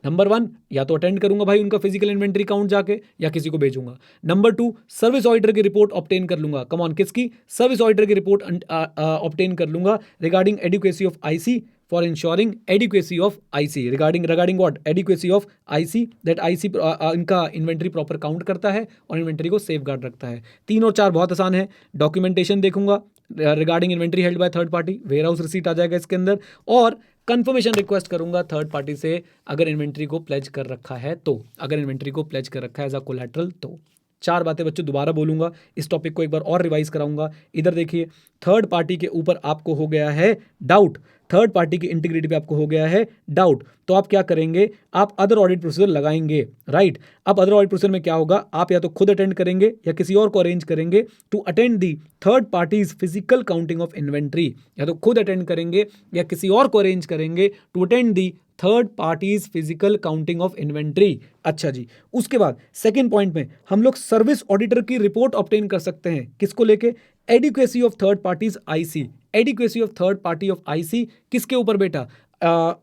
Number 1, या तो अटेंड करूंगा भाई उनका फिजिकल इन्वेंट्री काउंट जाके या किसी को भेजूंगा। नंबर 2, सर्विस ऑडिटर की रिपोर्ट ऑब्टेन कर लूंगा। कम ऑन, किसकी? सर्विस ऑडिटर की रिपोर्ट ऑब्टेन कर लूंगा regarding adequacy of IC for ensuring adequacy of IC, regarding what? Adequacy of IC, that IC इनका इन्वेंट्री प्रॉपर काउंट करता है और इन्वेंट्री को सेफ गार्ड रखता है। 3 और 4 बहुत आसान है। डॉक्यूमेंटेशन देखूंगा regarding inventory held by third party, warehouse receipt आ जाएगा इसके अंदर, और कंफर्मेशन रिक्वेस्ट करूंगा थर्ड पार्टी से अगर इन्वेंट्री को प्लेज कर रखा है तो, अगर इन्वेंट्री को प्लेज कर रखा है एज अ कोलैटरल तो। 4 बातें बच्चों दोबारा बोलूंगा, इस टॉपिक को एक बार और रिवाइज कराऊंगा। इधर देखिए, थर्ड पार्टी के ऊपर आपको हो गया है डाउट, थर्ड पार्टी की इंटीग्रिटी पे आपको हो गया है डाउट, तो आप क्या करेंगे, आप अदर ऑडिट प्रोसीजर लगाएंगे, राइट। अब अदर ऑडिट प्रोसीजर में क्या होगा, आप या तो खुद अटेंड करेंगे या किसी और को अरेंज करेंगे to attend the third party's physical counting of inventory, या तो खुद अटेंड करेंगे या किसी और को अरेंज करेंगे to attend the third party's physical counting of inventory. अच्छा जी, उसके बाद सेकंड पॉइंट में हम लोग सर्विस ऑडिटर की रिपोर्ट ऑब्टेन कर सकते हैं, किसको लेके, adequacy of third party's IC, adequacy of third party of IC किसके ऊपर बेटा,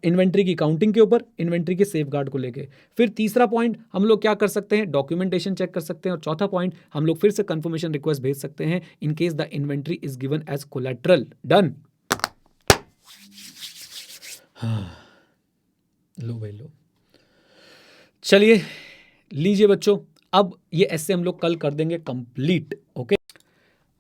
इन्वेंट्री की काउंटिंग के ऊपर, इन्वेंट्री के सेफगार्ड को लेके। फिर तीसरा पॉइंट हम लोग क्या कर सकते हैं, डॉक्यूमेंटेशन चेक कर सकते हैं, और चौथा पॉइंट हम लोग फिर से कंफर्मेशन रिक्वेस्ट भेज सकते हैं in case the inventory is given as collateral. Done. लो भाई लो, चलिए लीजिए बच्चों, अब ये ऐसे हम लोग कल कर देंगे कंप्लीट। ओके,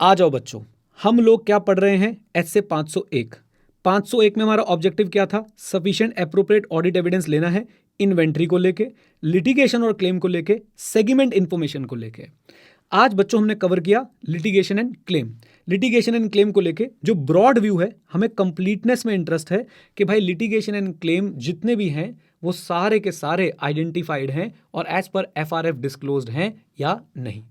आ जाओ बच्चों, हम लोग क्या पढ़ रहे हैं, ऐसे 501 में हमारा ऑब्जेक्टिव क्या था, सफिशिएंट एप्रोप्रिएट ऑडिट एविडेंस लेना है इन्वेंट्री को लेके, लिटिगेशन और क्लेम को लेके, सेगमेंट इंफॉर्मेशन को लेके। आज बच्चों हमने कवर किया litigation and claim. Litigation and claim को लेके जो ब्रॉड व्यू है, हमें कंप्लीटनेस में इंटरेस्ट है कि भाई लिटिगेशन एंड क्लेम जितने भी हैं वो सारे के सारे आइडेंटिफाइड हैं और एज पर एफआरएफ डिस्क्लोज्ड हैं या नहीं।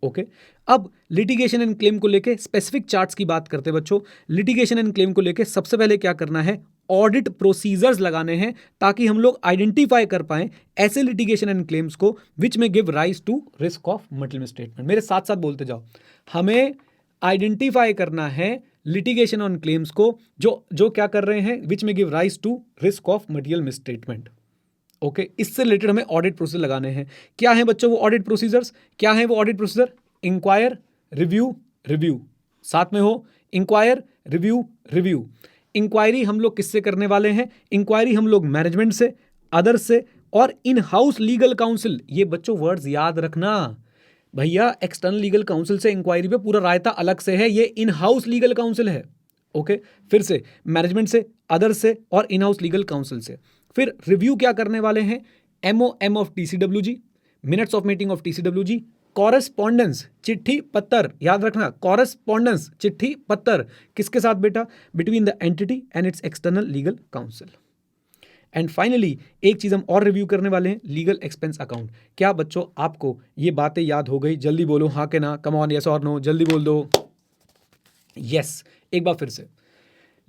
ओके, अब लिटिगेशन एंड क्लेम को लेके स्पेसिफिक चार्ट्स की बात करते हैं बच्चों। लिटिगेशन एंड क्लेम को लेके सबसे पहले क्या करना है, ऑडिट प्रोसीजर्स लगाने हैं ताकि हम लोग आइडेंटिफाई कर पाएं ऐसे लिटिगेशन एंड क्लेम्स को which may give rise to risk of material misstatement. मेरे साथ साथ बोलते जाओ, हमें आइडेंटिफाई करना है लिटिगेशन ऑन क्लेम्स को जो क्या कर रहे हैं, which may give rise to risk of material misstatement. Okay, इससे रिलेटेड हमें ऑडिट प्रोसीजर लगाने हैं। क्या है बच्चों वो ऑडिट प्रोसीजर्स, क्या है वो audit procedure, inquire, review, review, साथ में हो इंक्वायर, रिव्यू, रिव्यू। इंक्वायरी हम लोग किससे करने वाले हैं, इंक्वायरी हम लोग मैनेजमेंट से, अदर से, और इन हाउस लीगल काउंसिल। ये बच्चों वर्ड्स याद रखना भैया, एक्सटर्नल लीगल काउंसिल से इंक्वायरी पे पूरा रायता अलग से है, ये इन हाउस लीगल काउंसिल है। ओके, फिर से मैनेजमेंट से, अदर से और इन हाउस लीगल काउंसिल से। फिर रिव्यू क्या करने वाले हैं, MOM of TCWG, minutes of meeting of TCWG, correspondence चिट्ठी पत्तर, याद रखना कॉरेस्पॉन्डेंस चिट्ठी पत्तर किसके साथ बेटा, between the entity and it's external legal council. And finally एक चीज हम और रिव्यू करने वाले हैं, लीगल एक्सपेंस अकाउंट। क्या बच्चों आपको ये बातें याद हो गई, जल्दी बोलो हाँ के ना, कम ऑन, यस और नो, जल्दी बोल दो यस। एक बार फिर से,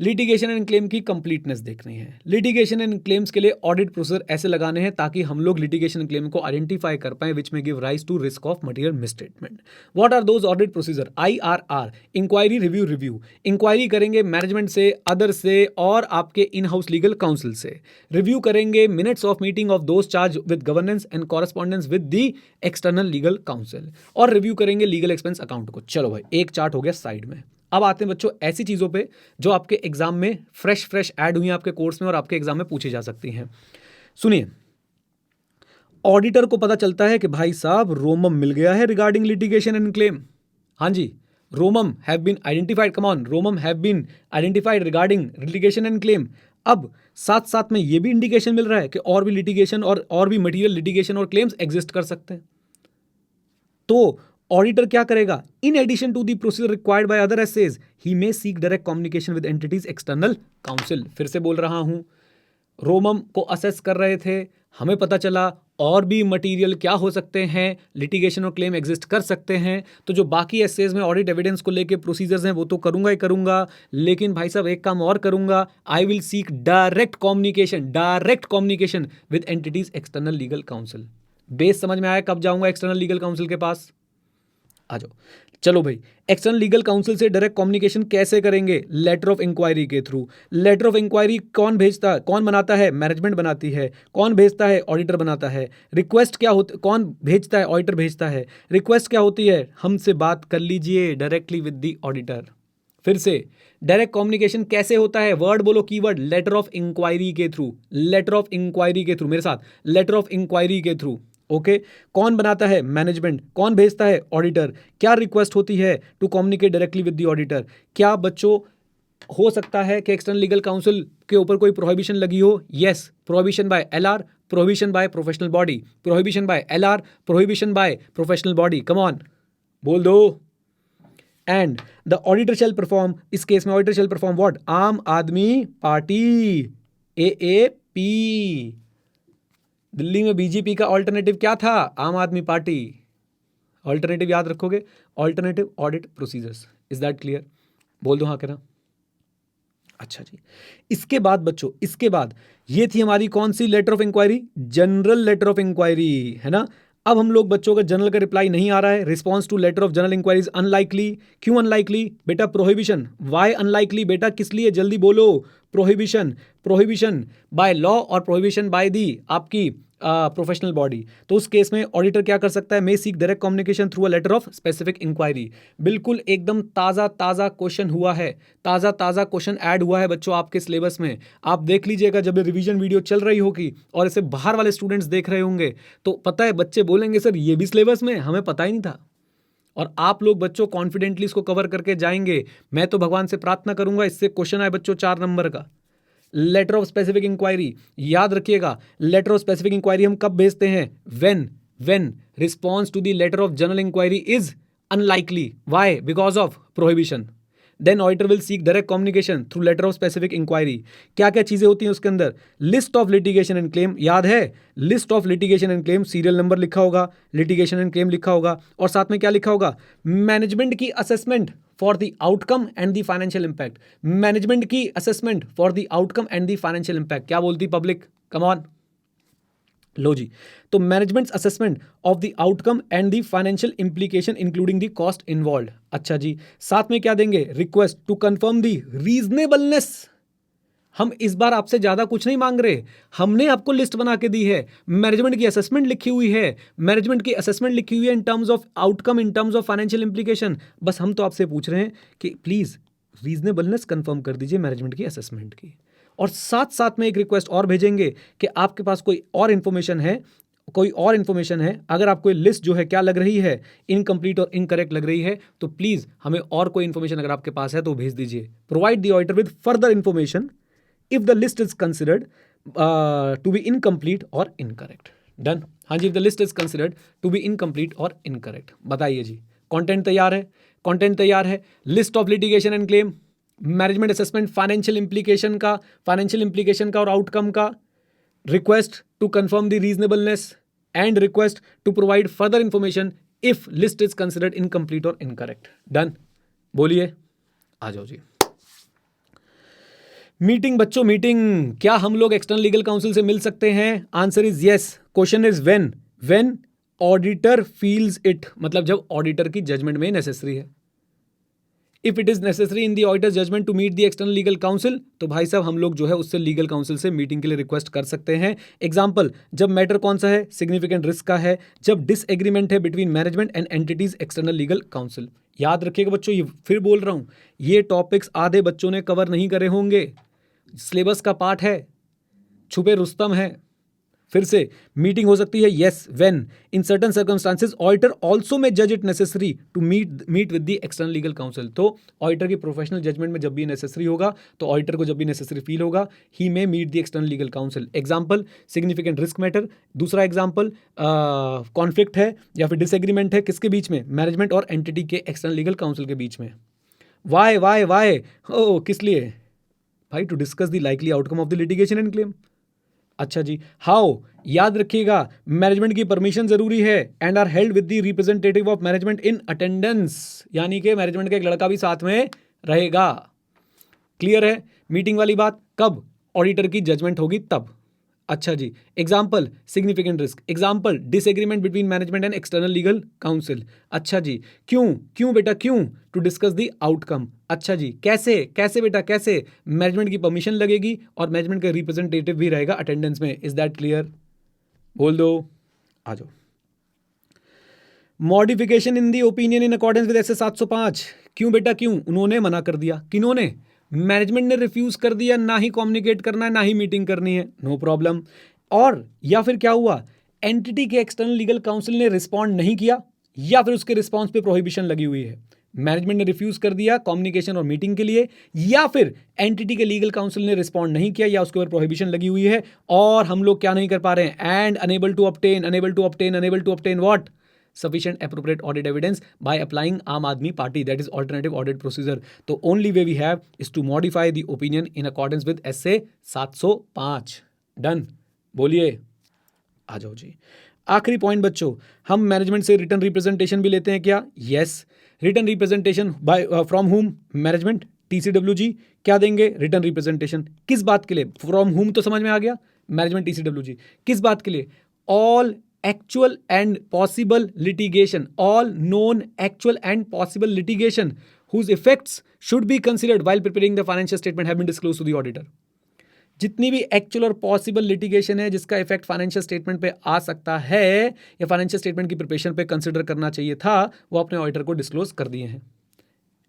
लिटिगेशन एंड क्लेम की कंप्लीटनेस देखनी है। लिटिगेशन एंड क्लेम्स के लिए ऑडिट प्रोसीजर ऐसे लगाने हैं ताकि हम लोग लिटिगेशन एंड क्लेम को आइडेंटिफाई कर पाए which may give rise to risk of material misstatement. What are those audit procedure, IRR, inquiry, review, review. Inquiry करेंगे मैनेजमेंट से, अदर से और आपके इन हाउस लीगल काउंसिल से। रिव्यू करेंगे minutes of meeting of those charge with governance and correspondence with the external legal counsel, और रिव्यू करेंगे लीगल एक्सपेंस अकाउंट को। चलो भाई, एक चार्ट हो गया साइड में। अब आते हैं बच्चों ऐसी चीज़ों पे जो आपके एग्जाम में फ्रेश ऐड हुई हैं आपके कोर्स में और आपके एग्जाम में पूछी जा सकती हैं। सुनिए, ऑडिटर को पता चलता है कि भाई साहब रोमम मिल गया है रिगार्डिंग लिटिगेशन एंड क्लेम। हाँ जी, ROMM have been identified, come on, ROMM have been identified regarding litigation and claim. अब साथ साथ में ये भी इंडिकेशन मिल रहा है कि और भी लिटिगेशन और भी मटेरियल लिटिगेशन और क्लेम्स एग्जिस्ट कर सकते हैं। तो ऑडिटर क्या करेगा, in addition to the procedure required by other SAs he may seek direct communication with entities external counsel. फिर से बोल रहा हूं, रोमम को असेस कर रहे थे, हमें पता चला और भी मटेरियल क्या हो सकते हैं, लिटिगेशन और क्लेम एग्जिस्ट कर सकते हैं। तो जो बाकी एसेज में ऑडिट एविडेंस को लेके प्रोसीजर्स हैं वो तो करूंगा ही करूंगा, लेकिन भाई साहब एक काम और करूंगा, I will seek direct communication with entities external legal council. Base समझ में आया, कब जाऊंगा एक्सटर्नल लीगल काउंसिल के पास, आ जाओ। चलो भाई, एक्सटर्नल लीगल काउंसिल से डायरेक्ट कम्युनिकेशन कैसे करेंगे, लेटर ऑफ इंक्वायरी के थ्रू। लेटर ऑफ इंक्वायरी कौन भेजता, कौन बनाता है, मैनेजमेंट बनाती है। कौन भेजता है, ऑडिटर बनाता है। रिक्वेस्ट क्या होती, कौन भेजता है, ऑडिटर भेजता है। रिक्वेस्ट क्या होती है, हमसे बात कर लीजिए डायरेक्टली विद द ऑडिटर। फिर से डायरेक्ट कम्युनिकेशन कैसे होता है, वर्ड बोलो, कीवर्ड, लेटर ऑफ इंक्वायरी के थ्रू, लेटर ऑफ इंक्वायरी के थ्रू, मेरे साथ, लेटर ऑफ इंक्वायरी के थ्रू। ओके, कौन बनाता है, मैनेजमेंट। कौन भेजता है, ऑडिटर। क्या रिक्वेस्ट होती है, to communicate directly with the auditor. क्या बच्चों हो सकता है कि एक्सटर्नल लीगल काउंसिल के ऊपर कोई प्रोहिबिशन लगी हो, yes, prohibition by LR, prohibition by professional body, prohibition by LR, prohibition by professional body, come on बोल दो and the auditor shall perform, इस केस में auditor shall perform what, Aam Aadmi party, AAP। Delhi में बीजेपी का ऑल्टरनेटिव क्या था, आम आदमी पार्टी। ऑल्टरनेटिव याद रखोगे, alternative audit procedures. Is that clear? बोल दो हाँ कहना। अच्छा जी, इसके बाद बच्चों, इसके बाद ये थी हमारी कौन सी letter of inquiry, general letter of inquiry, है ना। अब हम लोग बच्चों का जनरल का रिप्लाई नहीं आ रहा है, response to letter of general inquiry is unlikely. क्यों अनलाइकली बेटा? प्रोहिबिशन। वाई अनलाइकली बेटा, किस लिए, जल्दी बोलो। प्रोहिबिशन, प्रोहिबिशन बाय लॉ और प्रोहिबिशन बाय दी आपकी प्रोफेशनल बॉडी। तो उस केस में ऑडिटर क्या कर सकता है, may seek direct communication through a letter of specific inquiry. बिल्कुल एकदम ताज़ा ताज़ा क्वेश्चन हुआ है, ताज़ा ताज़ा क्वेश्चन ऐड हुआ है बच्चों आपके सिलेबस में। आप देख लीजिएगा जब ये रिवीजन वीडियो चल रही होगी और इसे बाहर वाले स्टूडेंट्स देख रहे होंगे तो पता है बच्चे बोलेंगे सर ये भी सिलेबस में, हमें पता ही नहीं था। और आप लोग बच्चों कॉन्फिडेंटली इसको कवर करके जाएंगे। मैं तो भगवान से प्रार्थना करूंगा इससे क्वेश्चन आए बच्चों 4 नंबर का। लेटर ऑफ स्पेसिफिक इंक्वायरी याद रखिएगा, लेटर ऑफ स्पेसिफिक इंक्वायरी हम कब भेजते हैं, when response to the letter of general inquiry is unlikely. Why? Because of prohibition. Then auditor will seek direct communication through letter of specific inquiry. क्या क्या चीजें होती हैं उसके अंदर, list of litigation and claim, याद है, list of litigation and claim, serial number लिखा होगा, लिटिगेशन एंड क्लेम लिखा होगा, और साथ में क्या लिखा होगा, मैनेजमेंट की assessment for the outcome and the financial impact. Management की assessment for the outcome and the financial impact. क्या बोलती पब्लिक, कम ऑन, लो जी। तो management assessment of the outcome and the financial implication including the cost involve. अच्छा जी, साथ में क्या देंगे, request to confirm the reasonableness. हम इस बार आपसे ज्यादा कुछ नहीं मांग रहे, हमने आपको लिस्ट बना के दी है, मैनेजमेंट की असेसमेंट लिखी हुई है, मैनेजमेंट की असेसमेंट लिखी हुई है in terms of outcome, in terms of financial implication. बस हम तो आपसे पूछ रहे हैं कि प्लीज रीजनेबलनेस कंफर्म कर दीजिए मैनेजमेंट की असेसमेंट की। और साथ साथ में एक रिक्वेस्ट और भेजेंगे कि आपके पास कोई और इन्फॉर्मेशन है, कोई और इन्फॉर्मेशन है, अगर आपको ये लिस्ट जो है क्या लग रही है, इनकम्प्लीट और इनकरेक्ट लग रही है, तो प्लीज हमें और कोई इन्फॉर्मेशन अगर आपके पास है तो भेज दीजिए। Provide the auditor with further information if the list is considered to be incomplete or incorrect. Done? हाँ जी, if the list is considered to be incomplete or incorrect. बताइए जी, कंटेंट तैयार है, कंटेंट तैयार है, list of litigation and claim, management assessment financial implication का और आउटकम का, request to confirm the reasonableness and request to provide further information if list is considered incomplete और इनकरेक्ट। डन? बोलिए, आ जाओ जी। मीटिंग बच्चों, मीटिंग, क्या हम लोग एक्सटर्नल लीगल काउंसिल से मिल सकते हैं? Answer is yes. Question is when auditor feels it, मतलब जब ऑडिटर की जजमेंट में नेसेसरी है। If it is necessary in the auditor's judgement to meet the external legal counsel, तो भाई साहब हम लोग जो है उससे लीगल काउंसिल से मीटिंग के लिए रिक्वेस्ट कर सकते हैं। एग्जांपल, जब मैटर कौन सा है, सिग्निफिकेंट रिस्क का है, जब डिसएग्रीमेंट है between management and entities external legal council. याद रखिएगा बच्चों, ये फिर बोल रहा हूं, ये टॉपिक्स आधे बच्चों ने कवर नहीं करे होंगे, सिलेबस का पार्ट है, छुपे रुस्तम है। फिर से मीटिंग हो सकती है, yes, when in certain circumstances auditor also may जज it necessary to meet with the external legal counsel. तो ऑडिटर की प्रोफेशनल जजमेंट में जब भी नेसेसरी होगा, तो ऑडिटर को जब भी नेसेसरी फील होगा, he may meet the external legal counsel. Example, significant risk matter. दूसरा एग्जांपल, कॉन्फ्लिक्ट है या फिर डिसएग्रीमेंट है, किसके बीच में, मैनेजमेंट और एंटिटी के एक्सटर्नल लीगल काउंसिल के बीच में। वाई ओ, किस लिए भाई, to discuss the likely outcome of the litigation and claim. अच्छा जी, हाउ, याद रखिएगा, मैनेजमेंट की परमिशन जरूरी है and are held with the representative of management in attendance, यानी कि मैनेजमेंट का एक लड़का भी साथ में रहेगा। क्लियर है मीटिंग वाली बात? कब ऑडिटर की जजमेंट होगी तब। अच्छा जी, example, significant risk. Example, disagreement between management and external legal counsel. अच्छा जी, क्यों बेटा, क्यों, टू डिस्कस द आउटकम। अच्छा जी, कैसे बेटा, कैसे, मैनेजमेंट की परमिशन लगेगी और मैनेजमेंट का रिप्रेजेंटेटिव भी रहेगा अटेंडेंस में। Is that clear? बोल दो, आ जाओ। Modification in the opinion in accordance with SA 705। क्यों बेटा, क्यों, उन्होंने मना कर दिया, किन्होंने, मैनेजमेंट ने रिफ्यूज कर दिया, ना ही कम्युनिकेट करना है ना ही मीटिंग करनी है, नो प्रॉब्लम। और या फिर क्या हुआ, एंटिटी के एक्सटर्नल लीगल काउंसिल ने रिस्पॉन्ड नहीं किया, या फिर उसके रिस्पॉन्स पे प्रोहिबिशन लगी हुई है, मैनेजमेंट ने रिफ्यूज कर दिया कम्युनिकेशन और मीटिंग के लिए, या फिर एंटिटी के लीगल काउंसिल ने रिस्पॉन्ड नहीं किया या उसके ऊपर प्रोहिबिशन लगी हुई है, और हम लोग क्या नहीं कर पा रहे हैं, and unable to obtain what, sufficient appropriate audit evidence by applying Aam Aadmi Party, that is alternative audit procedure. तो only way we have is to modify the opinion in accordance with SA 705. Done, बोलिए, आ जाओ जी। आखिरी पॉइंट बच्चों, हम मैनेजमेंट से रिटर्न रिप्रेजेंटेशन भी लेते हैं क्या? Yes, written representation by from hmm? Management, TCWG। क्या देंगे? Written representation. किस बात के लिए? फ्रॉम हुम तो समझ में आ गया, मैनेजमेंट TCWG। किस बात के लिए? All actual and possible litigation, all known actual and possible litigation whose effects should be considered while preparing the financial statement have been disclosed to the auditor. जितनी भी एक्चुअल और पॉसिबल लिटिगेशन है जिसका इफेक्ट फाइनेंशियल स्टेटमेंट पे आ सकता है या फाइनेंशियल स्टेटमेंट की प्रिपरेशन पे कंसिडर करना चाहिए था, वो अपने ऑडिटर को डिस्क्लोज कर दिए हैं।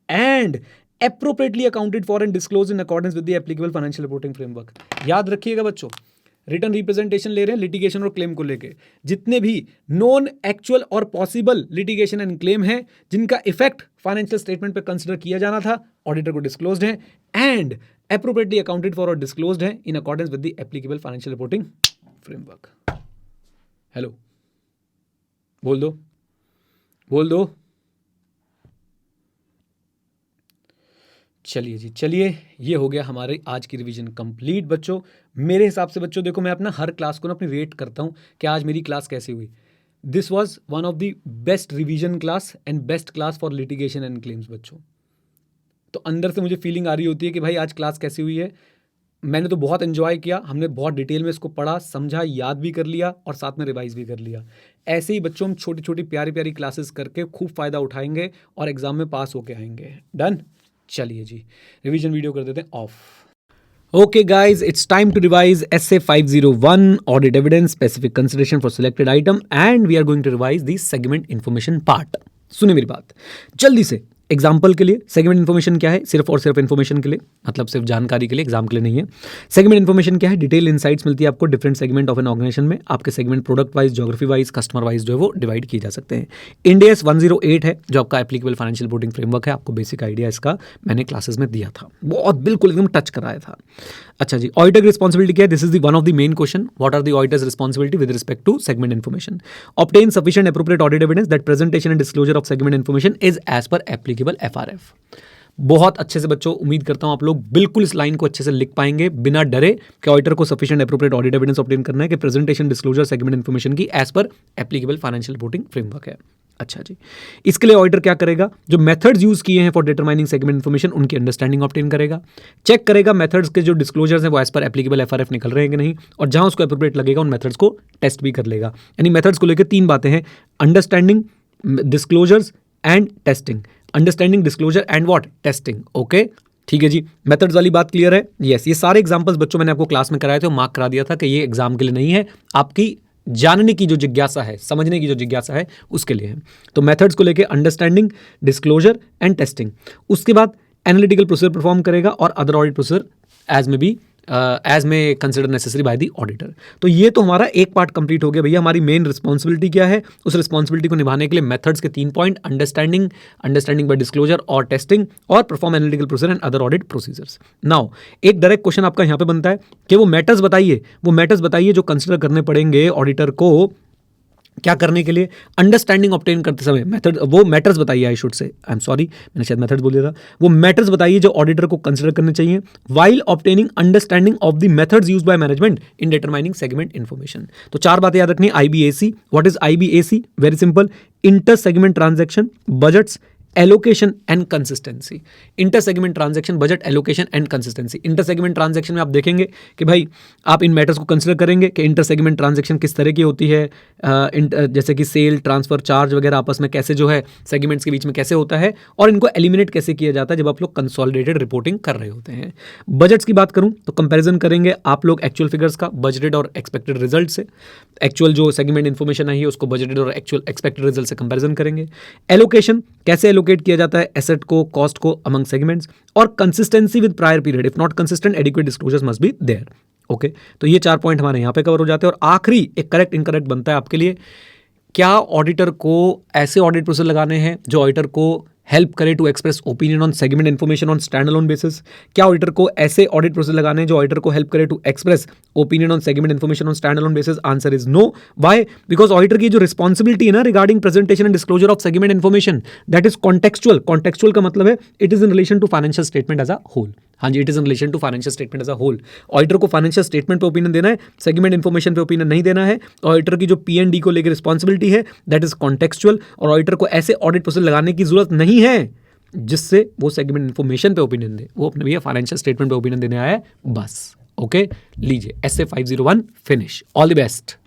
And appropriately accounted for and disclosed in accordance with the applicable financial reporting framework. याद रखिएगा बच्चों, रिटर्न रिप्रेजेंटेशन ले रहे हैं लिटिगेशन और क्लेम को लेके, जितने भी नॉन एक्चुअल और पॉसिबल लिटिगेशन एंड क्लेम है जिनका इफेक्ट फाइनेंशियल स्टेटमेंट पे कंसिडर किया जाना था, ऑडिटर को डिस्क्लोज्ड है एंड appropriately accounted for और disclosed है in accordance with the applicable financial reporting framework. Hello, बोल दो, बोल दो। चलिए जी, चलिए, ये हो गया हमारे आज की रिवीजन कंप्लीट बच्चों। मेरे हिसाब से बच्चों देखो, मैं अपना हर क्लास को ना अपनी रेट करता हूँ कि आज मेरी क्लास कैसी हुई। This was one of the best revision class and best class for litigation and claims बच्चों। तो अंदर से मुझे फीलिंग आ रही होती है कि भाई आज क्लास कैसी हुई है। मैंने तो बहुत एंजॉय किया, हमने बहुत डिटेल में इसको पढ़ा, समझा, याद भी कर लिया और साथ में रिवाइज भी कर लिया। ऐसे ही बच्चों हम छोटी छोटी प्यारी प्यारी क्लासेस करके खूब फ़ायदा उठाएंगे और एग्जाम में पास होके आएंगे। डन, चलिए जी, रिवीजन वीडियो कर देते हैं of. Okay guys, it's time to revise SA 501 audit evidence specific consideration for selected item and we are going to revise the segment information part. सुनिए मेरी बात जल्दी से। एग्जाम्पल के लिए सेगमेंट इन्फॉर्मेशन क्या है? सिर्फ और सिर्फ इन्फॉर्मेशन के लिए, मतलब सिर्फ जानकारी के लिए, एग्जाम के लिए नहीं है। सेगमेंट इन्फॉर्मेशन क्या है? डिटेल इनसाइट्स मिलती है आपको different segment of an organisation में। आपके segment product wise, geography wise, customer wise जो है वो डिवाइड किए जा सकते हैं। इंड AS 108 है जो आपका एप्लीकेबल फाइनेंशियल रिपोर्टिंग फ्रेमवर्क है। आपको बेसिक आइडिया इसका मैंने क्लासेस में दिया था, बहुत बिल्कुल एकदम टच कराया था। अच्छा जी, ऑडिटर की रिस्पॉन्सिबिलिटी क्या है? This is the one of the main question. What are the auditor's responsibility with respect to segment information? Obtain sufficient appropriate audit evidence that presentation and disclosure of segment information is as per applicable FRF। बहुत अच्छे से बच्चों, उम्मीद करता हूं आप लोग बिल्कुल इस लाइन को अच्छे से लिख पाएंगे बिना डरे कि ऑडिटर को sufficient appropriate audit evidence obtain करना है कि प्रेजेंटेशन डिस्क्लोजर सेगमेंट इन्फॉर्मेशन की as per applicable financial reporting framework है। अच्छा जी, इसके लिए ऑडिटर क्या करेगा? जो मेथड्स यूज किए हैं फॉर डिटरमाइनिंग सेगमेंट इन्फॉर्मेशन उनकी अंडरस्टैंडिंग ऑब्टेन करेगा, चेक करेगा मेथड्स के जो डिस्क्लोजर्स हैं वो एज पर एप्लीकेबल FRF निकल रहे हैं कि नहीं, और जहां उसको एप्रोप्रिएट लगेगा उन मेथड्स को टेस्ट भी कर लेगा। यानी मेथड्स को लेकर 3 बातें हैं: understanding, disclosures and testing. Understanding, disclosure and what? Testing. Okay, ठीक है जी, मेथड्स वाली बात क्लियर है? यस, ये सारे एग्जांपल्स बच्चों मैंने आपको क्लास में कराए थे, मार्क करा दिया था कि ये एग्जाम के लिए नहीं है, आपकी जानने की जो जिज्ञासा है, समझने की जो जिज्ञासा है उसके लिए है। तो मेथड्स को लेके अंडरस्टैंडिंग, डिस्क्लोजर एंड टेस्टिंग। उसके बाद एनालिटिकल प्रोसीजर परफॉर्म करेगा और अदर ऑडिट प्रोसीजर एज में consider necessary by the auditor. तो ये तो हमारा एक पार्ट कंप्लीट हो गया भैया। हमारी मेन रिस्पॉन्सिबिलिटी क्या है? उस रिस्पॉन्सिबिलिटी को निभाने के लिए मेथड्स के 3 पॉइंट: अंडरस्टैंडिंग बाय डिस्क्लोजर और टेस्टिंग, और perform analytical procedure and other audit procedures. Now एक डायरेक्ट क्वेश्चन आपका यहाँ पे बनता है कि वो मैटर्स बताइए जो कंसिडर करने पड़ेंगे ऑडिटर को क्या करने के लिए? अंडरस्टैंडिंग ऑब्टेन करते समय मेथड, वो मैटर्स बताइए, I should say, I am sorry मैंने शायद मेथड्स बोल दिया था। वो मैटर्स बताइए जो ऑडिटर को कंसिडर करने चाहिए while obtaining understanding of the methods used by management in determining segment information. तो 4 बातें याद रखनी। IBAC, what is IBAC? Very simple, inter segment transaction, budgets, allocation and consistency. Inter segment transaction, budget, allocation and consistency. Inter segment transaction में आप देखेंगे कि भाई आप इन मैटर्स को कंसिडर करेंगे कि इंटर सेगमेंट ट्रांजैक्शन किस तरह की होती है, जैसे कि सेल, ट्रांसफर, चार्ज वगैरह आपस में कैसे जो है सेगमेंट्स के बीच में कैसे होता है, और इनको एलिमिनेट कैसे किया जाता है जब आप लोग कंसोलिडेटेड रिपोर्टिंग कर रहे होते हैं। बजट्स की बात करूं तो कंपैरिजन करेंगे आप लोग एक्चुअल फिगर्स का बजटेड और एक्सपेक्टेड रिजल्ट से। एक्चुअल जो सेगमेंट इन्फॉर्मेशन है उसको बजटेड और एक्चुअल एक्सपेक्टेड रिजल्ट से कंपैरिजन करेंगे। एलोकेशन, कैसे एलोकेट किया जाता है एसेट को, कॉस्ट को अमंग सेगमेंट्स, और consistency with prior period, if not consistent adequate disclosures must be there. Okay, तो ये 4 पॉइंट हमारे यहां पे कवर हो जाते हैं। और आखिरी एक करेक्ट इनकरेक्ट बनता है आपके लिए, क्या ऑडिटर को ऐसे ऑडिट प्रोसीजर लगाने हैं जो ऑडिटर को हेल्प करे to express opinion on segment information on stand alone basis? क्या ऑडिटर को ऐसे ऑडिट प्रोसेस लगाने हैं जो ऑडिटर को हेल्प करे to express opinion on segment information on stand alone basis? Answer is no. Why? Because auditor की जो रिस्पॉन्सिबिलिटी है ना regarding presentation and disclosure of segment information, that is contextual. Contextual का मतलब है it is in relation to financial statement as a whole. हाँ जी, it is in relation to financial statement as a whole. Auditor को फाइनेंशियल स्टेटमेंट पे ओपिनियन देना है, सेगमेंट इन्फॉर्मेशन पे ओपिनियन नहीं देना है. ऑडिटर की जो P&D को लेकर रिस्पॉन्सिबिलिटी है दैट इज कॉन्टेक्चुअल, और ऑडिटर को ऐसे ऑडिट प्रोसेस लगाने की जरूरत नहीं है जिससे वो सेगमेंट इन्फॉर्मेशन पे ओपिनियन दे. वो अपने भैया फाइनेंशियल स्टेटमेंट पे ओपिनियन देने आया है बस. ओके, लीजिए essay 501 finish. All the best.